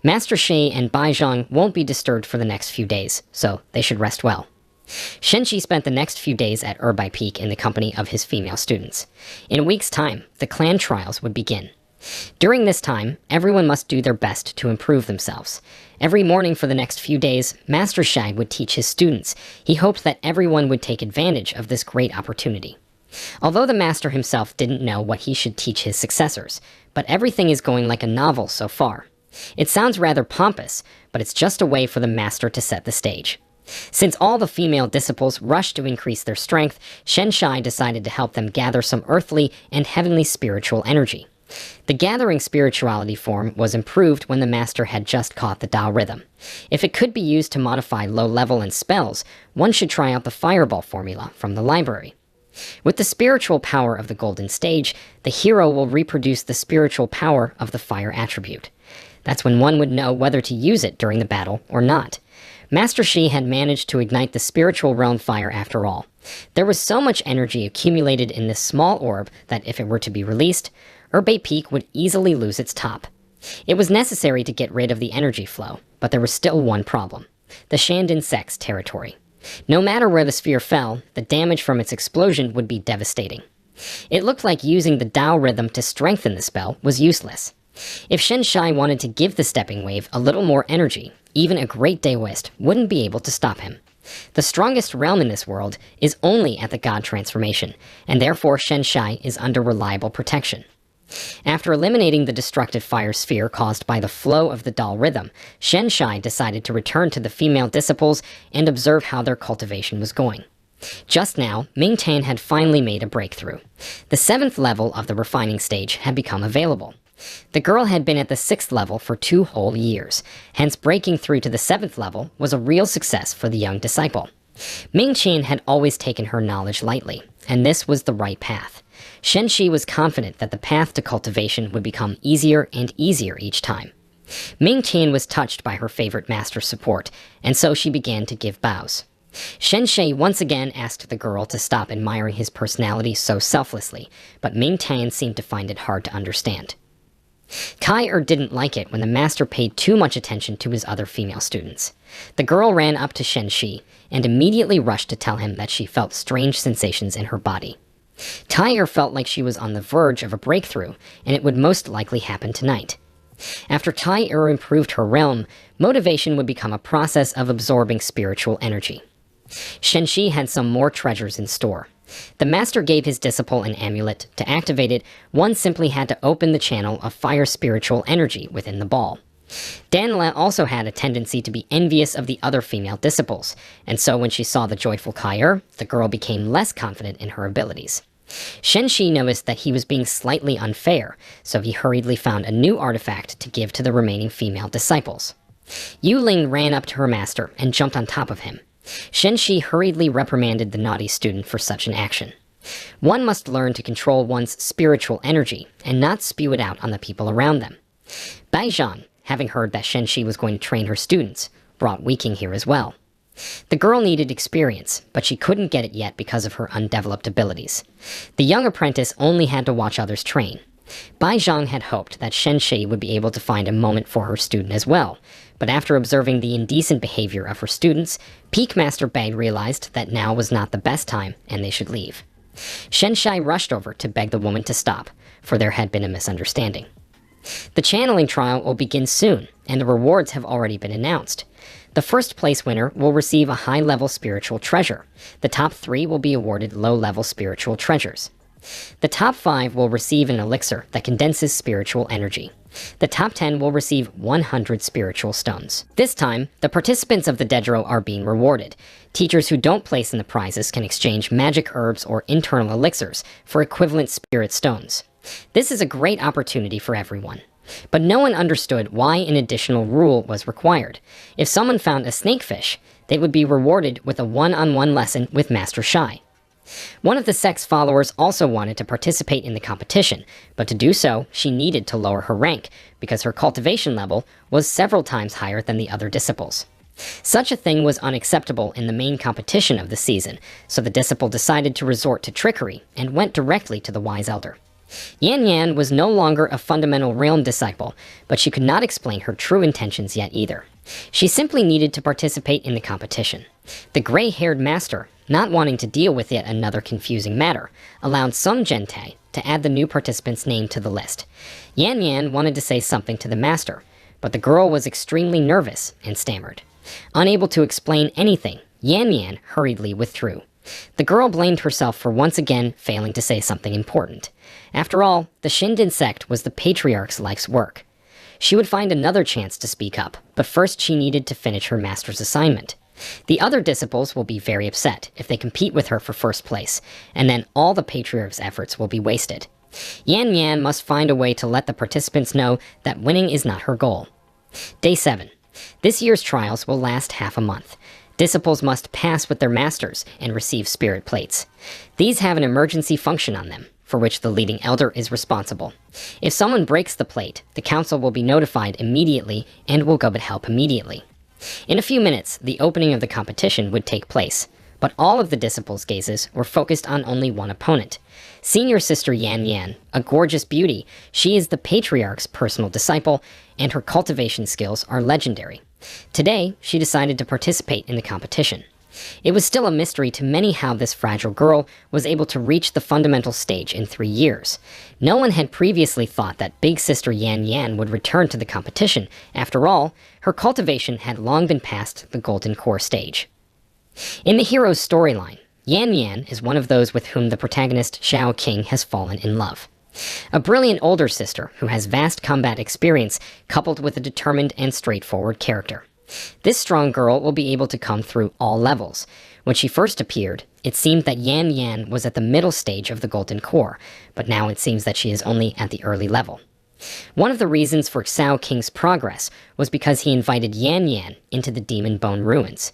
Master Shi and Bai Zhang won't be disturbed for the next few days, so they should rest well. Shenshi spent the next few days at Erbai Peak in the company of his female students. In a week's time, the clan trials would begin. During this time, everyone must do their best to improve themselves. Every morning for the next few days, Master Shai would teach his students. He hoped that everyone would take advantage of this great opportunity. Although the master himself didn't know what he should teach his successors, but everything is going like a novel so far. It sounds rather pompous, but it's just a way for the master to set the stage. Since all the female disciples rushed to increase their strength, Shen Shai decided to help them gather some earthly and heavenly spiritual energy. The gathering spirituality form was improved when the master had just caught the Tao rhythm. If it could be used to modify low level and spells, one should try out the fireball formula from the library. With the spiritual power of the golden stage, the hero will reproduce the spiritual power of the fire attribute. That's when one would know whether to use it during the battle or not. Master Shi had managed to ignite the spiritual realm fire after all. There was so much energy accumulated in this small orb that if it were to be released, Erbai Peak would easily lose its top. It was necessary to get rid of the energy flow, but there was still one problem: the Shandin Sect's territory. No matter where the sphere fell, the damage from its explosion would be devastating. It looked like using the Tao rhythm to strengthen the spell was useless. If Shen Shai wanted to give the stepping wave a little more energy, even a great Daoist wouldn't be able to stop him. The strongest realm in this world is only at the God transformation, and therefore Shen Shai is under reliable protection. After eliminating the destructive fire sphere caused by the flow of the Dal rhythm, Shen Shai decided to return to the female disciples and observe how their cultivation was going. Just now, Ming Tan had finally made a breakthrough. The 7th level of the refining stage had become available. The girl had been at the 6th level for 2 whole years, hence breaking through to the 7th level was a real success for the young disciple. Ming Qian had always taken her knowledge lightly, and this was the right path. Shen Shi was confident that the path to cultivation would become easier and easier each time. Ming Qian was touched by her favorite master's support, and so she began to give bows. Shen Shi once again asked the girl to stop admiring his personality so selflessly, but Ming Tan seemed to find it hard to understand. Tai didn't like it when the master paid too much attention to his other female students. The girl ran up to Shen Shi and immediately rushed to tell him that she felt strange sensations in her body. Tai felt like she was on the verge of a breakthrough, and it would most likely happen tonight. After Tai improved her realm, motivation would become a process of absorbing spiritual energy. Shen Shi had some more treasures in store. The master gave his disciple an amulet. To activate it, one simply had to open the channel of fire spiritual energy within the ball. Danla also had a tendency to be envious of the other female disciples, and so when she saw the joyful Kai, the girl became less confident in her abilities. Shen Shi noticed that he was being slightly unfair, so he hurriedly found a new artifact to give to the remaining female disciples. Yu Ling ran up to her master and jumped on top of him. Shen Shi hurriedly reprimanded the naughty student for such an action. One must learn to control one's spiritual energy and not spew it out on the people around them. Bai Zhang, having heard that Shen Shi was going to train her students, brought Weeking here as well. The girl needed experience, but she couldn't get it yet because of her undeveloped abilities. The young apprentice only had to watch others train. Bai Zhang had hoped that Shen Shi would be able to find a moment for her student as well, but after observing the indecent behavior of her students, Peak Master Bai realized that now was not the best time and they should leave. Shen Shai rushed over to beg the woman to stop, for there had been a misunderstanding. The channeling trial will begin soon, and the rewards have already been announced. The first place winner will receive a high-level spiritual treasure. The top 3 will be awarded low-level spiritual treasures. The top 5 will receive an elixir that condenses spiritual energy. The top 10 will receive 100 spiritual stones. This time, the participants of the Dedro are being rewarded. Teachers who don't place in the prizes can exchange magic herbs or internal elixirs for equivalent spirit stones. This is a great opportunity for everyone. But no one understood why an additional rule was required. If someone found a snakefish, they would be rewarded with a one-on-one lesson with Master Shai. One of the sect's followers also wanted to participate in the competition, but to do so, she needed to lower her rank, because her cultivation level was several times higher than the other disciples. Such a thing was unacceptable in the main competition of the season, so the disciple decided to resort to trickery and went directly to the wise elder. Yan Yan was no longer a fundamental realm disciple, but she could not explain her true intentions yet either. She simply needed to participate in the competition. The gray-haired master, not wanting to deal with yet another confusing matter, allowed Sung Gente to add the new participant's name to the list. Yan Yan wanted to say something to the master, but the girl was extremely nervous and stammered. Unable to explain anything, Yan Yan hurriedly withdrew. The girl blamed herself for once again failing to say something important. After all, the Shindin sect was the patriarch's life's work. She would find another chance to speak up, but first she needed to finish her master's assignment. The other disciples will be very upset if they compete with her for first place, and then all the patriarch's efforts will be wasted. Yan Yan must find a way to let the participants know that winning is not her goal. Day 7. This year's trials will last half a month. Disciples must pass with their masters and receive spirit plates. These have an emergency function on them, for which the leading elder is responsible. If someone breaks the plate, the council will be notified immediately and will go but help immediately. In a few minutes, the opening of the competition would take place, but all of the disciples' gazes were focused on only one opponent. Senior Sister Yan Yan, a gorgeous beauty, she is the patriarch's personal disciple, and her cultivation skills are legendary. Today, she decided to participate in the competition. It was still a mystery to many how this fragile girl was able to reach the fundamental stage in 3 years. No one had previously thought that Big Sister Yan Yan would return to the competition. After all, her cultivation had long been past the Golden Core stage. In the hero's storyline, Yan Yan is one of those with whom the protagonist Xiao King has fallen in love. A brilliant older sister who has vast combat experience coupled with a determined and straightforward character. This strong girl will be able to come through all levels. When she first appeared, it seemed that Yan Yan was at the middle stage of the Golden Core, but now it seems that she is only at the early level. One of the reasons for Xiao King's progress was because he invited Yan Yan into the Demon Bone Ruins.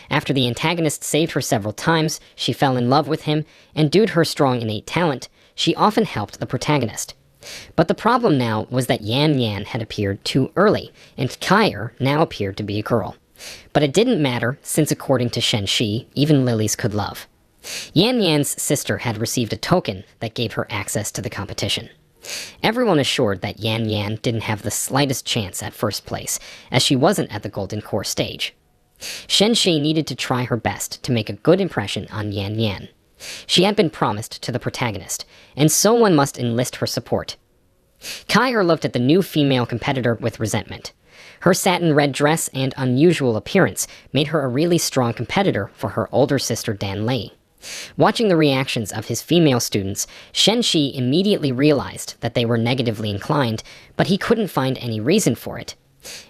After the antagonist saved her several times, she fell in love with him, and due to her strong innate talent, she often helped the protagonist. But the problem now was that Yan Yan had appeared too early, and Kair now appeared to be a girl. But it didn't matter, since according to Shen Shi, even lilies could love. Yan Yan's sister had received a token that gave her access to the competition. Everyone assured that Yan Yan didn't have the slightest chance at first place, as she wasn't at the Golden Core stage. Shen Shi needed to try her best to make a good impression on Yan Yan. She had been promised to the protagonist, and so one must enlist her support. Kair looked at the new female competitor with resentment. Her satin red dress and unusual appearance made her a really strong competitor for her older sister Dan Lei. Watching the reactions of his female students, Shen Shi immediately realized that they were negatively inclined, but he couldn't find any reason for it.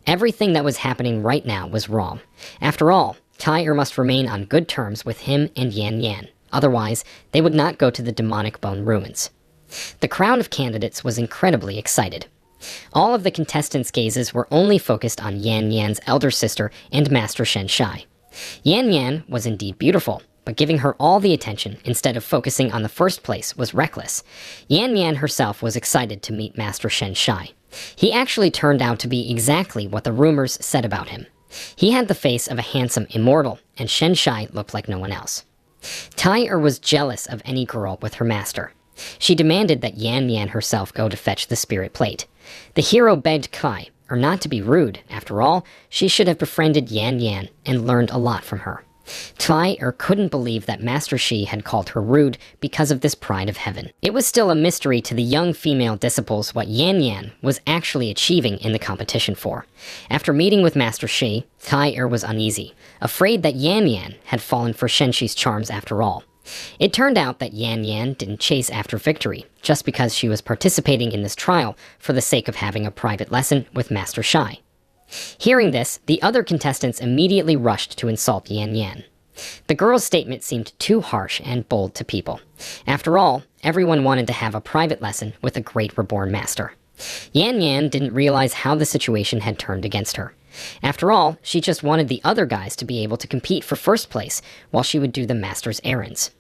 Everything that was happening right now was wrong. After all, Kair must remain on good terms with him and Yan Yan. Otherwise, they would not go to the demonic bone ruins. The crowd of candidates was incredibly excited. All of the contestants' gazes were only focused on Yan Yan's elder sister and Master Shen Shai. Yan Yan was indeed beautiful, but giving her all the attention instead of focusing on the first place was reckless. Yan Yan herself was excited to meet Master Shen Shai. He actually turned out to be exactly what the rumors said about him. He had the face of a handsome immortal, and Shen Shai looked like no one else. Kair was jealous of any girl with her master. She demanded that Yan Yan herself go to fetch the spirit plate. The hero begged Kai, or not to be rude, after all, she should have befriended Yan Yan and learned a lot from her. Kair couldn't believe that Master Shi had called her rude because of this pride of heaven. It was still a mystery to the young female disciples what Yan Yan was actually achieving in the competition for. After meeting with Master Shi, Kair was uneasy, afraid that Yan Yan had fallen for Shen Shi's charms after all. It turned out that Yan Yan didn't chase after victory just because she was participating in this trial for the sake of having a private lesson with Master Shai. Hearing this, the other contestants immediately rushed to insult Yan Yan. The girl's statement seemed too harsh and bold to people. After all, everyone wanted to have a private lesson with a great reborn master. Yan Yan didn't realize how the situation had turned against her. After all, she just wanted the other guys to be able to compete for first place while she would do the master's errands.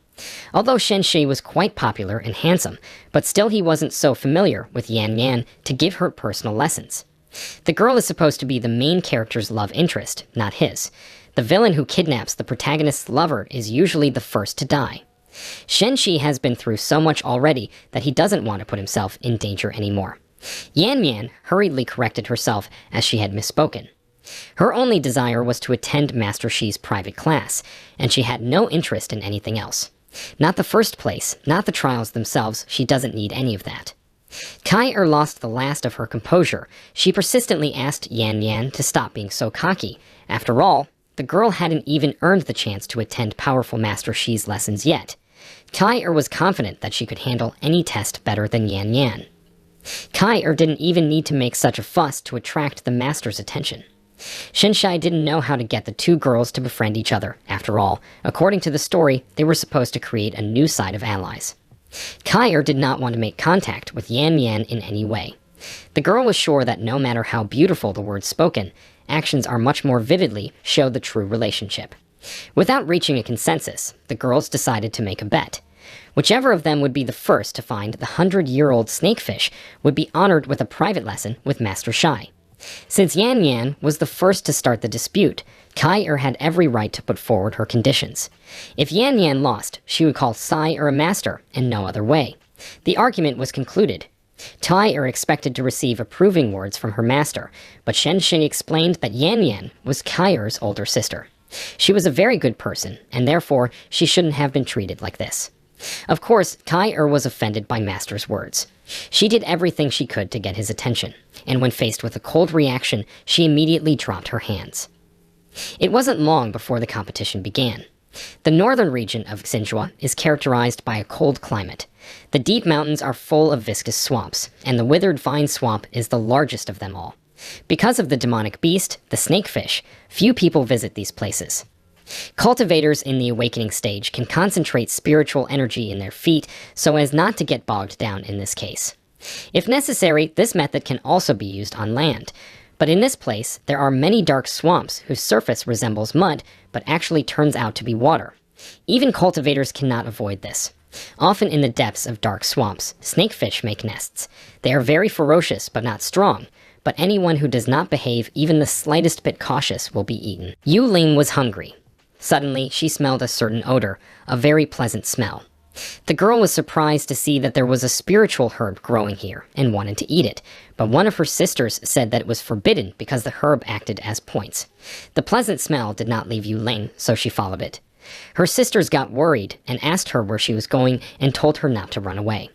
Although Shen Shi was quite popular and handsome, but still he wasn't so familiar with Yan Yan to give her personal lessons. The girl is supposed to be the main character's love interest, not his. The villain who kidnaps the protagonist's lover is usually the first to die. Shen Shi has been through so much already that he doesn't want to put himself in danger anymore. Yan Yan hurriedly corrected herself as she had misspoken. Her only desire was to attend Master Shi's private class, and she had no interest in anything else. Not the first place, not the trials themselves, she doesn't need any of that. Kai lost the last of her composure. She persistently asked Yan Yan to stop being so cocky. After all, the girl hadn't even earned the chance to attend powerful Master Shi's lessons yet. Kai was confident that she could handle any test better than Yan Yan. Kai didn't even need to make such a fuss to attract the master's attention. Shenshai didn't know how to get the two girls to befriend each other. After all, according to the story, they were supposed to create a new side of allies. Kai did not want to make contact with Yan Yan in any way. The girl was sure that no matter how beautiful the words spoken, actions are much more vividly show the true relationship. Without reaching a consensus, the girls decided to make a bet. Whichever of them would be the first to find the 100-year-old snakefish would be honored with a private lesson with Master Shai. Since Yan Yan was the first to start the dispute, Kai had every right to put forward her conditions. If Yan Yan lost, she would call Sai a master, and no other way. The argument was concluded. Tai expected to receive approving words from her master, but Shen Shi explained that Yan Yan was Kai's older sister. She was a very good person, and therefore she shouldn't have been treated like this. Of course, Kai was offended by Master's words. She did everything she could to get his attention, and when faced with a cold reaction, she immediately dropped her hands. It wasn't long before the competition began. The northern region of Xinzhua is characterized by a cold climate. The deep mountains are full of viscous swamps, and the withered vine swamp is the largest of them all. Because of the demonic beast, the snakefish, few people visit these places. Cultivators in the awakening stage can concentrate spiritual energy in their feet so as not to get bogged down in this case. If necessary, this method can also be used on land. But in this place, there are many dark swamps whose surface resembles mud, but actually turns out to be water. Even cultivators cannot avoid this. Often in the depths of dark swamps, snakefish make nests. They are very ferocious but not strong, but anyone who does not behave even the slightest bit cautious will be eaten. Yu Ling was hungry. Suddenly, she smelled a certain odor, a very pleasant smell. The girl was surprised to see that there was a spiritual herb growing here and wanted to eat it, but one of her sisters said that it was forbidden because the herb acted as points. The pleasant smell did not leave Yu Ling, so she followed it. Her sisters got worried and asked her where she was going and told her not to run away.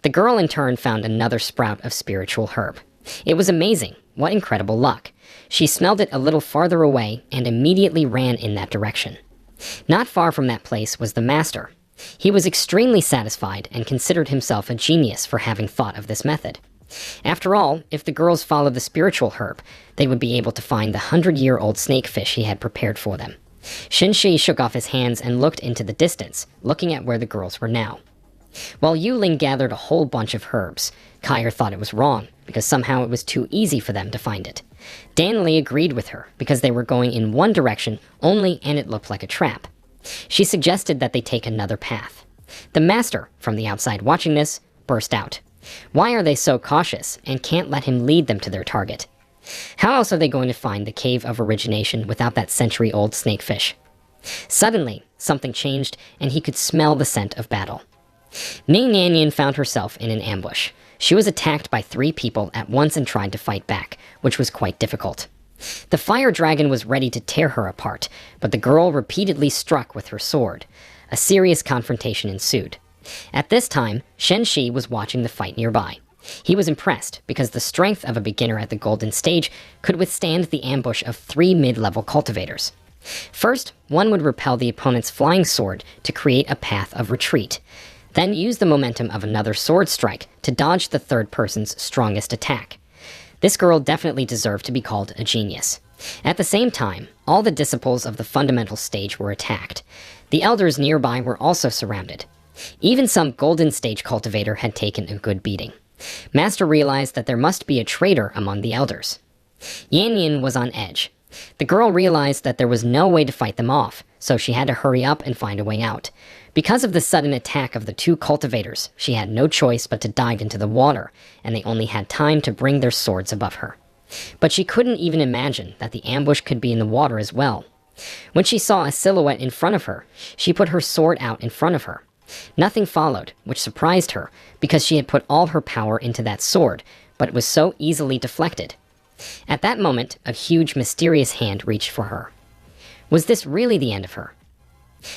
The girl in turn found another sprout of spiritual herb. It was amazing. What incredible luck. She smelled it a little farther away and immediately ran in that direction. Not far from that place was the master. He was extremely satisfied and considered himself a genius for having thought of this method. After all, if the girls followed the spiritual herb, they would be able to find the 100-year-old snakefish he had prepared for them. Shen Shi shook off his hands and looked into the distance, looking at where the girls were now. While Yu Ling gathered a whole bunch of herbs, Kai thought it was wrong, because somehow it was too easy for them to find it. Dan Li agreed with her, because they were going in one direction only and it looked like a trap. She suggested that they take another path. The master, from the outside watching this, burst out. Why are they so cautious and can't let him lead them to their target? How else are they going to find the cave of origination without that century-old snakefish? Suddenly, something changed and he could smell the scent of battle. Ning Yanyan found herself in an ambush. She was attacked by 3 people at once and tried to fight back, which was quite difficult. The fire dragon was ready to tear her apart, but the girl repeatedly struck with her sword. A serious confrontation ensued. At this time, Shen Shi was watching the fight nearby. He was impressed because the strength of a beginner at the golden stage could withstand the ambush of 3 mid-level cultivators. First, one would repel the opponent's flying sword to create a path of retreat, then use the momentum of another sword strike to dodge the third person's strongest attack. This girl definitely deserved to be called a genius. At the same time, all the disciples of the fundamental stage were attacked. The elders nearby were also surrounded. Even some golden stage cultivator had taken a good beating. Master realized that there must be a traitor among the elders. Yan Yin was on edge. The girl realized that there was no way to fight them off, so she had to hurry up and find a way out. Because of the sudden attack of the two cultivators, she had no choice but to dive into the water, and they only had time to bring their swords above her. But she couldn't even imagine that the ambush could be in the water as well. When she saw a silhouette in front of her, she put her sword out in front of her. Nothing followed, which surprised her, because she had put all her power into that sword, but it was so easily deflected. At that moment, a huge, mysterious hand reached for her. Was this really the end of her?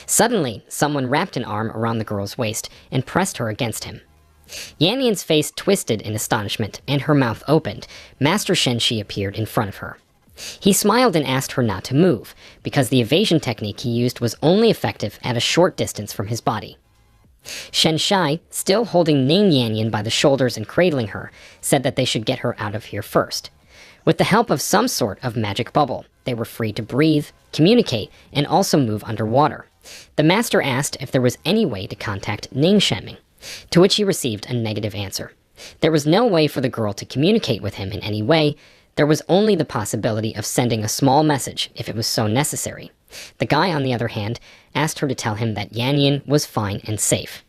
Suddenly, someone wrapped an arm around the girl's waist and pressed her against him. Yan Yin's face twisted in astonishment, and her mouth opened. Master Shen Shi appeared in front of her. He smiled and asked her not to move, because the evasion technique he used was only effective at a short distance from his body. Shen Shai, still holding Ning Yan Yin by the shoulders and cradling her, said that they should get her out of here first. With the help of some sort of magic bubble, they were free to breathe, communicate, and also move underwater. The master asked if there was any way to contact Ning Shenming, to which he received a negative answer. There was no way for the girl to communicate with him in any way. There was only the possibility of sending a small message if it was so necessary. The guy, on the other hand, asked her to tell him that Yan Yin was fine and safe.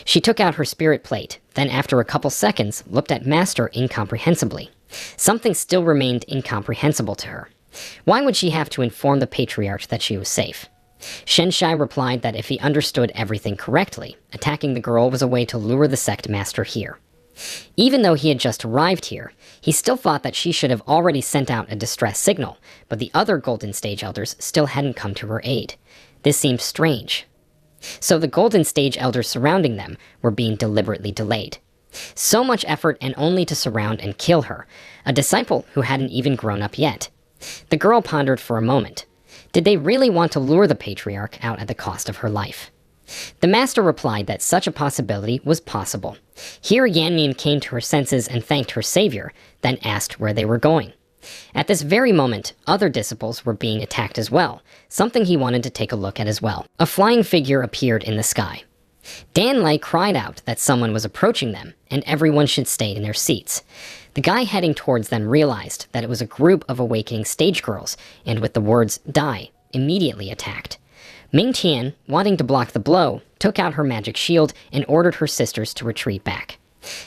She took out her spirit plate, then after a couple seconds, looked at Master incomprehensibly. Something still remained incomprehensible to her. Why would she have to inform the Patriarch that she was safe? Shen Shai replied that if he understood everything correctly, attacking the girl was a way to lure the sect master here. Even though he had just arrived here, he still thought that she should have already sent out a distress signal, but the other Golden Stage Elders still hadn't come to her aid. This seemed strange. So the Golden Stage Elders surrounding them were being deliberately delayed. So much effort and only to surround and kill her, a disciple who hadn't even grown up yet. The girl pondered for a moment. Did they really want to lure the Patriarch out at the cost of her life? The master replied that such a possibility was possible. Here Yan Yin came to her senses and thanked her savior, then asked where they were going. At this very moment, other disciples were being attacked as well, something he wanted to take a look at as well. A flying figure appeared in the sky. Dan Lei cried out that someone was approaching them, and everyone should stay in their seats. The guy heading towards them realized that it was a group of awakening stage girls, and with the words, "Die," immediately attacked. Ming Tian, wanting to block the blow, took out her magic shield and ordered her sisters to retreat back.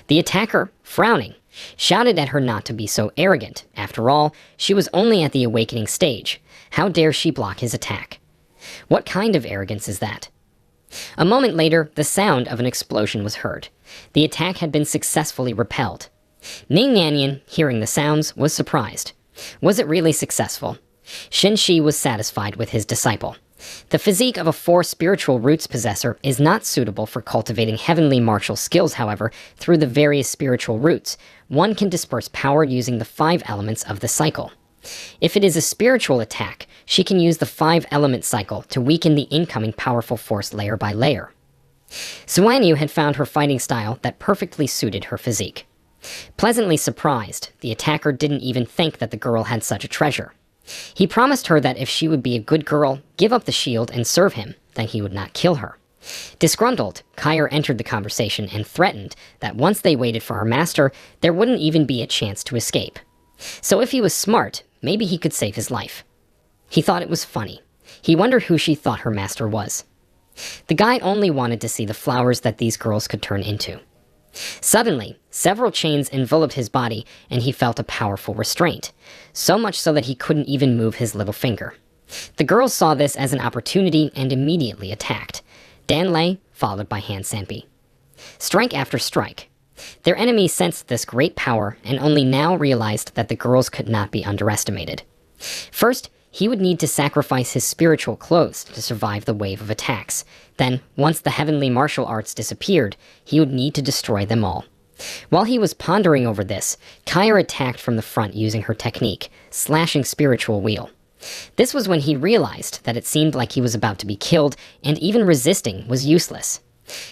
The attacker, frowning, shouted at her not to be so arrogant. After all, she was only at the awakening stage. How dare she block his attack? What kind of arrogance is that? A moment later, the sound of an explosion was heard. The attack had been successfully repelled. Ning Yanyan, hearing the sounds, was surprised. Was it really successful? Shen Shi was satisfied with his disciple. The physique of a 4 spiritual roots possessor is not suitable for cultivating heavenly martial skills, however. Through the various spiritual roots, one can disperse power using the 5 elements of the cycle. If it is a spiritual attack, she can use the 5-element cycle to weaken the incoming powerful force layer by layer. Suan Yu had found her fighting style that perfectly suited her physique. Pleasantly surprised, the attacker didn't even think that the girl had such a treasure. He promised her that if she would be a good girl, give up the shield and serve him, then he would not kill her. Disgruntled, Kyer entered the conversation and threatened that once they waited for her master, there wouldn't even be a chance to escape. So if he was smart, maybe he could save his life. He thought it was funny. He wondered who she thought her master was. The guy only wanted to see the flowers that these girls could turn into. Suddenly, several chains enveloped his body, and he felt a powerful restraint, so much so that he couldn't even move his little finger. The girls saw this as an opportunity and immediately attacked. Dan Lei, followed by Han Sampi. Strike after strike. Their enemy sensed this great power and only now realized that the girls could not be underestimated. First, he would need to sacrifice his spiritual clothes to survive the wave of attacks. Then, once the heavenly martial arts disappeared, he would need to destroy them all. While he was pondering over this, Kyer attacked from the front using her technique, slashing spiritual wheel. This was when he realized that it seemed like he was about to be killed, and even resisting was useless.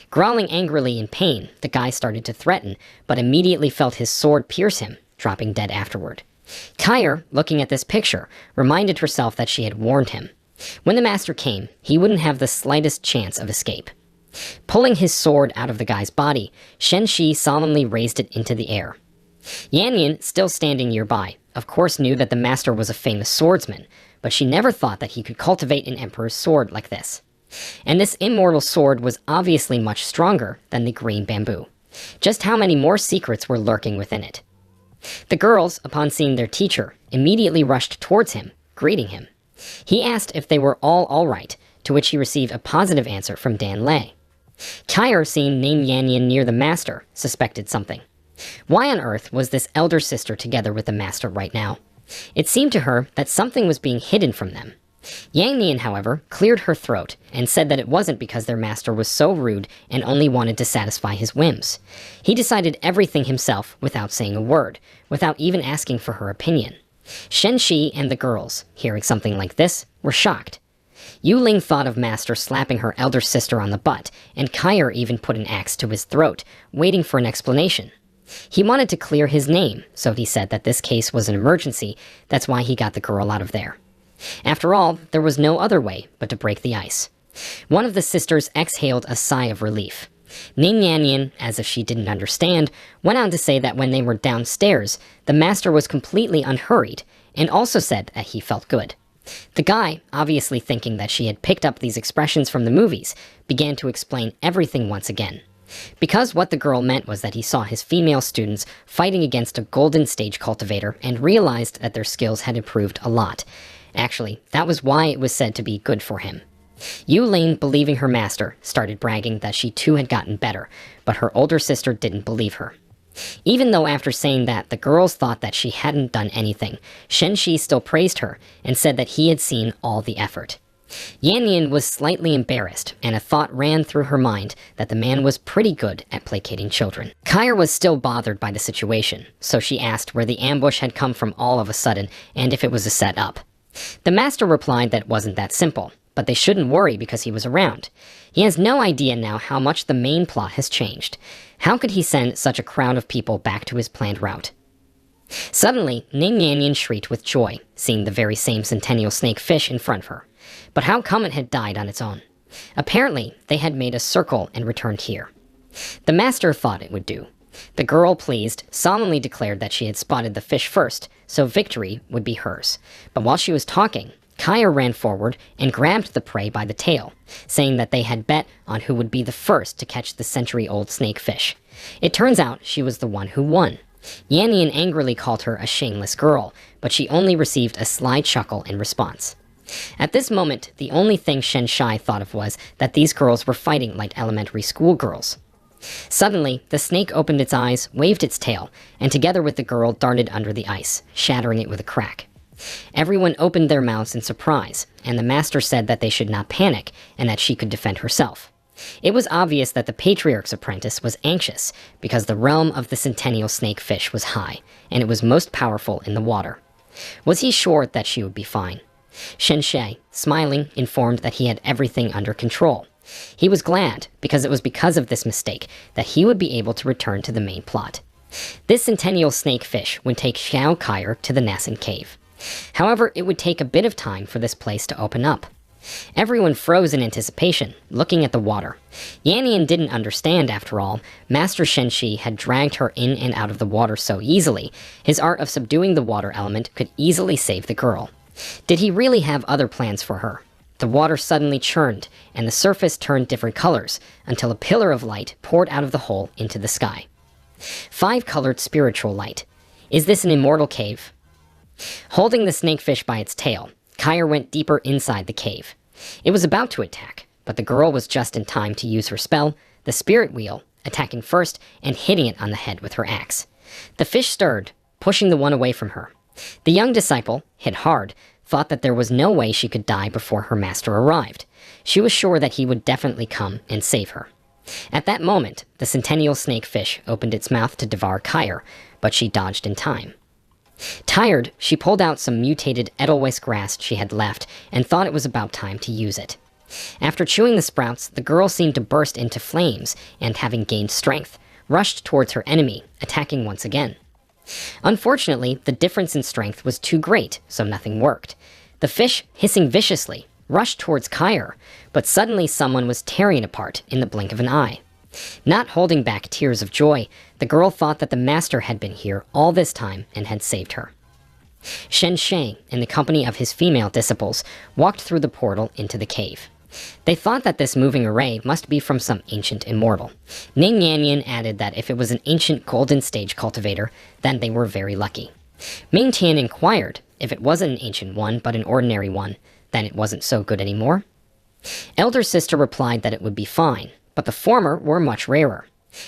Growling angrily in pain, the guy started to threaten, but immediately felt his sword pierce him, dropping dead afterward. Kyre, looking at this picture, reminded herself that she had warned him. When the master came, he wouldn't have the slightest chance of escape. Pulling his sword out of the guy's body, Shen Shi solemnly raised it into the air. Yan Yan, still standing nearby, of course knew that the master was a famous swordsman, but she never thought that he could cultivate an emperor's sword like this. And this immortal sword was obviously much stronger than the green bamboo. Just how many more secrets were lurking within it? The girls, upon seeing their teacher, immediately rushed towards him, greeting him. He asked if they were all right, to which he received a positive answer from Dan Lei. Kyre, seeing Ning Yan Yan near the master, suspected something. Why on earth was this elder sister together with the master right now? It seemed to her that something was being hidden from them. Yang Nian, however, cleared her throat and said that it wasn't because their master was so rude and only wanted to satisfy his whims. He decided everything himself without saying a word, without even asking for her opinion. Shen Shi and the girls, hearing something like this, were shocked. Yu Ling thought of master slapping her elder sister on the butt, and Kyre even put an axe to his throat, waiting for an explanation. He wanted to clear his name, so he said that this case was an emergency, that's why he got the girl out of there. After all, there was no other way but to break the ice. One of the sisters exhaled a sigh of relief. Ning Yan Yan, as if she didn't understand, went on to say that when they were downstairs, the master was completely unhurried, and also said that he felt good. The guy, obviously thinking that she had picked up these expressions from the movies, began to explain everything once again. Because what the girl meant was that he saw his female students fighting against a golden stage cultivator and realized that their skills had improved a lot. Actually, that was why it was said to be good for him. Yu Ling, believing her master, started bragging that she too had gotten better, but her older sister didn't believe her. Even though after saying that, the girls thought that she hadn't done anything, Shen Shi still praised her and said that he had seen all the effort. Yan Yan was slightly embarrassed, and a thought ran through her mind that the man was pretty good at placating children. Kyre was still bothered by the situation, so she asked where the ambush had come from all of a sudden and if it was a set-up. The master replied that it wasn't that simple, but they shouldn't worry because he was around. He has no idea now how much the main plot has changed. How could he send such a crowd of people back to his planned route? Suddenly, Ning Yan Yan shrieked with joy, seeing the very same centennial snake fish in front of her. But how come it had died on its own? Apparently, they had made a circle and returned here. The master thought it would do. The girl, pleased, solemnly declared that she had spotted the fish first, so victory would be hers. But while she was talking, Kyre ran forward and grabbed the prey by the tail, saying that they had bet on who would be the first to catch the century-old snake fish. It turns out she was the one who won. Yan Yan angrily called her a shameless girl, but she only received a sly chuckle in response. At this moment, the only thing Shen Shai thought of was that these girls were fighting like elementary school girls. Suddenly, the snake opened its eyes, waved its tail, and together with the girl darted under the ice, shattering it with a crack. Everyone opened their mouths in surprise, and the master said that they should not panic and that she could defend herself. It was obvious that the patriarch's apprentice was anxious because the realm of the centennial snake fish was high, and it was most powerful in the water. Was he sure that she would be fine? Shen Shai, smiling, informed that he had everything under control. He was glad, because it was because of this mistake that he would be able to return to the main plot. This centennial snake fish would take Xiao Kyre to the Nascent Cave. However, it would take a bit of time for this place to open up. Everyone froze in anticipation, looking at the water. Yan Yan didn't understand, after all. Master Shen Shi had dragged her in and out of the water so easily. His art of subduing the water element could easily save the girl. Did he really have other plans for her? The water suddenly churned, and the surface turned different colors, until a pillar of light poured out of the hole into the sky. 5-colored spiritual light. Is this an immortal cave? Holding the snakefish by its tail, Kyre went deeper inside the cave. It was about to attack, but the girl was just in time to use her spell, the spirit wheel, attacking first and hitting it on the head with her axe. The fish stirred, pushing the one away from her. The young disciple, hit hard, thought that there was no way she could die before her master arrived. She was sure that he would definitely come and save her. At that moment, the centennial snake fish opened its mouth to devour Kyre, but she dodged in time. Tired, she pulled out some mutated Edelweiss grass she had left and thought it was about time to use it. After chewing the sprouts, the girl seemed to burst into flames and, having gained strength, rushed towards her enemy, attacking once again. Unfortunately, the difference in strength was too great, so nothing worked. The fish, hissing viciously, rushed towards Kyre, but suddenly someone was tearing it apart in the blink of an eye. Not holding back tears of joy, the girl thought that the master had been here all this time and had saved her. Shen Shang, in the company of his female disciples, walked through the portal into the cave. They thought that this moving array must be from some ancient immortal. Ning Yanyan added that if it was an ancient golden stage cultivator, then they were very lucky. Ming Tian inquired if it wasn't an ancient one but an ordinary one, then it wasn't so good anymore. Elder Sister replied that it would be fine, but the former were much rarer.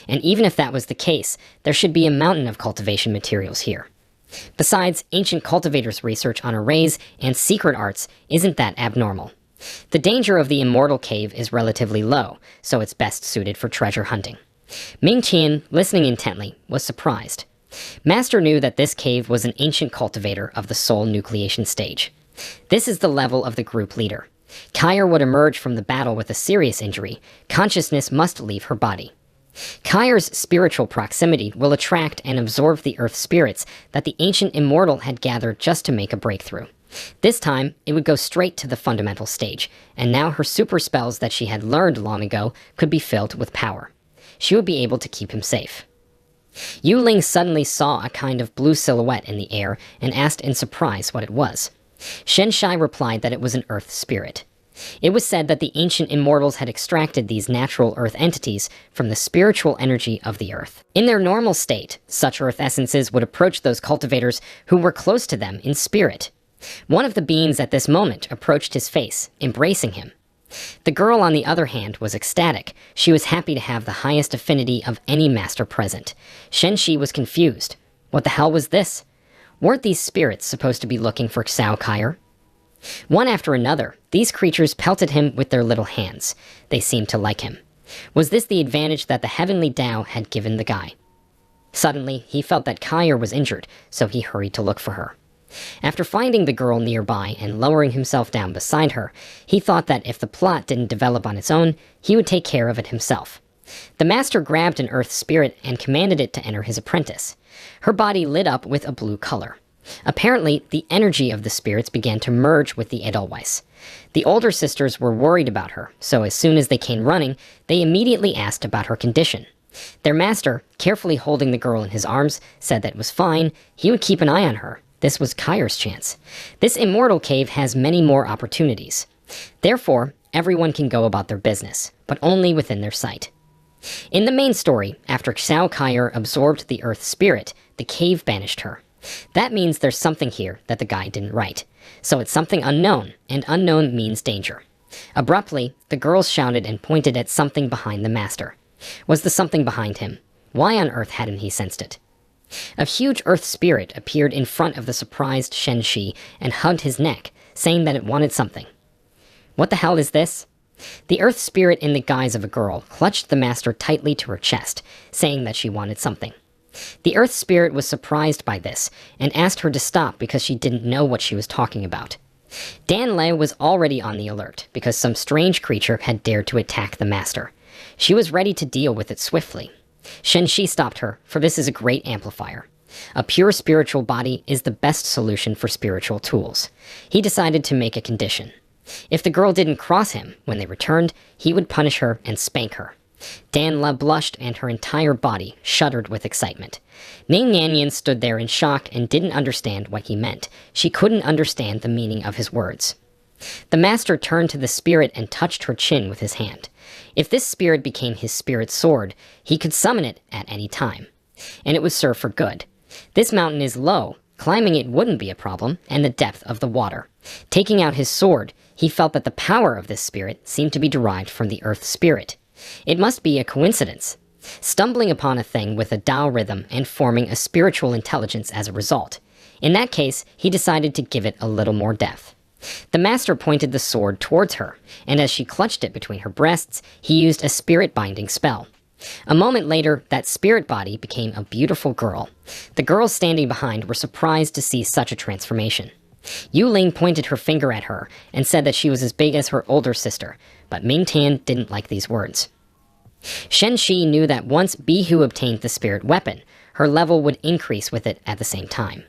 And even if that was the case, there should be a mountain of cultivation materials here. Besides, ancient cultivators' research on arrays and secret arts isn't that abnormal. The danger of the immortal cave is relatively low, so it's best suited for treasure hunting. Ming Qian, listening intently, was surprised. Master knew that this cave was an ancient cultivator of the soul nucleation stage. This is the level of the group leader. Kyre would emerge from the battle with a serious injury. Consciousness must leave her body. Kyre's spiritual proximity will attract and absorb the earth spirits that the ancient immortal had gathered just to make a breakthrough. This time, it would go straight to the fundamental stage, and now her super spells that she had learned long ago could be filled with power. She would be able to keep him safe. Yu Ling suddenly saw a kind of blue silhouette in the air and asked in surprise what it was. Shen Shai replied that it was an earth spirit. It was said that the ancient immortals had extracted these natural earth entities from the spiritual energy of the earth. In their normal state, such earth essences would approach those cultivators who were close to them in spirit. One of the beings at this moment approached his face, embracing him. The girl, on the other hand, was ecstatic. She was happy to have the highest affinity of any master present. Shen Shi was confused. What the hell was this? Weren't these spirits supposed to be looking for Xiao Kyre? One after another, these creatures pelted him with their little hands. They seemed to like him. Was this the advantage that the heavenly Tao had given the guy? Suddenly, he felt that Kyre was injured, so he hurried to look for her. After finding the girl nearby and lowering himself down beside her, he thought that if the plot didn't develop on its own, he would take care of it himself. The master grabbed an earth spirit and commanded it to enter his apprentice. Her body lit up with a blue color. Apparently, the energy of the spirits began to merge with the Edelweiss. The older sisters were worried about her, so as soon as they came running, they immediately asked about her condition. Their master, carefully holding the girl in his arms, said that it was fine, he would keep an eye on her. This was Kyre's chance. This immortal cave has many more opportunities. Therefore, everyone can go about their business, but only within their sight. In the main story, after Xiao Kyre absorbed the earth spirit, the cave banished her. That means there's something here that the guy didn't write. So it's something unknown, and unknown means danger. Abruptly, the girls shouted and pointed at something behind the master. Was the something behind him? Why on earth hadn't he sensed it? A huge earth spirit appeared in front of the surprised Shen Shi and hugged his neck, saying that it wanted something. What the hell is this? The earth spirit in the guise of a girl clutched the master tightly to her chest, saying that she wanted something. The earth spirit was surprised by this and asked her to stop because she didn't know what she was talking about. Dan Lei was already on the alert because some strange creature had dared to attack the master. She was ready to deal with it swiftly. Shen Shi stopped her, for this is a great amplifier. A pure spiritual body is the best solution for spiritual tools. He decided to make a condition. If the girl didn't cross him when they returned, he would punish her and spank her. Dan La blushed and her entire body shuddered with excitement. Ning Yanyan stood there in shock and didn't understand what he meant. She couldn't understand the meaning of his words. The master turned to the spirit and touched her chin with his hand. If this spirit became his spirit sword, he could summon it at any time. And it would serve for good. This mountain is low. Climbing it wouldn't be a problem, and the depth of the water. Taking out his sword, he felt that the power of this spirit seemed to be derived from the earth spirit. It must be a coincidence. Stumbling upon a thing with a Tao rhythm and forming a spiritual intelligence as a result. In that case, he decided to give it a little more depth. The master pointed the sword towards her, and as she clutched it between her breasts, he used a spirit-binding spell. A moment later, that spirit body became a beautiful girl. The girls standing behind were surprised to see such a transformation. Yuling pointed her finger at her and said that she was as big as her older sister, but Ming Tan didn't like these words. Shen Shi knew that once Bihu obtained the spirit weapon, her level would increase with it at the same time.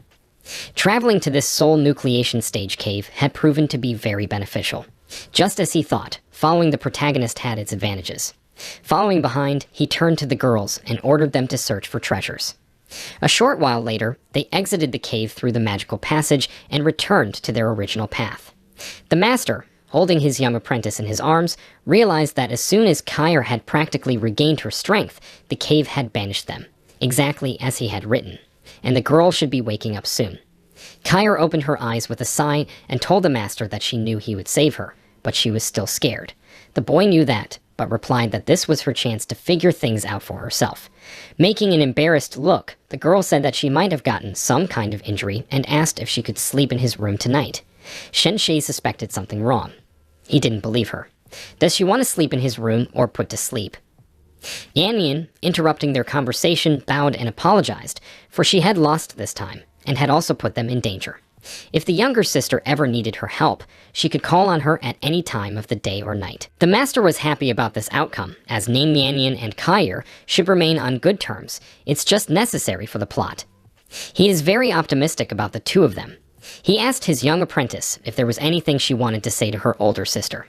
Traveling to this soul nucleation stage cave had proven to be very beneficial. Just as he thought, following the protagonist had its advantages. Following behind, he turned to the girls and ordered them to search for treasures. A short while later, they exited the cave through the magical passage and returned to their original path. The master, holding his young apprentice in his arms, realized that as soon as Kair had practically regained her strength, the cave had banished them, exactly as he had written, and the girl should be waking up soon. Kair opened her eyes with a sigh and told the master that she knew he would save her, but she was still scared. The boy knew that, but replied that this was her chance to figure things out for herself. Making an embarrassed look, the girl said that she might have gotten some kind of injury and asked if she could sleep in his room tonight. Shen Shi suspected something wrong. He didn't believe her. Does she want to sleep in his room or put to sleep? Yan Yan, interrupting their conversation, bowed and apologized, for she had lost this time, and had also put them in danger. If the younger sister ever needed her help, she could call on her at any time of the day or night. The master was happy about this outcome, as Ning Yan Yan and Kair should remain on good terms. It's just necessary for the plot. He is very optimistic about the two of them. He asked his young apprentice if there was anything she wanted to say to her older sister.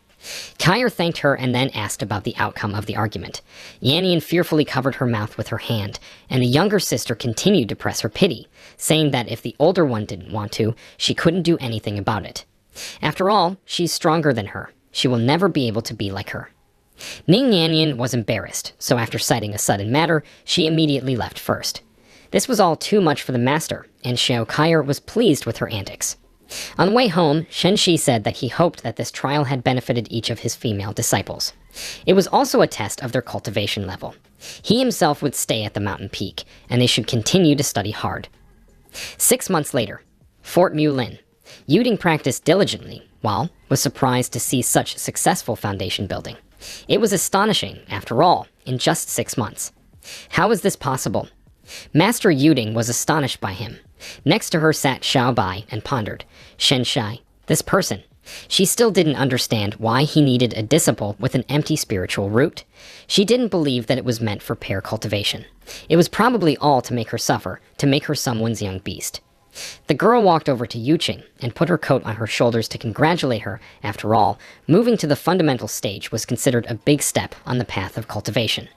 Kair thanked her and then asked about the outcome of the argument. Yan Yan fearfully covered her mouth with her hand, and the younger sister continued to press her pity, saying that if the older one didn't want to, she couldn't do anything about it. After all, she's stronger than her. She will never be able to be like her. Ning Yan Yan was embarrassed, so after citing a sudden matter, she immediately left first. This was all too much for the master, and Xiao Kair was pleased with her antics. On the way home, Shen Shi said that he hoped that this trial had benefited each of his female disciples. It was also a test of their cultivation level. He himself would stay at the mountain peak, and they should continue to study hard. 6 months later, Fort Mulin. Yuding practiced diligently, while was surprised to see such successful foundation building. It was astonishing, after all, in just 6 months. How was this possible? Master Yuding was astonished by him. Next to her sat Xiao Bai and pondered. Shen Shai, this person. She still didn't understand why he needed a disciple with an empty spiritual root. She didn't believe that it was meant for pair cultivation. It was probably all to make her suffer, to make her someone's young beast. The girl walked over to Yuqing and put her coat on her shoulders to congratulate her. After all, moving to the fundamental stage was considered a big step on the path of cultivation.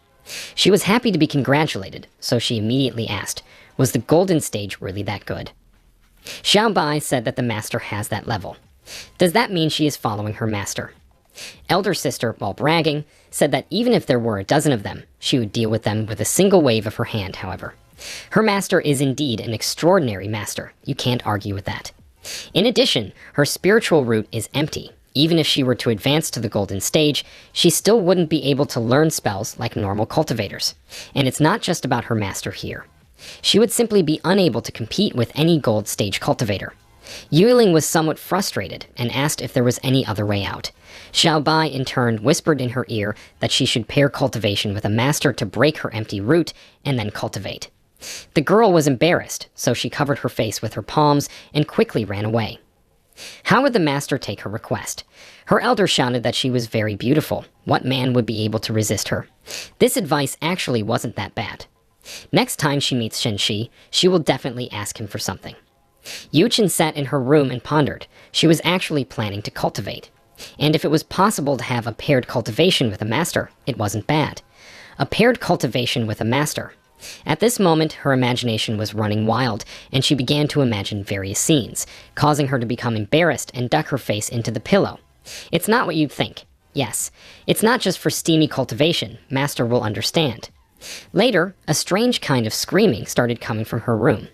She was happy to be congratulated, so she immediately asked, was the golden stage really that good? Xiao Bai said that the master has that level. Does that mean she is following her master? Elder sister, while bragging, said that even if there were a dozen of them, she would deal with them with a single wave of her hand, however. Her master is indeed an extraordinary master. You can't argue with that. In addition, her spiritual root is empty. Even if she were to advance to the golden stage, she still wouldn't be able to learn spells like normal cultivators. And it's not just about her master here. She would simply be unable to compete with any gold stage cultivator. Yuling was somewhat frustrated and asked if there was any other way out. Xiao Bai in turn whispered in her ear that she should pair cultivation with a master to break her empty root and then cultivate. The girl was embarrassed, so she covered her face with her palms and quickly ran away. How would the master take her request? Her elder shouted that she was very beautiful. What man would be able to resist her? This advice actually wasn't that bad. Next time she meets Shen Shi, she will definitely ask him for something. Yuqing sat in her room and pondered. She was actually planning to cultivate. And if it was possible to have a paired cultivation with a master, it wasn't bad. A paired cultivation with a master. At this moment, her imagination was running wild, and she began to imagine various scenes, causing her to become embarrassed and duck her face into the pillow. It's not what you'd think. Yes, it's not just for steamy cultivation. Master will understand. Later, a strange kind of screaming started coming from her room.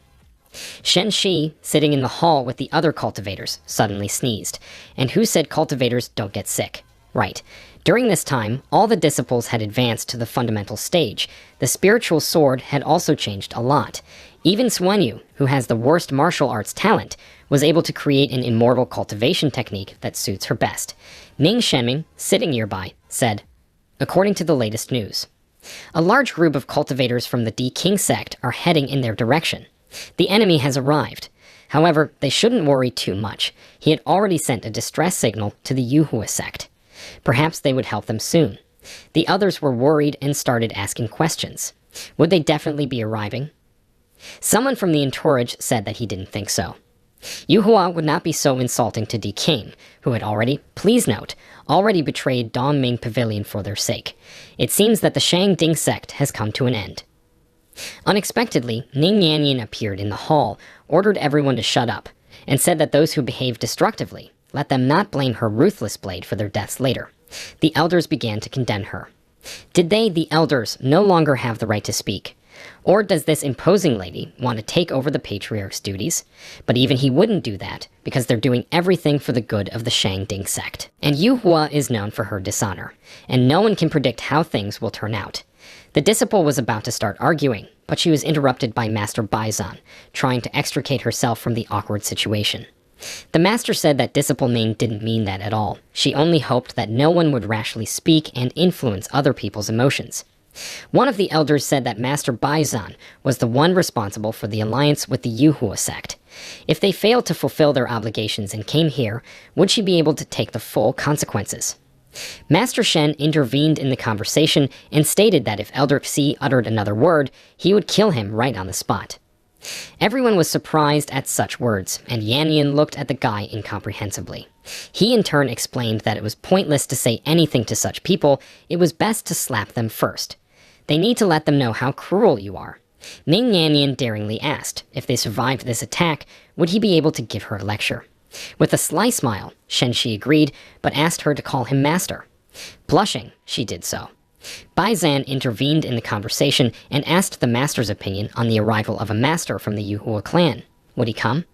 Shen Shi, sitting in the hall with the other cultivators, suddenly sneezed. And who said cultivators don't get sick? Right. During this time, all the disciples had advanced to the fundamental stage. The spiritual sword had also changed a lot. Even Suanyu, who has the worst martial arts talent, was able to create an immortal cultivation technique that suits her best. Ning Shenming, sitting nearby, said, according to the latest news, A large group of cultivators from the D-King sect are heading in their direction. The enemy has arrived. However, they shouldn't worry too much. He had already sent a distress signal to the Yuhua sect. Perhaps they would help them soon. The others were worried and started asking questions. Would they definitely be arriving? Someone from the entourage said that he didn't think so. Yuhua would not be so insulting to D-King, who had already, please note, already betrayed Dongming Pavilion for their sake. It seems that the Shang-Ding sect has come to an end. Unexpectedly, Ning Yanyan appeared in the hall, ordered everyone to shut up, and said that those who behaved destructively, let them not blame her ruthless blade for their deaths later. The elders began to condemn her. Did they, the elders, no longer have the right to speak? Or does this imposing lady want to take over the patriarch's duties? But even he wouldn't do that, because they're doing everything for the good of the Shang-Ding sect. And Yuhua is known for her dishonor, and no one can predict how things will turn out. The disciple was about to start arguing, but she was interrupted by Master Baizan, trying to extricate herself from the awkward situation. The master said that disciple Ming didn't mean that at all. She only hoped that no one would rashly speak and influence other people's emotions. One of the elders said that Master Baizan was the one responsible for the alliance with the Yuhua sect. If they failed to fulfill their obligations and came here, would she be able to take the full consequences? Master Shen intervened in the conversation and stated that if Elder Xi uttered another word, he would kill him right on the spot. Everyone was surprised at such words, and Yanyan looked at the guy incomprehensibly. He in turn explained that it was pointless to say anything to such people, it was best to slap them first. They need to let them know how cruel you are. Ning Yanyan daringly asked, if they survived this attack, would he be able to give her a lecture? With a sly smile, Shenshi agreed, but asked her to call him master. Blushing, she did so. Baizan intervened in the conversation and asked the master's opinion on the arrival of a master from the Yuhua clan. Would he come?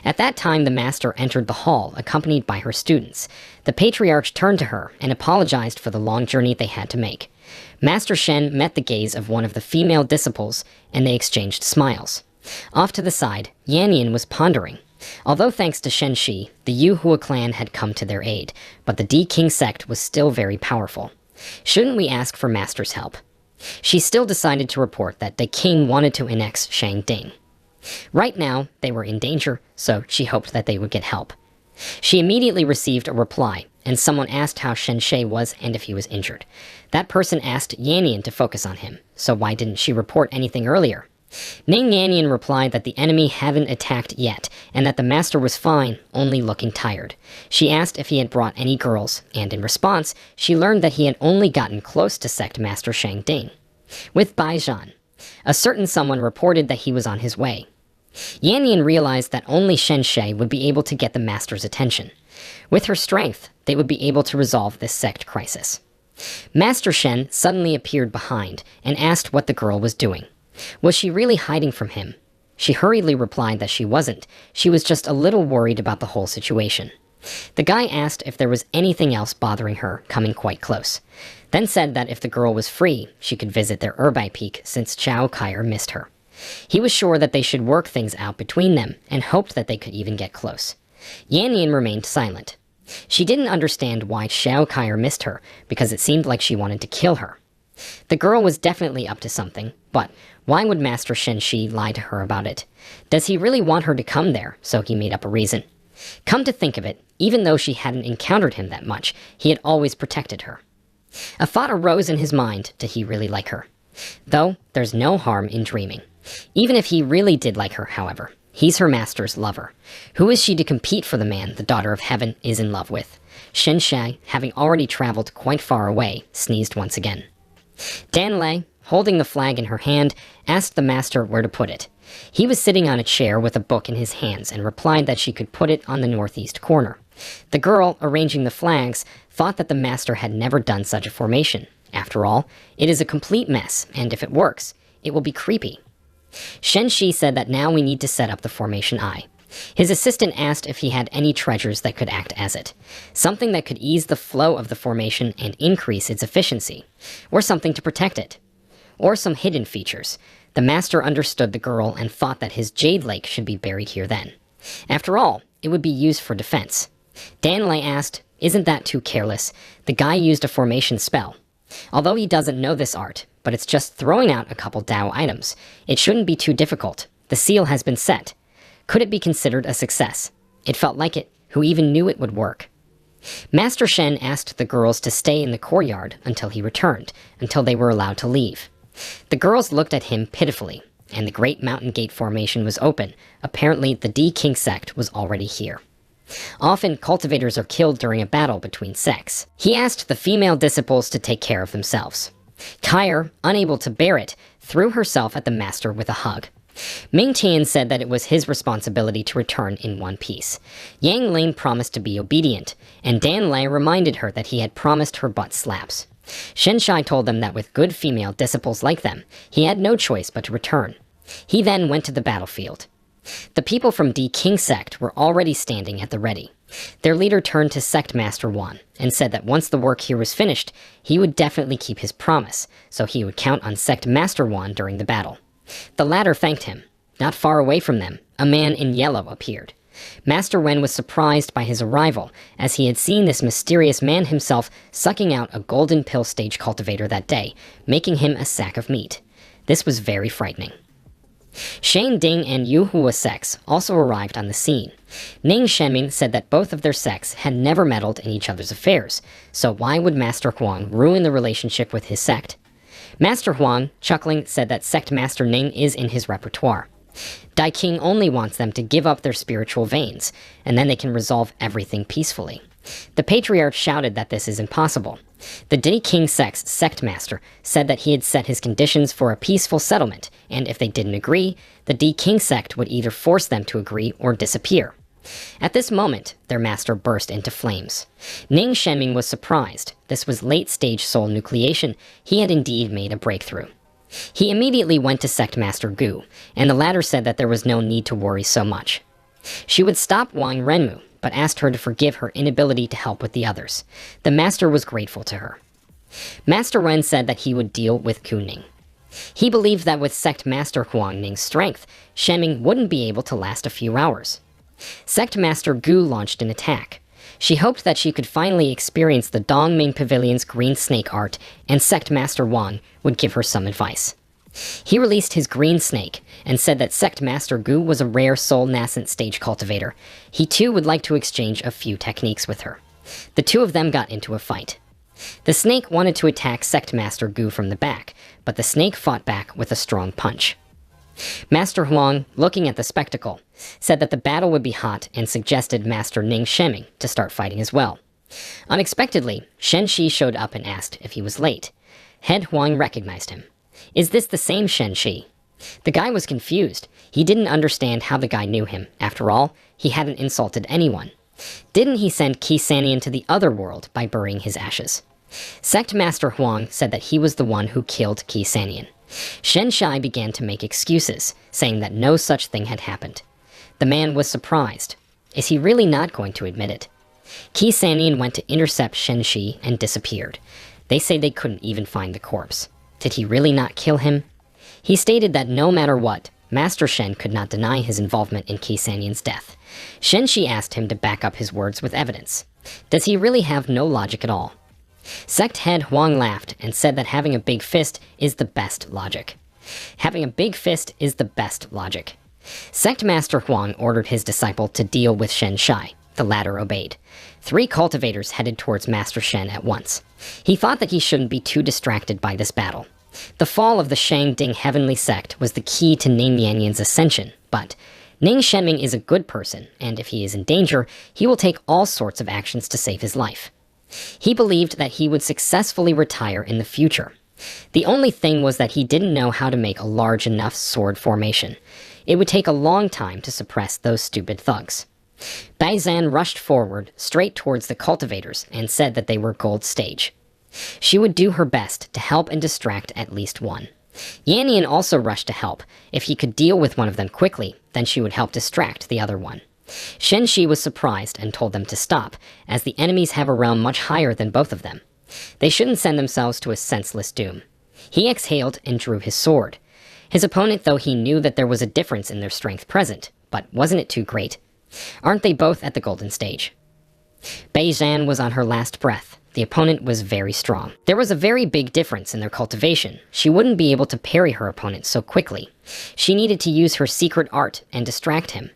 At that time, the master entered the hall, accompanied by her students. The patriarch turned to her and apologized for the long journey they had to make. Master Shen met the gaze of one of the female disciples, and they exchanged smiles. Off to the side, Yanyan was pondering. Although thanks to Shenshi, the Yuhua clan had come to their aid, but the D-King sect was still very powerful. Shouldn't we ask for Master's help? She still decided to report that the king wanted to annex Shang-Ding. Right now, they were in danger, so she hoped that they would get help. She immediately received a reply, and someone asked how Shenshi was and if he was injured. That person asked Yanyan to focus on him, so why didn't she report anything earlier? Ning Yanyan replied that the enemy hadn't attacked yet, and that the master was fine, only looking tired. She asked if he had brought any girls, and in response, she learned that he had only gotten close to sect master Shang-Ding. With Baizhan, a certain someone reported that he was on his way. Yanyan realized that only Shenshi would be able to get the master's attention. With her strength, they would be able to resolve this sect crisis. Master Shen suddenly appeared behind and asked what the girl was doing. Was she really hiding from him? She hurriedly replied that she wasn't. She was just a little worried about the whole situation. The guy asked if there was anything else bothering her, coming quite close. Then said that if the girl was free, she could visit their Erbai Peak since Xiao Kai'er missed her. He was sure that they should work things out between them and hoped that they could even get close. Yanyan remained silent. She didn't understand why Xiao Kai'er missed her, because it seemed like she wanted to kill her. The girl was definitely up to something, but why would Master Shenshi lie to her about it? Does he really want her to come there, so he made up a reason? Come to think of it, even though she hadn't encountered him that much, he had always protected her. A thought arose in his mind, did he really like her? Though, there's no harm in dreaming. Even if he really did like her, however, he's her master's lover. Who is she to compete for the man the daughter of heaven is in love with? Shenshi, having already traveled quite far away, sneezed once again. Danlei, holding the flag in her hand, asked the master where to put it. He was sitting on a chair with a book in his hands and replied that she could put it on the northeast corner. The girl, arranging the flags, thought that the master had never done such a formation. After all, it is a complete mess, and if it works, it will be creepy. Shenshi said that now we need to set up the formation eye. His assistant asked if he had any treasures that could act as it. Something that could ease the flow of the formation and increase its efficiency. Or something to protect it. Or some hidden features. The master understood the girl and thought that his jade lake should be buried here then. After all, it would be used for defense. Danlei asked, isn't that too careless? The guy used a formation spell. Although he doesn't know this art, but it's just throwing out a couple Dao items. It shouldn't be too difficult. The seal has been set. Could it be considered a success? It felt like it. Who even knew it would work? Master Shen asked the girls to stay in the courtyard until he returned, until they were allowed to leave. The girls looked at him pitifully, and the Great Mountain Gate formation was open. Apparently, the D King sect was already here. Often, cultivators are killed during a battle between sects. He asked the female disciples to take care of themselves. Kyre, unable to bear it, threw herself at the master with a hug. Ming Tian said that it was his responsibility to return in one piece. Yang Ling promised to be obedient, and Dan Lei reminded her that he had promised her butt slaps. Shen Shai told them that with good female disciples like them, he had no choice but to return. He then went to the battlefield. The people from D King sect were already standing at the ready. Their leader turned to Sect Master Wan and said that once the work here was finished, he would definitely keep his promise, so he would count on Sect Master Wan during the battle. The latter thanked him. Not far away from them, a man in yellow appeared. Master Wen was surprised by his arrival, as he had seen this mysterious man himself sucking out a golden pill stage cultivator that day, making him a sack of meat. This was very frightening. Shane Ding and Yu Hua sects also arrived on the scene. Ning Shenming said that both of their sects had never meddled in each other's affairs, so why would Master Huang ruin the relationship with his sect? Master Huang, chuckling, said that Sect Master Ning is in his repertoire. Dai King only wants them to give up their spiritual veins, and then they can resolve everything peacefully. The Patriarch shouted that this is impossible. The Dai King sect's sect master said that he had set his conditions for a peaceful settlement, and if they didn't agree, the Dai King sect would either force them to agree or disappear. At this moment, their master burst into flames. Ning Shenming was surprised. This was late-stage soul nucleation. He had indeed made a breakthrough. He immediately went to Sect Master Gu, and the latter said that there was no need to worry so much. She would stop Wang Renmu, but asked her to forgive her inability to help with the others. The master was grateful to her. Master Wen said that he would deal with Ku Ning. He believed that with Sect Master Huang Ning's strength, Shenming wouldn't be able to last a few hours. Sect Master Gu launched an attack. She hoped that she could finally experience the Dongming Pavilion's green snake art, and Sect Master Wang would give her some advice. He released his green snake, and said that Sect Master Gu was a rare soul nascent stage cultivator. He too would like to exchange a few techniques with her. The two of them got into a fight. The snake wanted to attack Sect Master Gu from the back, but the snake fought back with a strong punch. Master Huang, looking at the spectacle, said that the battle would be hot and suggested Master Ning Shenming to start fighting as well. Unexpectedly, Shen Shi showed up and asked if he was late. Head Huang recognized him. Is this the same Shen Shi? The guy was confused. He didn't understand how the guy knew him. After all, he hadn't insulted anyone. Didn't he send Qi Sanian to the other world by burying his ashes? Sect Master Huang said that he was the one who killed Qi Sanian. Shen Shai began to make excuses, saying that no such thing had happened. The man was surprised. Is he really not going to admit it? Qi Sanian went to intercept Shen Shi and disappeared. They say they couldn't even find the corpse. Did he really not kill him? He stated that no matter what, Master Shen could not deny his involvement in Qi Sanian's death. Shen Shi asked him to back up his words with evidence. Does he really have no logic at all? Sect head Huang laughed and said that having a big fist is the best logic. Having a big fist is the best logic. Sect Master Huang ordered his disciple to deal with Shen Shai. The latter obeyed. 3 cultivators headed towards Master Shen at once. He thought that he shouldn't be too distracted by this battle. The fall of the Shang Ding Heavenly Sect was the key to Ning Yanyan's ascension, but Ning Shenming is a good person, and if he is in danger, he will take all sorts of actions to save his life. He believed that he would successfully retire in the future. The only thing was that he didn't know how to make a large enough sword formation. It would take a long time to suppress those stupid thugs. Bai Zan rushed forward, straight towards the cultivators, and said that they were gold stage. She would do her best to help and distract at least one. Yannian also rushed to help. If he could deal with one of them quickly, then she would help distract the other one. Shen Shi was surprised and told them to stop, as the enemies have a realm much higher than both of them. They shouldn't send themselves to a senseless doom. He exhaled and drew his sword. His opponent, though he knew that there was a difference in their strength present, but wasn't it too great? Aren't they both at the golden stage? Bai Zan was on her last breath. the opponent was very strong. There was a very big difference in their cultivation. She wouldn't be able to parry her opponent so quickly. She needed to use her secret art and distract him.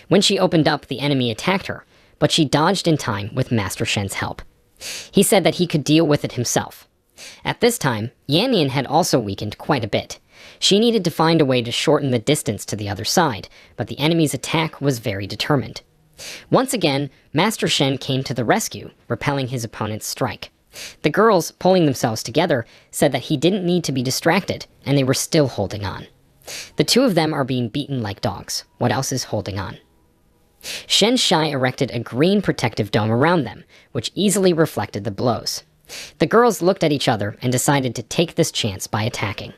When she opened up, the enemy attacked her, but she dodged in time with Master Shen's help. He said that he could deal with it himself. At this time, Yannian had also weakened quite a bit. She needed to find a way to shorten the distance to the other side, but the enemy's attack was very determined. Once again, Master Shen came to the rescue, repelling his opponent's strike. The girls, pulling themselves together, said that he didn't need to be distracted, and they were still holding on. The two of them are being beaten like dogs. What else is holding on? Shen Shai erected a green protective dome around them, which easily reflected the blows. The girls looked at each other and decided to take this chance by attacking.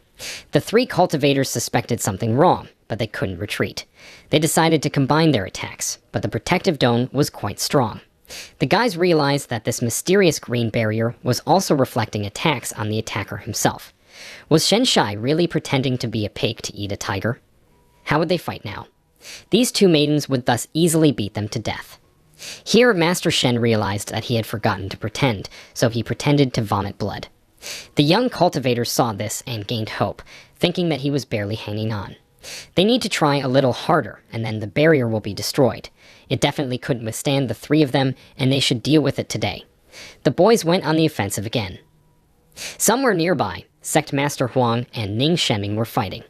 The three cultivators suspected something wrong, but they couldn't retreat. They decided to combine their attacks, but the protective dome was quite strong. The guys realized that this mysterious green barrier was also reflecting attacks on the attacker himself. Was Shen Shai really pretending to be a pig to eat a tiger? How would they fight now? These two maidens would thus easily beat them to death. Here, Master Shen realized that he had forgotten to pretend, so he pretended to vomit blood. The young cultivators saw this and gained hope, thinking that he was barely hanging on. They need to try a little harder, and then the barrier will be destroyed. It definitely couldn't withstand the three of them, and they should deal with it today. The boys went on the offensive again. Somewhere nearby, Sect Master Huang and Ning Shemming were fighting.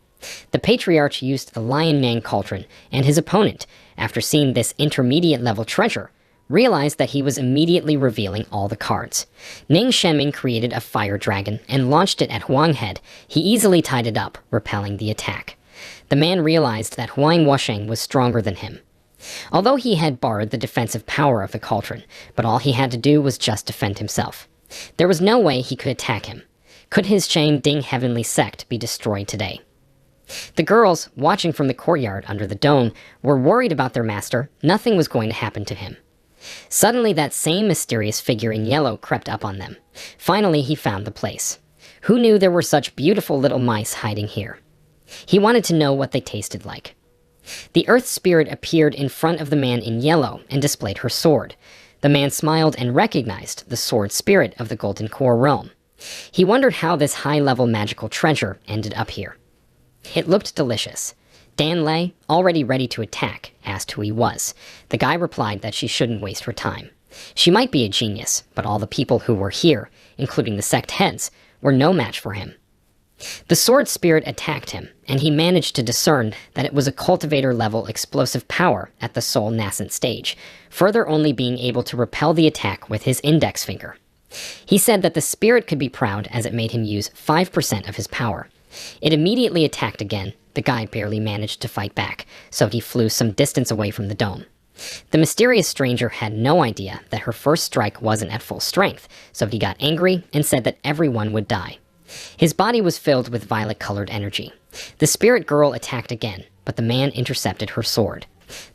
The Patriarch used the Lion Man Cauldron, and his opponent, after seeing this intermediate-level treasure, realized that he was immediately revealing all the cards. Ning Shemming created a fire dragon and launched it at Huang Head. He easily tied it up, repelling the attack. The man realized that Huang Wusheng was stronger than him. Although he had borrowed the defensive power of the cauldron, but all he had to do was just defend himself. There was no way he could attack him. Could his Shang Ding Heavenly Sect be destroyed today? The girls, watching from the courtyard under the dome, were worried about their master. Nothing was going to happen to him. Suddenly, that same mysterious figure in yellow crept up on them. Finally, he found the place. Who knew there were such beautiful little mice hiding here? He wanted to know what they tasted like. The Earth Spirit appeared in front of the man in yellow and displayed her sword. The man smiled and recognized the sword spirit of the Golden Core realm. He wondered how this high-level magical treasure ended up here. It looked delicious. Dan Lei, already ready to attack, asked who he was. The guy replied that she shouldn't waste her time. She might be a genius, but all the people who were here, including the sect heads, were no match for him. The sword spirit attacked him, and he managed to discern that it was a cultivator-level explosive power at the soul nascent stage, further only being able to repel the attack with his index finger. He said that the spirit could be proud as it made him use 5% of his power. It immediately attacked again. The guy barely managed to fight back, so he flew some distance away from the dome. The mysterious stranger had no idea that her first strike wasn't at full strength, so he got angry and said that everyone would die. His body was filled with violet-colored energy. The spirit girl attacked again, but the man intercepted her sword.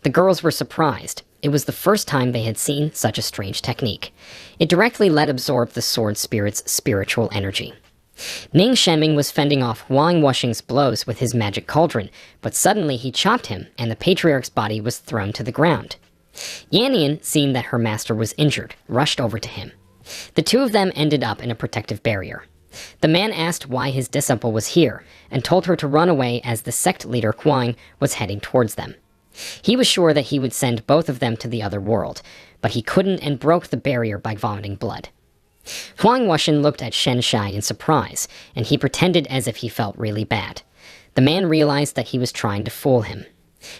The girls were surprised. It was the first time they had seen such a strange technique. It directly let absorb the sword spirit's spiritual energy. Ning Shemming was fending off Huang Wusheng's blows with his magic cauldron, but suddenly he chopped him, and the Patriarch's body was thrown to the ground. Yannian, seeing that her master was injured, rushed over to him. The two of them ended up in a protective barrier. The man asked why his disciple was here, and told her to run away as the sect leader Huang was heading towards them. He was sure that he would send both of them to the other world, but he couldn't and broke the barrier by vomiting blood. Huang Wusheng looked at Shen Shai in surprise, and he pretended as if he felt really bad. The man realized that he was trying to fool him.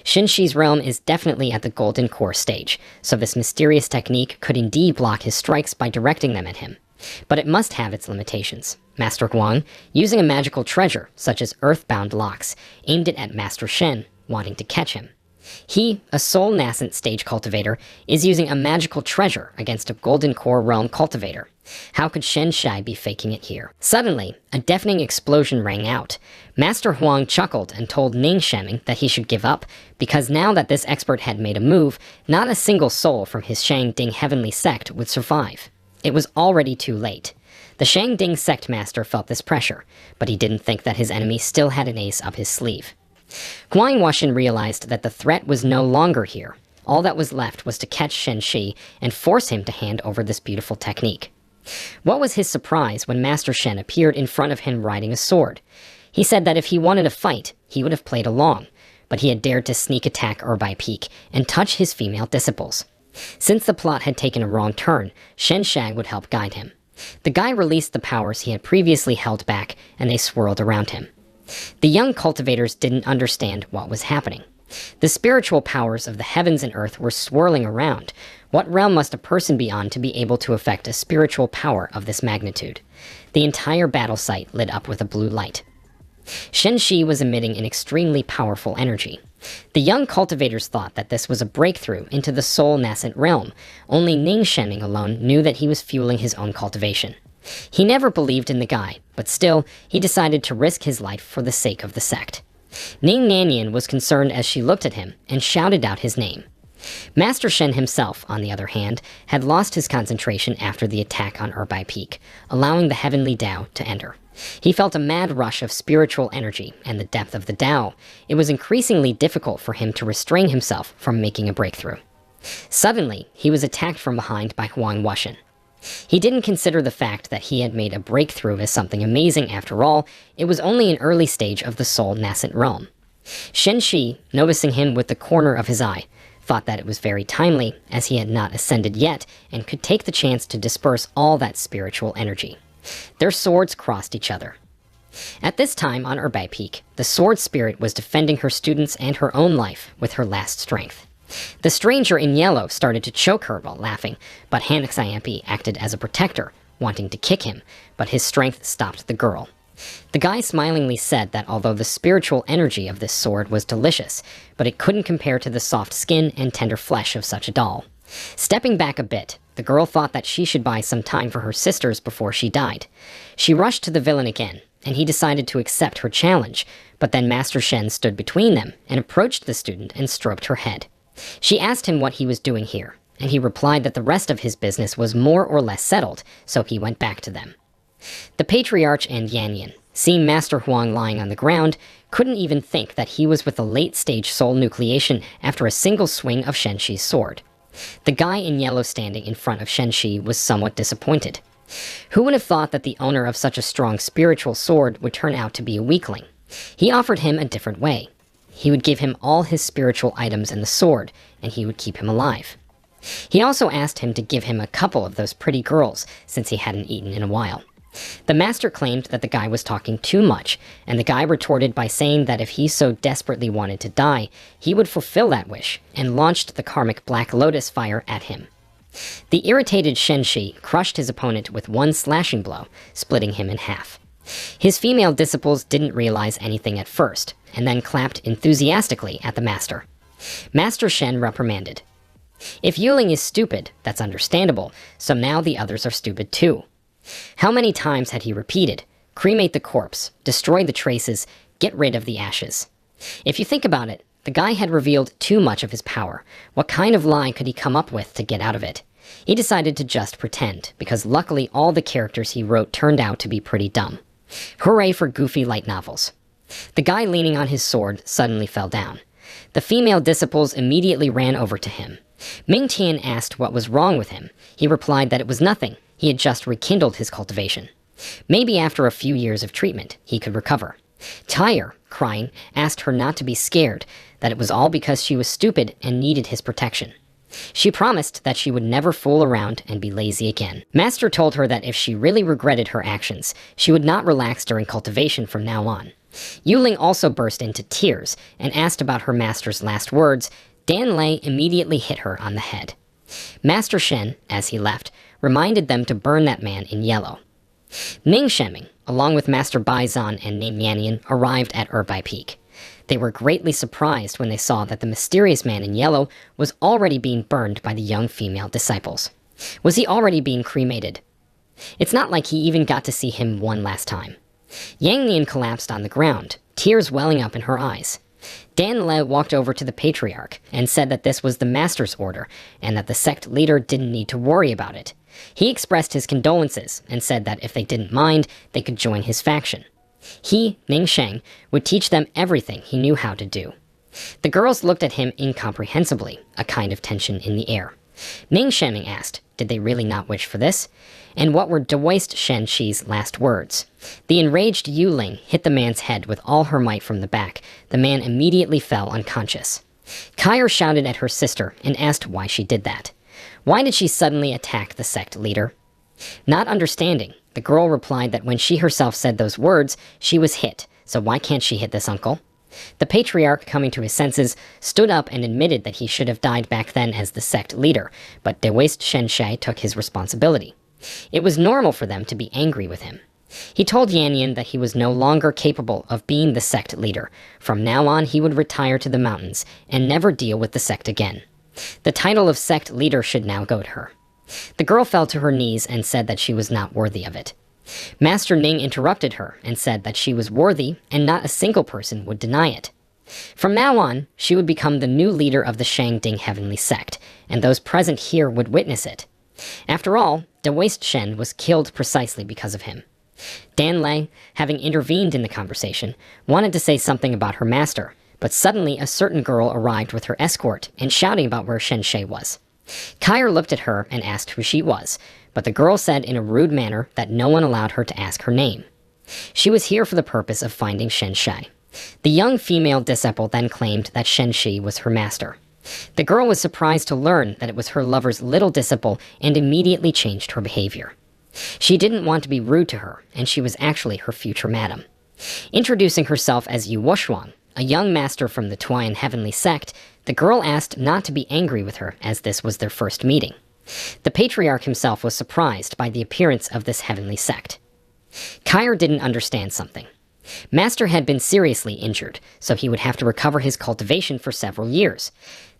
Shen Shi's realm is definitely at the Golden Core stage, so this mysterious technique could indeed block his strikes by directing them at him. But it must have its limitations. Master Huang, using a magical treasure, such as earthbound locks, aimed it at Master Shen, wanting to catch him. He, a soul nascent stage cultivator, is using a magical treasure against a Golden Core realm cultivator. How could Shen Shai be faking it here? Suddenly, a deafening explosion rang out. Master Huang chuckled and told Ning Shemming that he should give up, because now that this expert had made a move, not a single soul from his Shang Ding Heavenly Sect would survive. It was already too late. The Shang Ding Sect Master felt this pressure, but he didn't think that his enemy still had an ace up his sleeve. Huang Wusheng realized that the threat was no longer here. All that was left was to catch Shen Shi and force him to hand over this beautiful technique. What was his surprise when Master Shen appeared in front of him riding a sword? He said that if he wanted a fight, he would have played along, but he had dared to sneak attack Erbai Peak and touch his female disciples. Since the plot had taken a wrong turn, Shen Shang would help guide him. The guy released the powers he had previously held back, and they swirled around him. The young cultivators didn't understand what was happening. The spiritual powers of the heavens and earth were swirling around. What realm must a person be on to be able to affect a spiritual power of this magnitude? The entire battle site lit up with a blue light. Shen Shi was emitting an extremely powerful energy. The young cultivators thought that this was a breakthrough into the soul nascent realm. Only Ning Shenming alone knew that he was fueling his own cultivation. He never believed in the guy, but still, he decided to risk his life for the sake of the sect. Ning Nanyan was concerned as she looked at him and shouted out his name. Master Shen himself, on the other hand, had lost his concentration after the attack on Erbai Peak, allowing the heavenly Tao to enter. He felt a mad rush of spiritual energy and the depth of the Tao. It was increasingly difficult for him to restrain himself from making a breakthrough. Suddenly, he was attacked from behind by Huang Wuxian. He didn't consider the fact that he had made a breakthrough as something amazing after all. It was only an early stage of the soul nascent realm. Shen Shi, noticing him with the corner of his eye, thought that it was very timely, as he had not ascended yet and could take the chance to disperse all that spiritual energy. Their swords crossed each other. At this time on Erbai Peak, the sword spirit was defending her students and her own life with her last strength. The stranger in yellow started to choke her while laughing, but Hanaxiampi acted as a protector, wanting to kick him, but his strength stopped the girl. The guy smilingly said that although the spiritual energy of this sword was delicious, but it couldn't compare to the soft skin and tender flesh of such a doll. Stepping back a bit, the girl thought that she should buy some time for her sisters before she died. She rushed to the villain again, and he decided to accept her challenge, but then Master Shen stood between them and approached the student and stroked her head. She asked him what he was doing here, and he replied that the rest of his business was more or less settled, so he went back to them. The Patriarch and Yanyan, seeing Master Huang lying on the ground, couldn't even think that he was with a late-stage soul nucleation after a single swing of Shen Shi's sword. The guy in yellow standing in front of Shen Shi was somewhat disappointed. Who would have thought that the owner of such a strong spiritual sword would turn out to be a weakling? He offered him a different way. He would give him all his spiritual items and the sword, and he would keep him alive. He also asked him to give him a couple of those pretty girls, since he hadn't eaten in a while. The master claimed that the guy was talking too much, and the guy retorted by saying that if he so desperately wanted to die, he would fulfill that wish, and launched the karmic Black Lotus fire at him. The irritated Shen Shi crushed his opponent with one slashing blow, splitting him in half. His female disciples didn't realize anything at first, and then clapped enthusiastically at the master. Master Shen reprimanded. If Yuling is stupid, that's understandable, so now the others are stupid too. How many times had he repeated, cremate the corpse, destroy the traces, get rid of the ashes? If you think about it, the guy had revealed too much of his power. What kind of lie could he come up with to get out of it? He decided to just pretend, because luckily all the characters he wrote turned out to be pretty dumb. Hooray for goofy light novels. The guy leaning on his sword suddenly fell down. The female disciples immediately ran over to him. Ming Tian asked what was wrong with him. He replied that it was nothing. He had just rekindled his cultivation. Maybe after a few years of treatment, he could recover. Tyre, crying, asked her not to be scared, that it was all because she was stupid and needed his protection. She promised that she would never fool around and be lazy again. Master told her that if she really regretted her actions, she would not relax during cultivation from now on. Yuling also burst into tears and asked about her master's last words. Dan Lei immediately hit her on the head. Master Shen, as he left, reminded them to burn that man in yellow. Ning Shenming, along with Master Baizan and Ning Yanyan, arrived at Erbai Peak. They were greatly surprised when they saw that the mysterious man in yellow was already being burned by the young female disciples. Was he already being cremated? It's not like he even got to see him one last time. Yang Nian collapsed on the ground, tears welling up in her eyes. Dan Le walked over to the Patriarch and said that this was the Master's order, and that the sect leader didn't need to worry about it. He expressed his condolences and said that if they didn't mind, they could join his faction. He, Ning Sheng, would teach them everything he knew how to do. The girls looked at him incomprehensibly, a kind of tension in the air. Ning Sheng asked, Did they really not wish for this? And what were Dewaist Shen-shi's last words? The enraged Yu Ling hit the man's head with all her might from the back. The man immediately fell unconscious. Kair shouted at her sister and asked why she did that. Why did she suddenly attack the sect leader? Not understanding, the girl replied that when she herself said those words, she was hit, so why can't she hit this uncle? The patriarch, coming to his senses, stood up and admitted that he should have died back then as the sect leader, but Dewaist Shen-shi took his responsibility. It was normal for them to be angry with him. He told Yanyan that he was no longer capable of being the sect leader. From now on, he would retire to the mountains and never deal with the sect again. The title of sect leader should now go to her. The girl fell to her knees and said that she was not worthy of it. Master Ning interrupted her and said that she was worthy and not a single person would deny it. From now on, she would become the new leader of the Shangding Heavenly Sect, and those present here would witness it. After all, Dewaist Shen was killed precisely because of him. Dan Lei, having intervened in the conversation, wanted to say something about her master, but suddenly a certain girl arrived with her escort and shouting about where Shen-shi was. Kair looked at her and asked who she was, but the girl said in a rude manner that no one allowed her to ask her name. She was here for the purpose of finding Shen-shi. The young female disciple then claimed that Shen-shi was her master. The girl was surprised to learn that it was her lover's little disciple and immediately changed her behavior. She didn't want to be rude to her, and she was actually her future madam. Introducing herself as Yu Wushuang, a young master from the Tuayan Heavenly Sect, the girl asked not to be angry with her, as this was their first meeting. The patriarch himself was surprised by the appearance of this heavenly sect. Kair didn't understand something. Master had been seriously injured, so he would have to recover his cultivation for several years.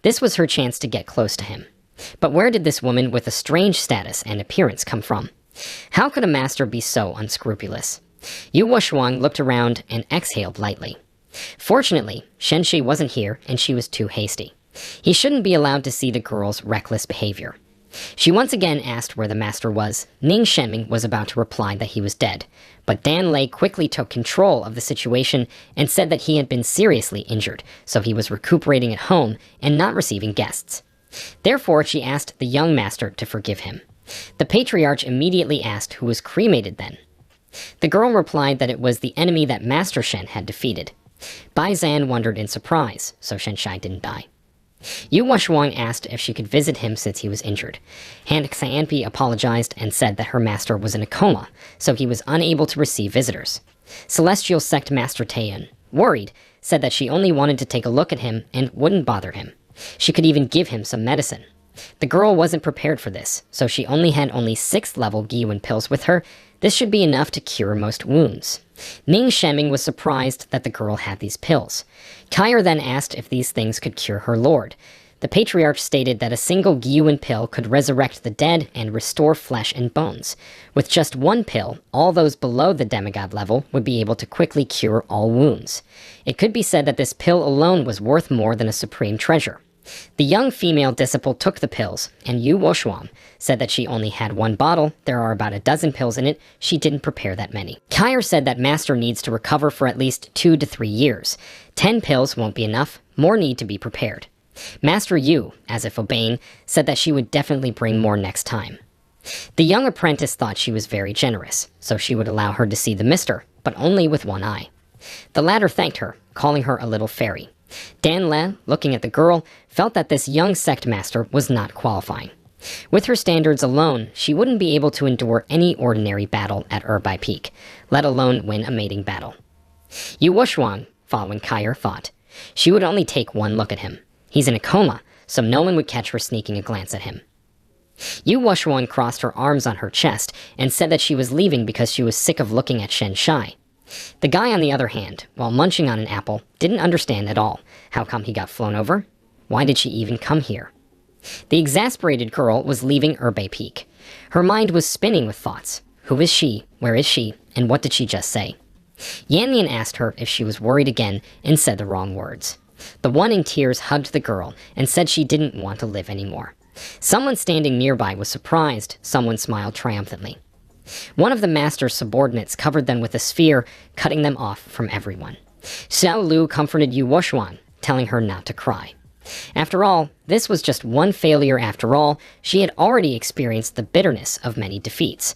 This was her chance to get close to him. But where did this woman with a strange status and appearance come from? How could a master be so unscrupulous? Yu Wushuang looked around and exhaled lightly. Fortunately, Shen-shi wasn't here and she was too hasty. He shouldn't be allowed to see the girl's reckless behavior. She once again asked where the master was. Ning Shenming was about to reply that he was dead, but Dan Lei quickly took control of the situation and said that he had been seriously injured, so he was recuperating at home and not receiving guests. Therefore, she asked the young master to forgive him. The patriarch immediately asked who was cremated then. The girl replied that it was the enemy that Master Shen had defeated. Bai Zan wondered in surprise, so Shen-shi didn't die. Yu Wushuang asked if she could visit him since he was injured. Han Xianpi apologized and said that her master was in a coma, so he was unable to receive visitors. Celestial Sect Master Taeyan, worried, said that she only wanted to take a look at him and wouldn't bother him. She could even give him some medicine. The girl wasn't prepared for this, so she only had 6th level Giyuan pills with her. This should be enough to cure most wounds. Ning Shenming was surprised that the girl had these pills. Kair then asked if these things could cure her lord. The patriarch stated that a single Giyuan pill could resurrect the dead and restore flesh and bones. With just one pill, all those below the demigod level would be able to quickly cure all wounds. It could be said that this pill alone was worth more than a supreme treasure. The young female disciple took the pills, and Yu Wushuang said that she only had one bottle. There are about a dozen pills in it. She didn't prepare that many. Kair said that Master needs to recover for at least 2 to 3 years. 10 pills won't be enough. More need to be prepared. Master Yu, as if obeying, said that she would definitely bring more next time. The young apprentice thought she was very generous, so she would allow her to see the mister, but only with one eye. The latter thanked her, calling her a little fairy. Dan Le, looking at the girl, felt that this young sect master was not qualifying. With her standards alone, she wouldn't be able to endure any ordinary battle at Erbai Peak, let alone win a mating battle. Yu Wushuang, following Kair, thought. She would only take one look at him. He's in a coma, so no one would catch her sneaking a glance at him. Yu Wushuang crossed her arms on her chest and said that she was leaving because she was sick of looking at Shen-shi. The guy, on the other hand, while munching on an apple, didn't understand at all. How come he got flown over? Why did she even come here? The exasperated girl was leaving Erbai Peak. Her mind was spinning with thoughts. Who is she? Where is she? And what did she just say? Yanyan asked her if she was worried again and said the wrong words. The one in tears hugged the girl and said she didn't want to live anymore. Someone standing nearby was surprised. Someone smiled triumphantly. One of the master's subordinates covered them with a sphere, cutting them off from everyone. Xiao Lu comforted Yu Wushuang, telling her not to cry. After all, this was just one failure after all. She had already experienced the bitterness of many defeats.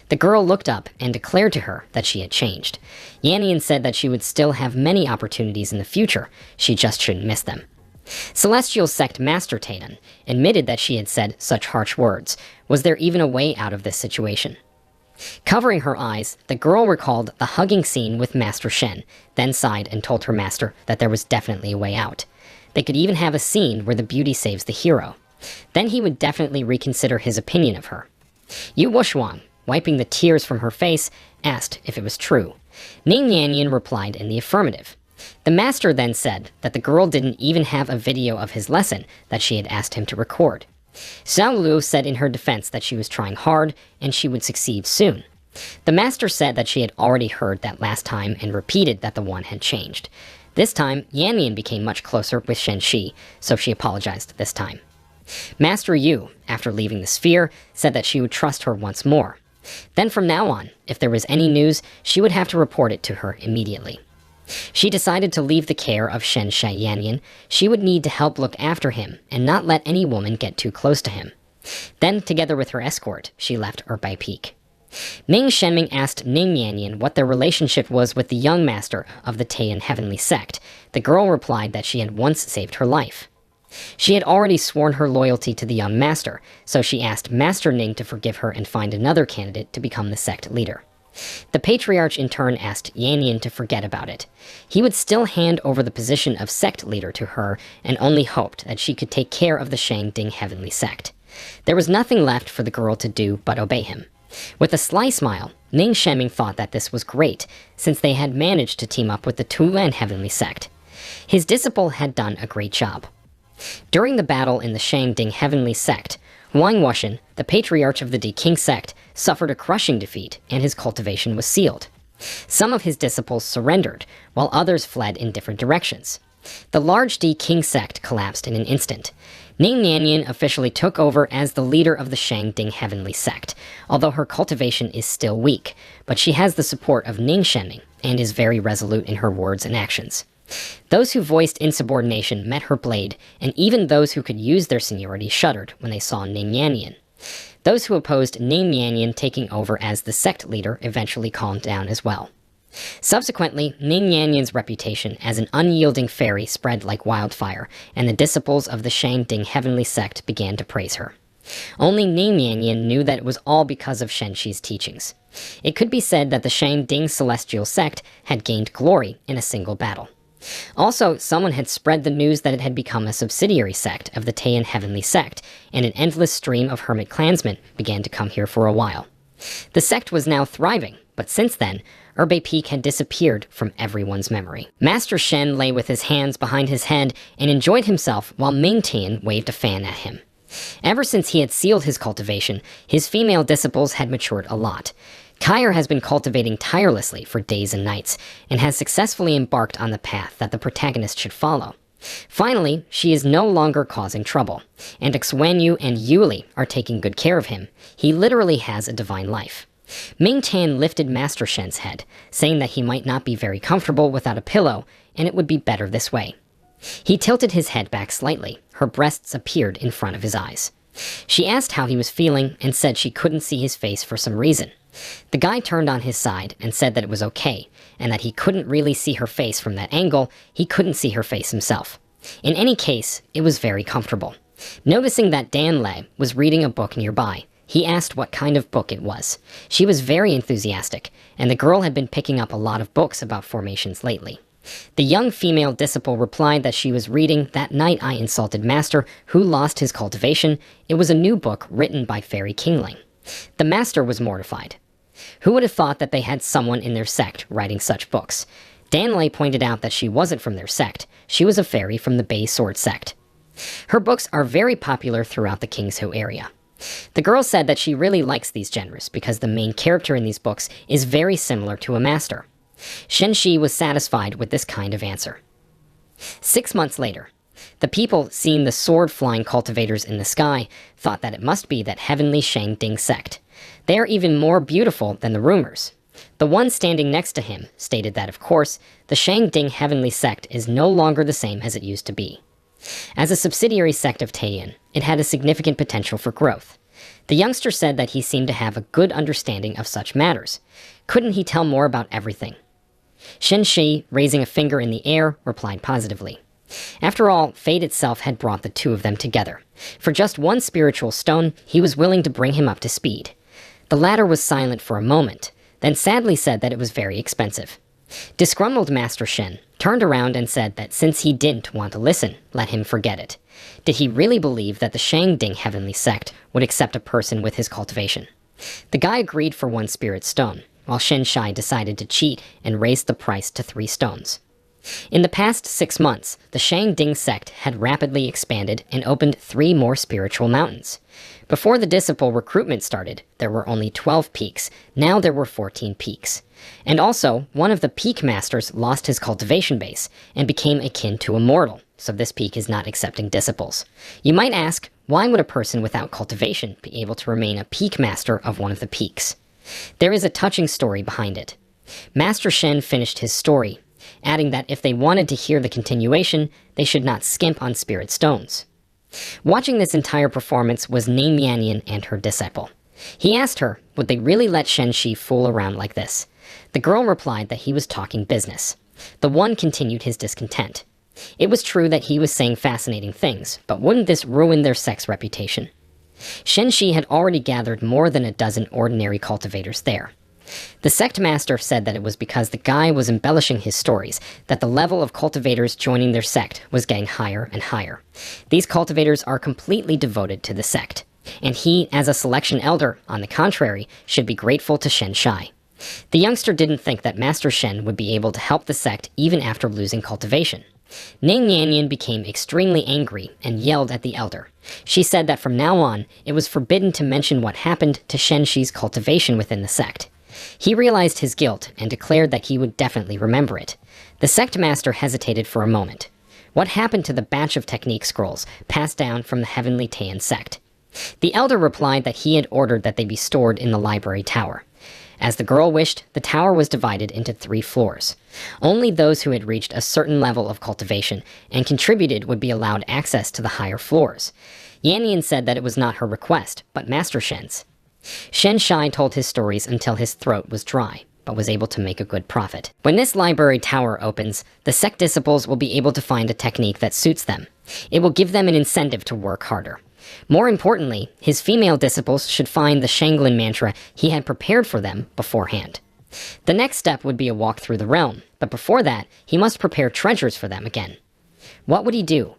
The girl looked up and declared to her that she had changed. Yannian said that she would still have many opportunities in the future, she just shouldn't miss them. Celestial Sect Master Taedan admitted that she had said such harsh words. Was there even a way out of this situation? Covering her eyes, the girl recalled the hugging scene with Master Shen, then sighed and told her master that there was definitely a way out. They could even have a scene where the beauty saves the hero. Then he would definitely reconsider his opinion of her. Yu Wushuang, wiping the tears from her face, asked if it was true. Ning Yanyan replied in the affirmative. The master then said that the girl didn't even have a video of his lesson that she had asked him to record. Xiao Lu said in her defense that she was trying hard and she would succeed soon. The master said that she had already heard that last time and repeated that the one had changed. This time, Yanyan became much closer with Shen Shi, so she apologized this time. Master Yu, after leaving the sphere, said that she would trust her once more. Then from now on, if there was any news, she would have to report it to her immediately. She decided to leave the care of Shen Shai Yanyan. She would need to help look after him and not let any woman get too close to him. Then, together with her escort, she left Erbai Peak. Ning Shenming asked Ning Yanyan what their relationship was with the young master of the Taiyan Heavenly Sect. The girl replied that she had once saved her life. She had already sworn her loyalty to the young master, so she asked Master Ning to forgive her and find another candidate to become the sect leader. The patriarch in turn asked Yanyan to forget about it. He would still hand over the position of sect leader to her and only hoped that she could take care of the Shangding Heavenly Sect. There was nothing left for the girl to do but obey him. With a sly smile, Ning Shenming thought that this was great, since they had managed to team up with the Tulan Heavenly Sect. His disciple had done a great job. During the battle in the Shangding Heavenly Sect, Huang Wuxian, the patriarch of the Deking Sect, suffered a crushing defeat, and his cultivation was sealed. Some of his disciples surrendered, while others fled in different directions. The large Deking Sect collapsed in an instant. Ning Yanyan officially took over as the leader of the Shangding Heavenly Sect, although her cultivation is still weak, but she has the support of Ning Shenming, and is very resolute in her words and actions. Those who voiced insubordination met her blade, and even those who could use their seniority shuddered when they saw Ning Yanyan. Those who opposed Ning Yanyan taking over as the sect leader eventually calmed down as well. Subsequently, Ning Yanyan's reputation as an unyielding fairy spread like wildfire, and the disciples of the Shangding Heavenly Sect began to praise her. Only Ning Yanyan knew that it was all because of Shen Shi's teachings. It could be said that the Shangding Celestial Sect had gained glory in a single battle. Also, someone had spread the news that it had become a subsidiary sect of the Taiyan Heavenly Sect, and an endless stream of hermit clansmen began to come here for a while. The sect was now thriving, but since then, Erbai Peak had disappeared from everyone's memory. Master Shen lay with his hands behind his head and enjoyed himself while Ming Tian waved a fan at him. Ever since he had sealed his cultivation, his female disciples had matured a lot. Kyre has been cultivating tirelessly for days and nights, and has successfully embarked on the path that the protagonist should follow. Finally, she is no longer causing trouble, and Xuanyu and Yuli are taking good care of him. He literally has a divine life. Ming Tian lifted Master Shen's head, saying that he might not be very comfortable without a pillow, and it would be better this way. He tilted his head back slightly. Her breasts appeared in front of his eyes. She asked how he was feeling, and said she couldn't see his face for some reason. The guy turned on his side and said that it was okay, and that he couldn't really see her face from that angle. He couldn't see her face himself. In any case, it was very comfortable. Noticing that Dan Lei was reading a book nearby, he asked what kind of book it was. She was very enthusiastic, and the girl had been picking up a lot of books about formations lately. The young female disciple replied that she was reading That Night I Insulted Master Who Lost His Cultivation. It was a new book written by Fairy Kingling. The master was mortified. Who would have thought that they had someone in their sect writing such books? Dan Lei pointed out that she wasn't from their sect. She was a fairy from the Bay Sword sect. Her books are very popular throughout the Kingsho area. The girl said that she really likes these genres because the main character in these books is very similar to a master. Shen Shi was satisfied with this kind of answer. 6 months later, the people, seeing the sword-flying cultivators in the sky, thought that it must be that heavenly Shangding sect. They are even more beautiful than the rumors. The one standing next to him stated that, of course, the Shangding Heavenly Sect is no longer the same as it used to be. As a subsidiary sect of Taiyan, it had a significant potential for growth. The youngster said that he seemed to have a good understanding of such matters. Couldn't he tell more about everything? Shen Shi, raising a finger in the air, replied positively. After all, fate itself had brought the two of them together. For just one spiritual stone, he was willing to bring him up to speed. The latter was silent for a moment, then sadly said that it was very expensive. Disgruntled Master Shen turned around and said that since he didn't want to listen, let him forget it. Did he really believe that the Shangding Heavenly Sect would accept a person with his cultivation? The guy agreed for 1 spirit stone, while Shen Shai decided to cheat and raised the price to 3 stones. In the past 6 months, the Shangding sect had rapidly expanded and opened 3 more spiritual mountains. Before the disciple recruitment started, there were only 12 peaks. Now there were 14 peaks. And also, one of the peak masters lost his cultivation base and became akin to a mortal, so this peak is not accepting disciples. You might ask, why would a person without cultivation be able to remain a peak master of one of the peaks? There is a touching story behind it. Master Shen finished his story, adding that if they wanted to hear the continuation, they should not skimp on spirit stones. Watching this entire performance was Ning Yanyan and her disciple. He asked her, would they really let Shen Shi fool around like this? The girl replied that he was talking business. The one continued his discontent. It was true that he was saying fascinating things, but wouldn't this ruin their sect's reputation? Shen Shi had already gathered more than a dozen ordinary cultivators there. The sect master said that it was because the guy was embellishing his stories that the level of cultivators joining their sect was getting higher and higher. These cultivators are completely devoted to the sect, and he, as a selection elder, on the contrary, should be grateful to Shen Shai. The youngster didn't think that Master Shen would be able to help the sect even after losing cultivation. Ning Yanyan became extremely angry and yelled at the elder. She said that from now on, it was forbidden to mention what happened to Shen Shi's cultivation within the sect. He realized his guilt and declared that he would definitely remember it. The sect master hesitated for a moment. What happened to the batch of technique scrolls passed down from the Heavenly Taiyan sect? The elder replied that he had ordered that they be stored in the library tower. As the girl wished, the tower was divided into 3 floors. Only those who had reached a certain level of cultivation and contributed would be allowed access to the higher floors. Yanyan said that it was not her request, but Master Shen's. Shen Shai told his stories until his throat was dry, but was able to make a good profit. When this library tower opens, the sect disciples will be able to find a technique that suits them. It will give them an incentive to work harder. More importantly, his female disciples should find the Shanglin mantra he had prepared for them beforehand. The next step would be a walk through the realm, but before that, he must prepare treasures for them again. What would he do?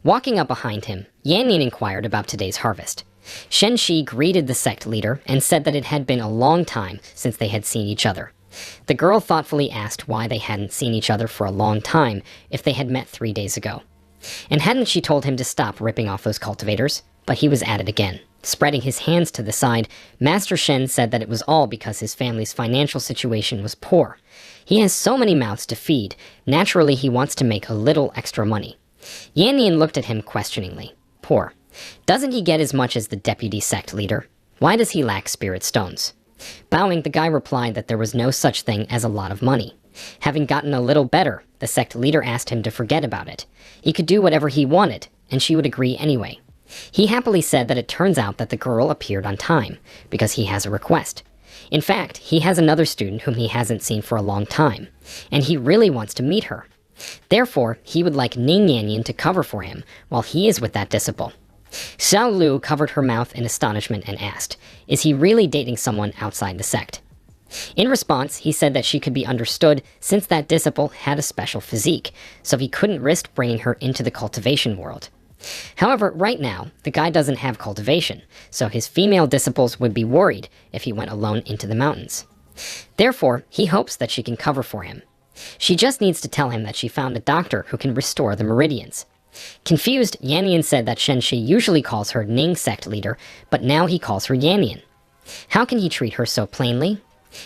Walking up behind him, Yanyan inquired about today's harvest. Shen Shi greeted the sect leader and said that it had been a long time since they had seen each other. The girl thoughtfully asked why they hadn't seen each other for a long time if they had met 3 days ago. And hadn't she told him to stop ripping off those cultivators? But he was at it again. Spreading his hands to the side, Master Shen said that it was all because his family's financial situation was poor. He has so many mouths to feed, naturally he wants to make a little extra money. Yanyan looked at him questioningly. Poor. Doesn't he get as much as the deputy sect leader? Why does he lack spirit stones? Bowing, the guy replied that there was no such thing as a lot of money. Having gotten a little better, the sect leader asked him to forget about it. He could do whatever he wanted, and she would agree anyway. He happily said that it turns out that the girl appeared on time, because he has a request. In fact, he has another student whom he hasn't seen for a long time, and he really wants to meet her. Therefore, he would like Ning Yanyan to cover for him while he is with that disciple. Xiao Lu covered her mouth in astonishment and asked, is he really dating someone outside the sect? In response, he said that she could be understood since that disciple had a special physique, so he couldn't risk bringing her into the cultivation world. However, right now, the guy doesn't have cultivation, so his female disciples would be worried if he went alone into the mountains. Therefore, he hopes that she can cover for him. She just needs to tell him that she found a doctor who can restore the meridians. Confused, Yanyan said that Shen Shi usually calls her Ning sect leader, but now he calls her Yanyan. How can he treat her so plainly?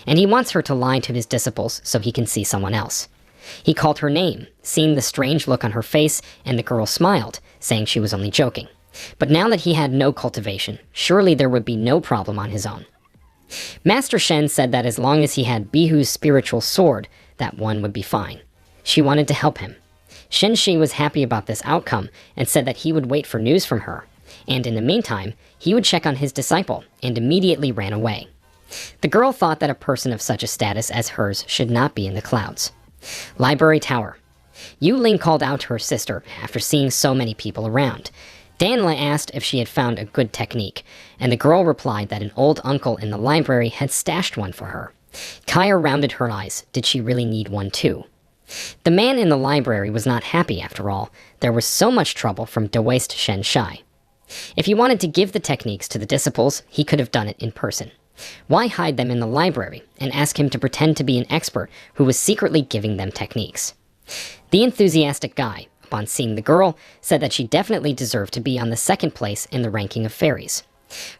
And he wants her to lie to his disciples so he can see someone else. He called her name, seeing the strange look on her face, and the girl smiled, saying she was only joking. But now that he had no cultivation, surely there would be no problem on his own. Master Shen said that as long as he had Bihu's spiritual sword, that one would be fine. She wanted to help him. Shen Shi was happy about this outcome and said that he would wait for news from her, and in the meantime, he would check on his disciple and immediately ran away. The girl thought that a person of such a status as hers should not be in the clouds. Library Tower. Yu Ling called out to her sister after seeing so many people around. Danle asked if she had found a good technique, and the girl replied that an old uncle in the library had stashed one for her. Kaya rounded her eyes. Did she really need one too? The man in the library was not happy after all. There was so much trouble from Dewaist Shen Shai. If he wanted to give the techniques to the disciples, he could have done it in person. Why hide them in the library and ask him to pretend to be an expert who was secretly giving them techniques? The enthusiastic guy, upon seeing the girl, said that she definitely deserved to be on the second place in the ranking of fairies.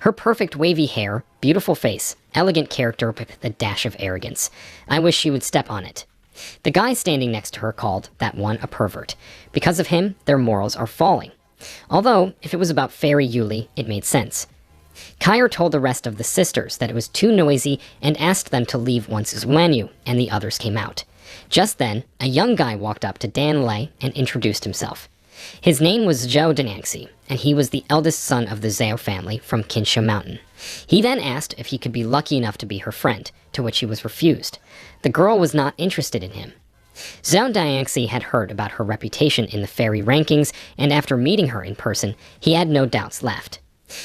Her perfect wavy hair, beautiful face, elegant character with a dash of arrogance. I wish she would step on it. The guy standing next to her called that one a pervert. Because of him, their morals are falling. Although, if it was about Fairy Yuli, it made sense. Kyer told the rest of the sisters that it was too noisy and asked them to leave once Xuanyu and the others came out. Just then, a young guy walked up to Dan Lei and introduced himself. His name was Zhou Denangxi, and he was the eldest son of the Zhao family from Qinsha Mountain. He then asked if he could be lucky enough to be her friend, to which he was refused. The girl was not interested in him. Zhou Denangxi had heard about her reputation in the fairy rankings, and after meeting her in person, he had no doubts left.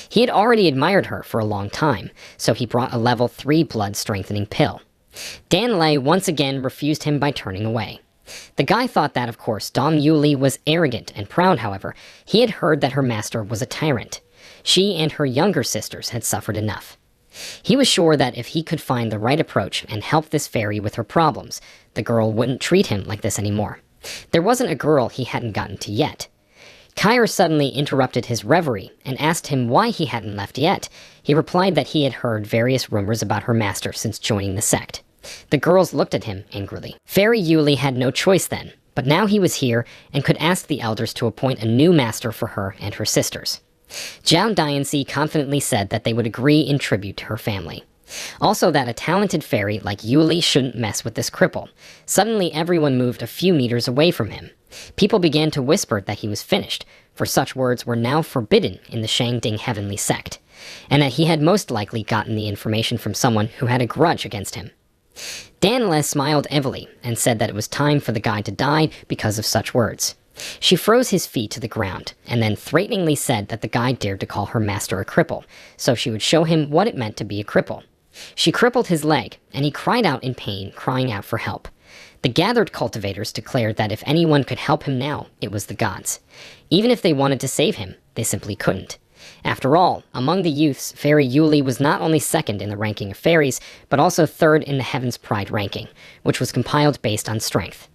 He had already admired her for a long time, so he brought a level 3 blood-strengthening pill. Dan Lei once again refused him by turning away. The guy thought that, of course, Dong Yuli was arrogant and proud, however. He had heard that her master was a tyrant. She and her younger sisters had suffered enough. He was sure that if he could find the right approach and help this fairy with her problems, the girl wouldn't treat him like this anymore. There wasn't a girl he hadn't gotten to yet. Kyer suddenly interrupted his reverie and asked him why he hadn't left yet. He replied that he had heard various rumors about her master since joining the sect. The girls looked at him angrily. Fairy Yuli had no choice then, but now he was here and could ask the elders to appoint a new master for her and her sisters. Zhao Dianxi confidently said that they would agree in tribute to her family. Also that a talented fairy like Yuli shouldn't mess with this cripple. Suddenly everyone moved a few meters away from him. People began to whisper that he was finished, for such words were now forbidden in the Shangding Heavenly Sect, and that he had most likely gotten the information from someone who had a grudge against him. Danle smiled evilly and said that it was time for the guy to die because of such words. She froze his feet to the ground, and then threateningly said that the guy dared to call her master a cripple, so she would show him what it meant to be a cripple. She crippled his leg, and he cried out in pain, crying out for help. The gathered cultivators declared that if anyone could help him now, it was the gods. Even if they wanted to save him, they simply couldn't. After all, among the youths, Fairy Yuli was not only second in the ranking of fairies, but also third in the Heaven's Pride ranking, which was compiled based on strength.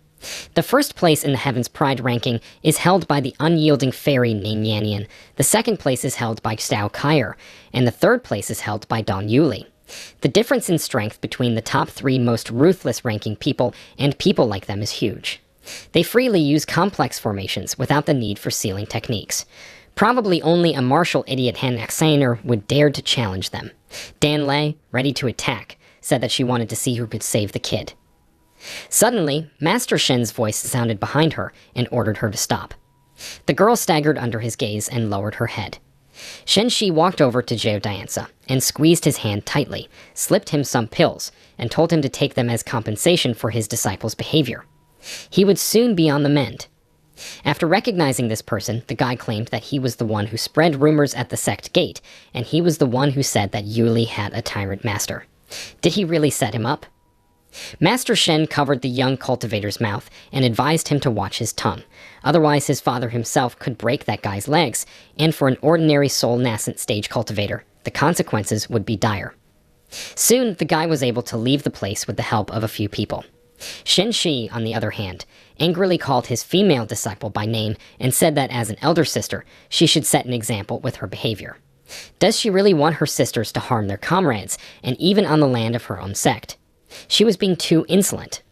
The first place in the Heaven's Pride ranking is held by the unyielding fairy named Yanyan, the second place is held by Xiao Kyer, and the third place is held by Dong Yuli. The difference in strength between the top 3 most ruthless ranking people and people like them is huge. They freely use complex formations without the need for sealing techniques. Probably only a martial idiot Hanaxaner would dare to challenge them. Dan Lei, ready to attack, said that she wanted to see who could save the kid. Suddenly, Master Shen's voice sounded behind her and ordered her to stop. The girl staggered under his gaze and lowered her head. Shen Shi walked over to Zhou Dianxi and squeezed his hand tightly, slipped him some pills, and told him to take them as compensation for his disciple's behavior. He would soon be on the mend. After recognizing this person, the guy claimed that he was the one who spread rumors at the sect gate, and he was the one who said that Yuli had a tyrant master. Did he really set him up? Master Shen covered the young cultivator's mouth and advised him to watch his tongue. Otherwise, his father himself could break that guy's legs, and for an ordinary soul-nascent stage cultivator, the consequences would be dire. Soon, the guy was able to leave the place with the help of a few people. Shen Shi, on the other hand, angrily called his female disciple by name and said that as an elder sister, she should set an example with her behavior. Does she really want her sisters to harm their comrades, and even on the land of her own sect? She was being too insolent.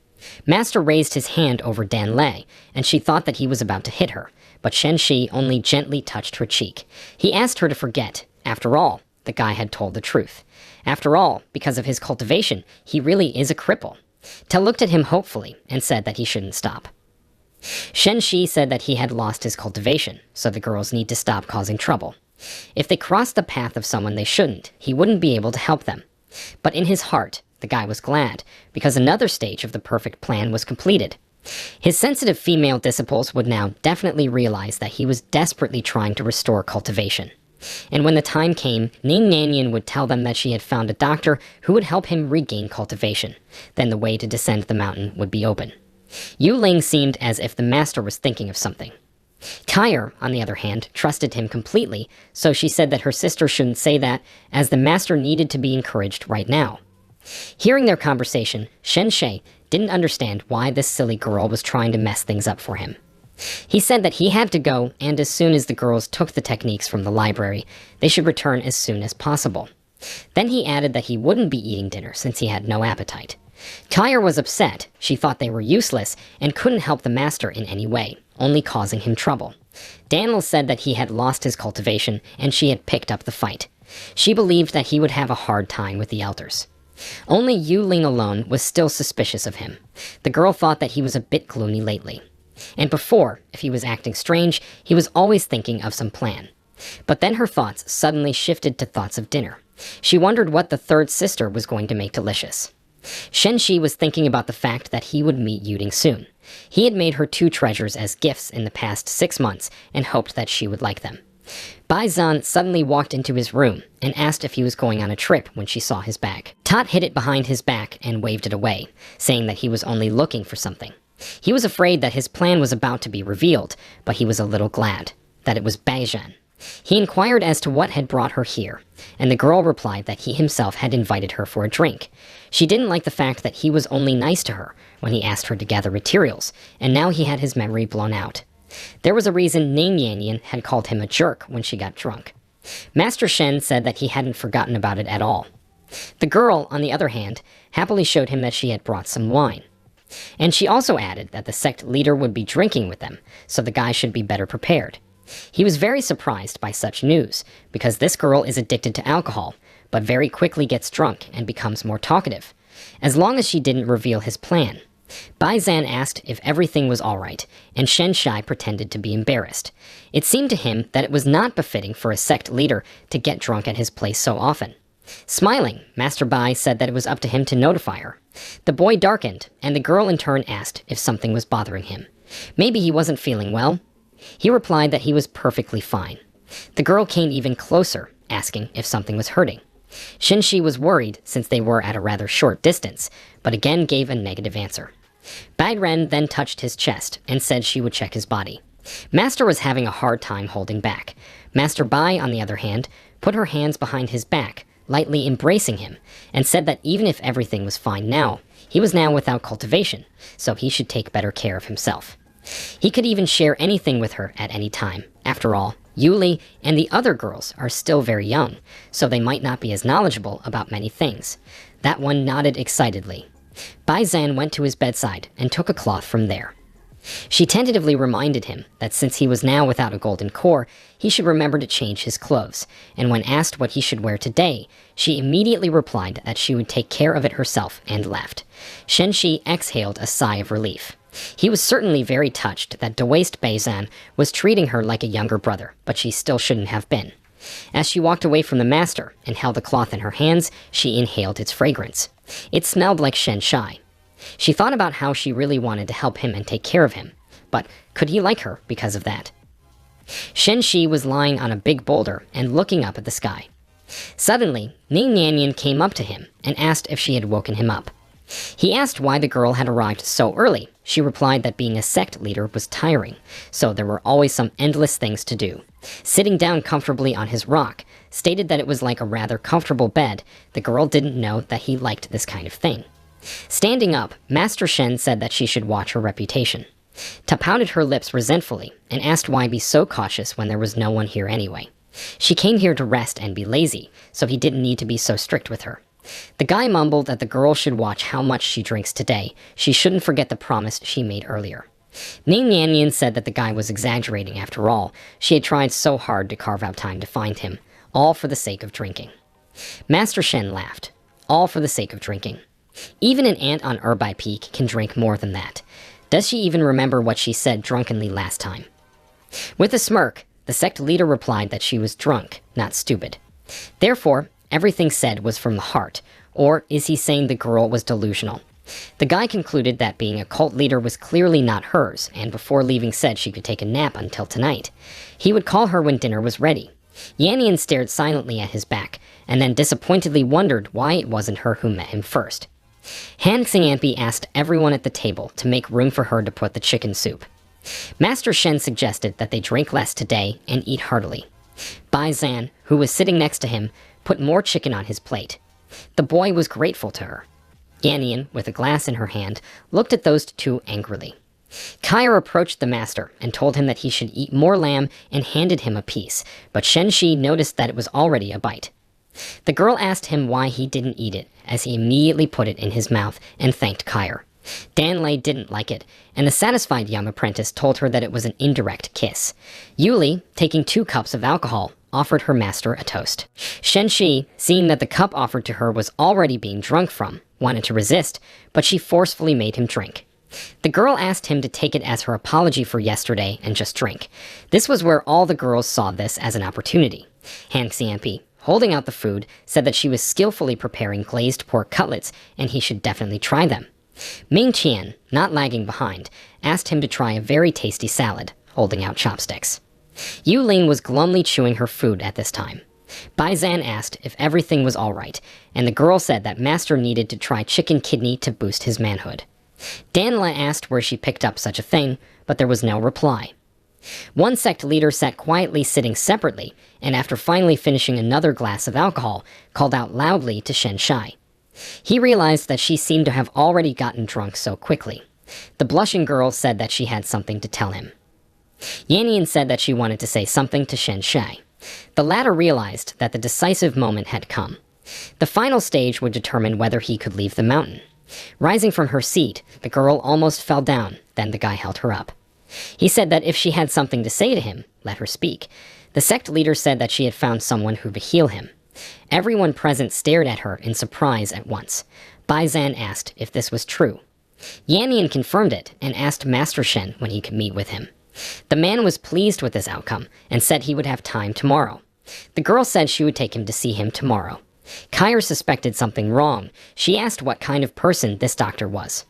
Master raised his hand over Dan Lei, and she thought that he was about to hit her, but Shen Shi only gently touched her cheek. He asked her to forget. After all, the guy had told the truth. After all, because of his cultivation, he really is a cripple. Tell looked at him hopefully and said that he shouldn't stop. Shen Shi said that he had lost his cultivation, so the girls need to stop causing trouble. If they crossed the path of someone they shouldn't, he wouldn't be able to help them. But in his heart, the guy was glad, because another stage of the perfect plan was completed. His sensitive female disciples would now definitely realize that he was desperately trying to restore cultivation. And when the time came, Ning Nanyan would tell them that she had found a doctor who would help him regain cultivation. Then the way to descend the mountain would be open. Yu Ling seemed as if the master was thinking of something. Tyre, on the other hand, trusted him completely, so she said that her sister shouldn't say that, as the master needed to be encouraged right now. Hearing their conversation, Shen Shi didn't understand why this silly girl was trying to mess things up for him. He said that he had to go, and as soon as the girls took the techniques from the library, they should return as soon as possible. Then he added that he wouldn't be eating dinner since he had no appetite. Tyre was upset. She thought they were useless and couldn't help the master in any way, only causing him trouble. Daniel said that he had lost his cultivation and she had picked up the fight. She believed that he would have a hard time with the elders. Only Yu Ling alone was still suspicious of him. The girl thought that he was a bit gloomy lately. And before, if he was acting strange, he was always thinking of some plan. But then her thoughts suddenly shifted to thoughts of dinner. She wondered what the third sister was going to make delicious. Shen Shi was thinking about the fact that he would meet Yuding soon. He had made her 2 treasures as gifts in the past 6 months and hoped that she would like them. Bai Zan suddenly walked into his room and asked if he was going on a trip when she saw his bag. Tot hid it behind his back and waved it away, saying that he was only looking for something. He was afraid that his plan was about to be revealed, but he was a little glad that it was Bai Zan. He inquired as to what had brought her here, and the girl replied that he himself had invited her for a drink. She didn't like the fact that he was only nice to her when he asked her to gather materials, and now he had his memory blown out. There was a reason Ning Yanyan had called him a jerk when she got drunk. Master Shen said that he hadn't forgotten about it at all. The girl, on the other hand, happily showed him that she had brought some wine. And she also added that the sect leader would be drinking with them, so the guy should be better prepared. He was very surprised by such news, because this girl is addicted to alcohol, but very quickly gets drunk and becomes more talkative, as long as she didn't reveal his plan. Bai Zan asked if everything was all right, and Shen Shi pretended to be embarrassed. It seemed to him that it was not befitting for a sect leader to get drunk at his place so often. Smiling, Master Bai said that it was up to him to notify her. The boy darkened, and the girl in turn asked if something was bothering him. Maybe he wasn't feeling well. He replied that he was perfectly fine. The girl came even closer, asking if something was hurting. Shen Shi was worried since they were at a rather short distance, but again gave a negative answer. Bai Ren then touched his chest and said she would check his body. Master was having a hard time holding back. Master Bai, on the other hand, put her hands behind his back, lightly embracing him, and said that even if everything was fine now, he was now without cultivation, so he should take better care of himself. He could even share anything with her at any time. After all, Yuli and the other girls are still very young, so they might not be as knowledgeable about many things. That one nodded excitedly. Bai Zan went to his bedside and took a cloth from there. She tentatively reminded him that since he was now without a golden core, he should remember to change his clothes, and when asked what he should wear today, she immediately replied that she would take care of it herself and left. Shen Shi exhaled a sigh of relief. He was certainly very touched that DeWaste Bai Zan was treating her like a younger brother, but she still shouldn't have been. As she walked away from the master and held the cloth in her hands, she inhaled its fragrance. It smelled like Shen Shi. She thought about how she really wanted to help him and take care of him, but could he like her because of that? Shen Shi was lying on a big boulder and looking up at the sky. Suddenly, Ning Yanyan came up to him and asked if she had woken him up. He asked why the girl had arrived so early. She replied that being a sect leader was tiring, so there were always some endless things to do. Sitting down comfortably on his rock, stated that it was like a rather comfortable bed. The girl didn't know that he liked this kind of thing. Standing up, Master Shen said that she should watch her reputation. Ta pouted her lips resentfully and asked why be so cautious when there was no one here anyway. She came here to rest and be lazy, so he didn't need to be so strict with her. The guy mumbled that the girl should watch how much she drinks today. She shouldn't forget the promise she made earlier. Ning Yanyan said that the guy was exaggerating after all. She had tried so hard to carve out time to find him, all for the sake of drinking. Master Shen laughed. All for the sake of drinking. Even an ant on Erbai Peak can drink more than that. Does she even remember what she said drunkenly last time? With a smirk, the sect leader replied that she was drunk, not stupid. Therefore, everything said was from the heart, or is he saying the girl was delusional? The guy concluded that being a cult leader was clearly not hers, and before leaving said she could take a nap until tonight. He would call her when dinner was ready. Yannian stared silently at his back, and then disappointedly wondered why it wasn't her who met him first. Han Xianpi asked everyone at the table to make room for her to put the chicken soup. Master Shen suggested that they drink less today and eat heartily. Bai Zan, who was sitting next to him, put more chicken on his plate. The boy was grateful to her. Yannian, with a glass in her hand, looked at those two angrily. Kair approached the master and told him that he should eat more lamb and handed him a piece, but Shen Shi noticed that it was already a bite. The girl asked him why he didn't eat it, as he immediately put it in his mouth and thanked Kair. Dan Lei didn't like it, and the satisfied young apprentice told her that it was an indirect kiss. Yuli, taking 2 cups of alcohol, offered her master a toast. Shen Shi, seeing that the cup offered to her was already being drunk from, wanted to resist, but she forcefully made him drink. The girl asked him to take it as her apology for yesterday and just drink. This was where all the girls saw this as an opportunity. Han Xianpi, holding out the food, said that she was skillfully preparing glazed pork cutlets and he should definitely try them. Ming Qian, not lagging behind, asked him to try a very tasty salad, holding out chopsticks. Yu Ling was glumly chewing her food at this time. Bai Zan asked if everything was all right, and the girl said that Master needed to try chicken kidney to boost his manhood. Dan Le asked where she picked up such a thing, but there was no reply. One sect leader sat quietly sitting separately, and after finally finishing another glass of alcohol, called out loudly to Shen Shai. He realized that she seemed to have already gotten drunk so quickly. The blushing girl said that she had something to tell him. Yannian said that she wanted to say something to Shen Shai. The latter realized that the decisive moment had come. The final stage would determine whether he could leave the mountain. Rising from her seat, the girl almost fell down, then the guy held her up. He said that if she had something to say to him, let her speak. The sect leader said that she had found someone who would heal him. Everyone present stared at her in surprise at once. Bai Zan asked if this was true. Yannian confirmed it and asked Master Shen when he could meet with him. The man was pleased with this outcome and said he would have time tomorrow. The girl said she would take him to see him tomorrow. Kair suspected something wrong. She asked what kind of person this doctor was.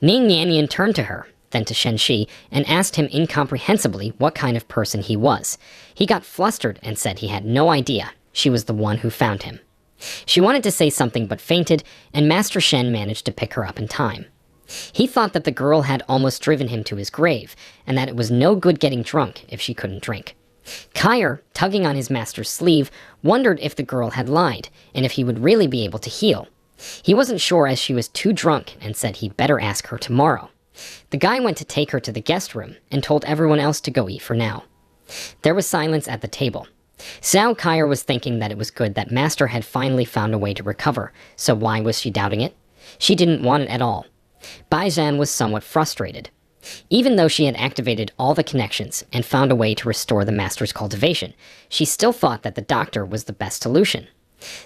Ning Yannian turned to her, then to Shen Shi, and asked him incomprehensibly what kind of person he was. He got flustered and said he had no idea. She was the one who found him. She wanted to say something but fainted, and Master Shen managed to pick her up in time. He thought that the girl had almost driven him to his grave, and that it was no good getting drunk if she couldn't drink. Kair, tugging on his master's sleeve, wondered if the girl had lied, and if he would really be able to heal. He wasn't sure as she was too drunk and said he'd better ask her tomorrow. The guy went to take her to the guest room and told everyone else to go eat for now. There was silence at the table. Xiao Kair was thinking that it was good that Master had finally found a way to recover, so why was she doubting it? She didn't want it at all. Bai Zan was somewhat frustrated. Even though she had activated all the connections and found a way to restore the Master's cultivation, she still thought that the doctor was the best solution.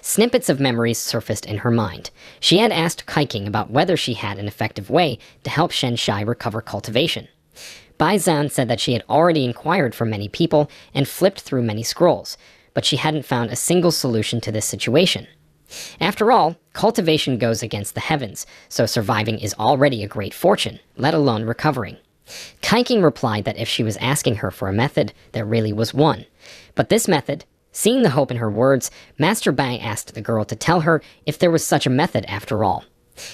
Snippets of memories surfaced in her mind. She had asked Kaiking about whether she had an effective way to help Shen Shai recover cultivation. Bai Zan said that she had already inquired from many people and flipped through many scrolls, but she hadn't found a single solution to this situation. After all, cultivation goes against the heavens, so surviving is already a great fortune, let alone recovering. Kaiking replied that if she was asking her for a method, there really was one. But this method, seeing the hope in her words, Master Bai asked the girl to tell her if there was such a method after all.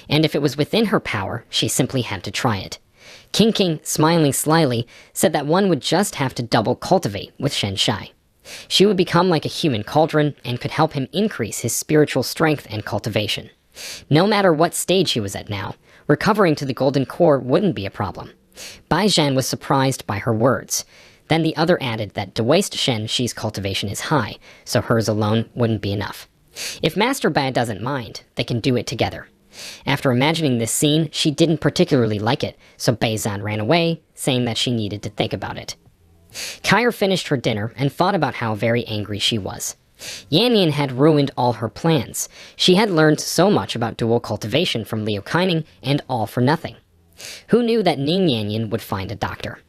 And if it was within her power, she simply had to try it. King, smiling slyly, said that one would just have to double cultivate with Shen Shai. She would become like a human cauldron and could help him increase his spiritual strength and cultivation. No matter what stage he was at now, recovering to the golden core wouldn't be a problem. Bai Zhan was surprised by her words. Then the other added that to waste Shen Shi's cultivation is high, so hers alone wouldn't be enough. If Master Bai doesn't mind, they can do it together. After imagining this scene, she didn't particularly like it, so Bai Zhan ran away, saying that she needed to think about it. Kair finished her dinner and thought about how very angry she was. Yannian had ruined all her plans. She had learned so much about dual cultivation from Liu Kaining, and all for nothing. Who knew that Ning Yanyan would find a doctor?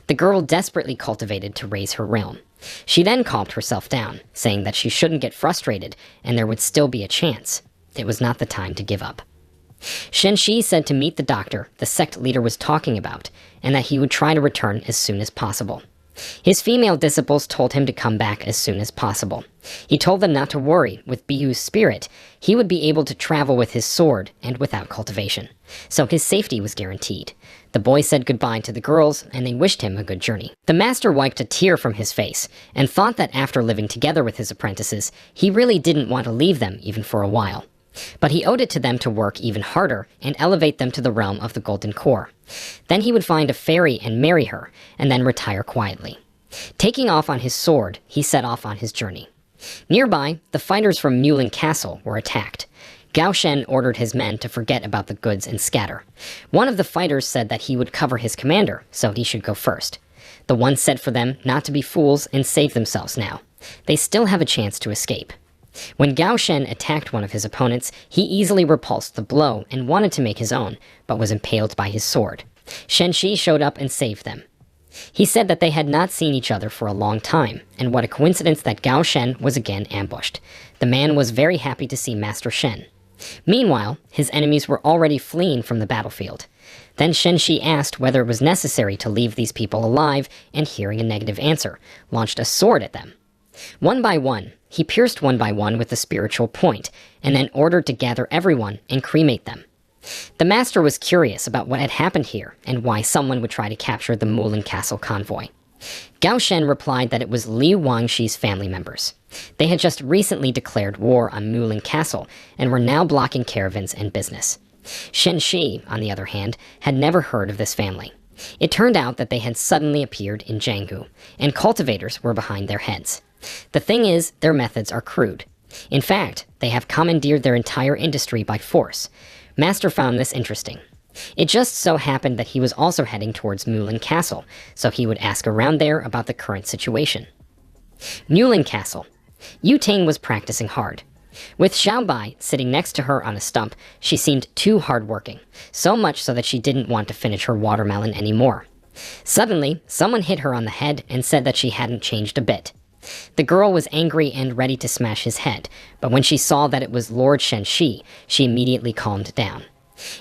The girl desperately cultivated to raise her realm. She then calmed herself down, saying that she shouldn't get frustrated and there would still be a chance. It was not the time to give up. Shenxi said to meet the doctor the sect leader was talking about, and that he would try to return as soon as possible. His female disciples told him to come back as soon as possible. He told them not to worry. With Bihu's spirit, he would be able to travel with his sword and without cultivation, so his safety was guaranteed. The boy said goodbye to the girls, and they wished him a good journey. The master wiped a tear from his face, and thought that after living together with his apprentices, he really didn't want to leave them even for a while. But he owed it to them to work even harder and elevate them to the realm of the Golden Core. Then he would find a fairy and marry her, and then retire quietly. Taking off on his sword, he set off on his journey. Nearby, the fighters from Mulan Castle were attacked. Gao Shen ordered his men to forget about the goods and scatter. One of the fighters said that he would cover his commander, so he should go first. The one said for them not to be fools and save themselves now. They still have a chance to escape. When Gao Shen attacked one of his opponents, he easily repulsed the blow and wanted to make his own, but was impaled by his sword. Shenxi showed up and saved them. He said that they had not seen each other for a long time, and what a coincidence that Gao Shen was again ambushed. The man was very happy to see Master Shen. Meanwhile, his enemies were already fleeing from the battlefield. Then Shenxi asked whether it was necessary to leave these people alive, and hearing a negative answer, launched a sword at them. One by one, he pierced one by one with a spiritual point, and then ordered to gather everyone and cremate them. The master was curious about what had happened here, and why someone would try to capture the Mulan Castle convoy. Gao Shen replied that it was Li Wangxi's family members. They had just recently declared war on Mulan Castle, and were now blocking caravans and business. Shenxi, on the other hand, had never heard of this family. It turned out that they had suddenly appeared in Jianghu, and cultivators were behind their heads. The thing is, their methods are crude. In fact, they have commandeered their entire industry by force. Master found this interesting. It just so happened that he was also heading towards Mulan Castle, so he would ask around there about the current situation. Mulan Castle. Yu Ting was practicing hard. With Xiaobai sitting next to her on a stump, she seemed too hardworking, so much so that she didn't want to finish her watermelon anymore. Suddenly, someone hit her on the head and said that she hadn't changed a bit. The girl was angry and ready to smash his head, but when she saw that it was Lord Shenxi, she immediately calmed down.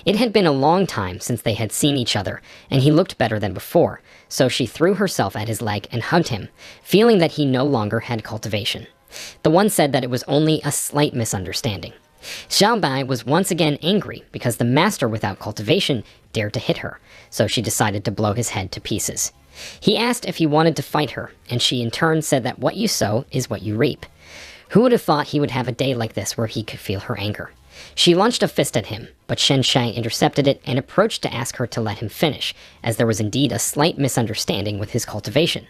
It had been a long time since they had seen each other, and he looked better than before, so she threw herself at his leg and hugged him, feeling that he no longer had cultivation. The one said that it was only a slight misunderstanding. Xiaobai was once again angry because the master without cultivation dared to hit her, so she decided to blow his head to pieces. He asked if he wanted to fight her, and she in turn said that what you sow is what you reap. Who would have thought he would have a day like this where he could feel her anger? She launched a fist at him, but Shenxi intercepted it and approached to ask her to let him finish, as there was indeed a slight misunderstanding with his cultivation.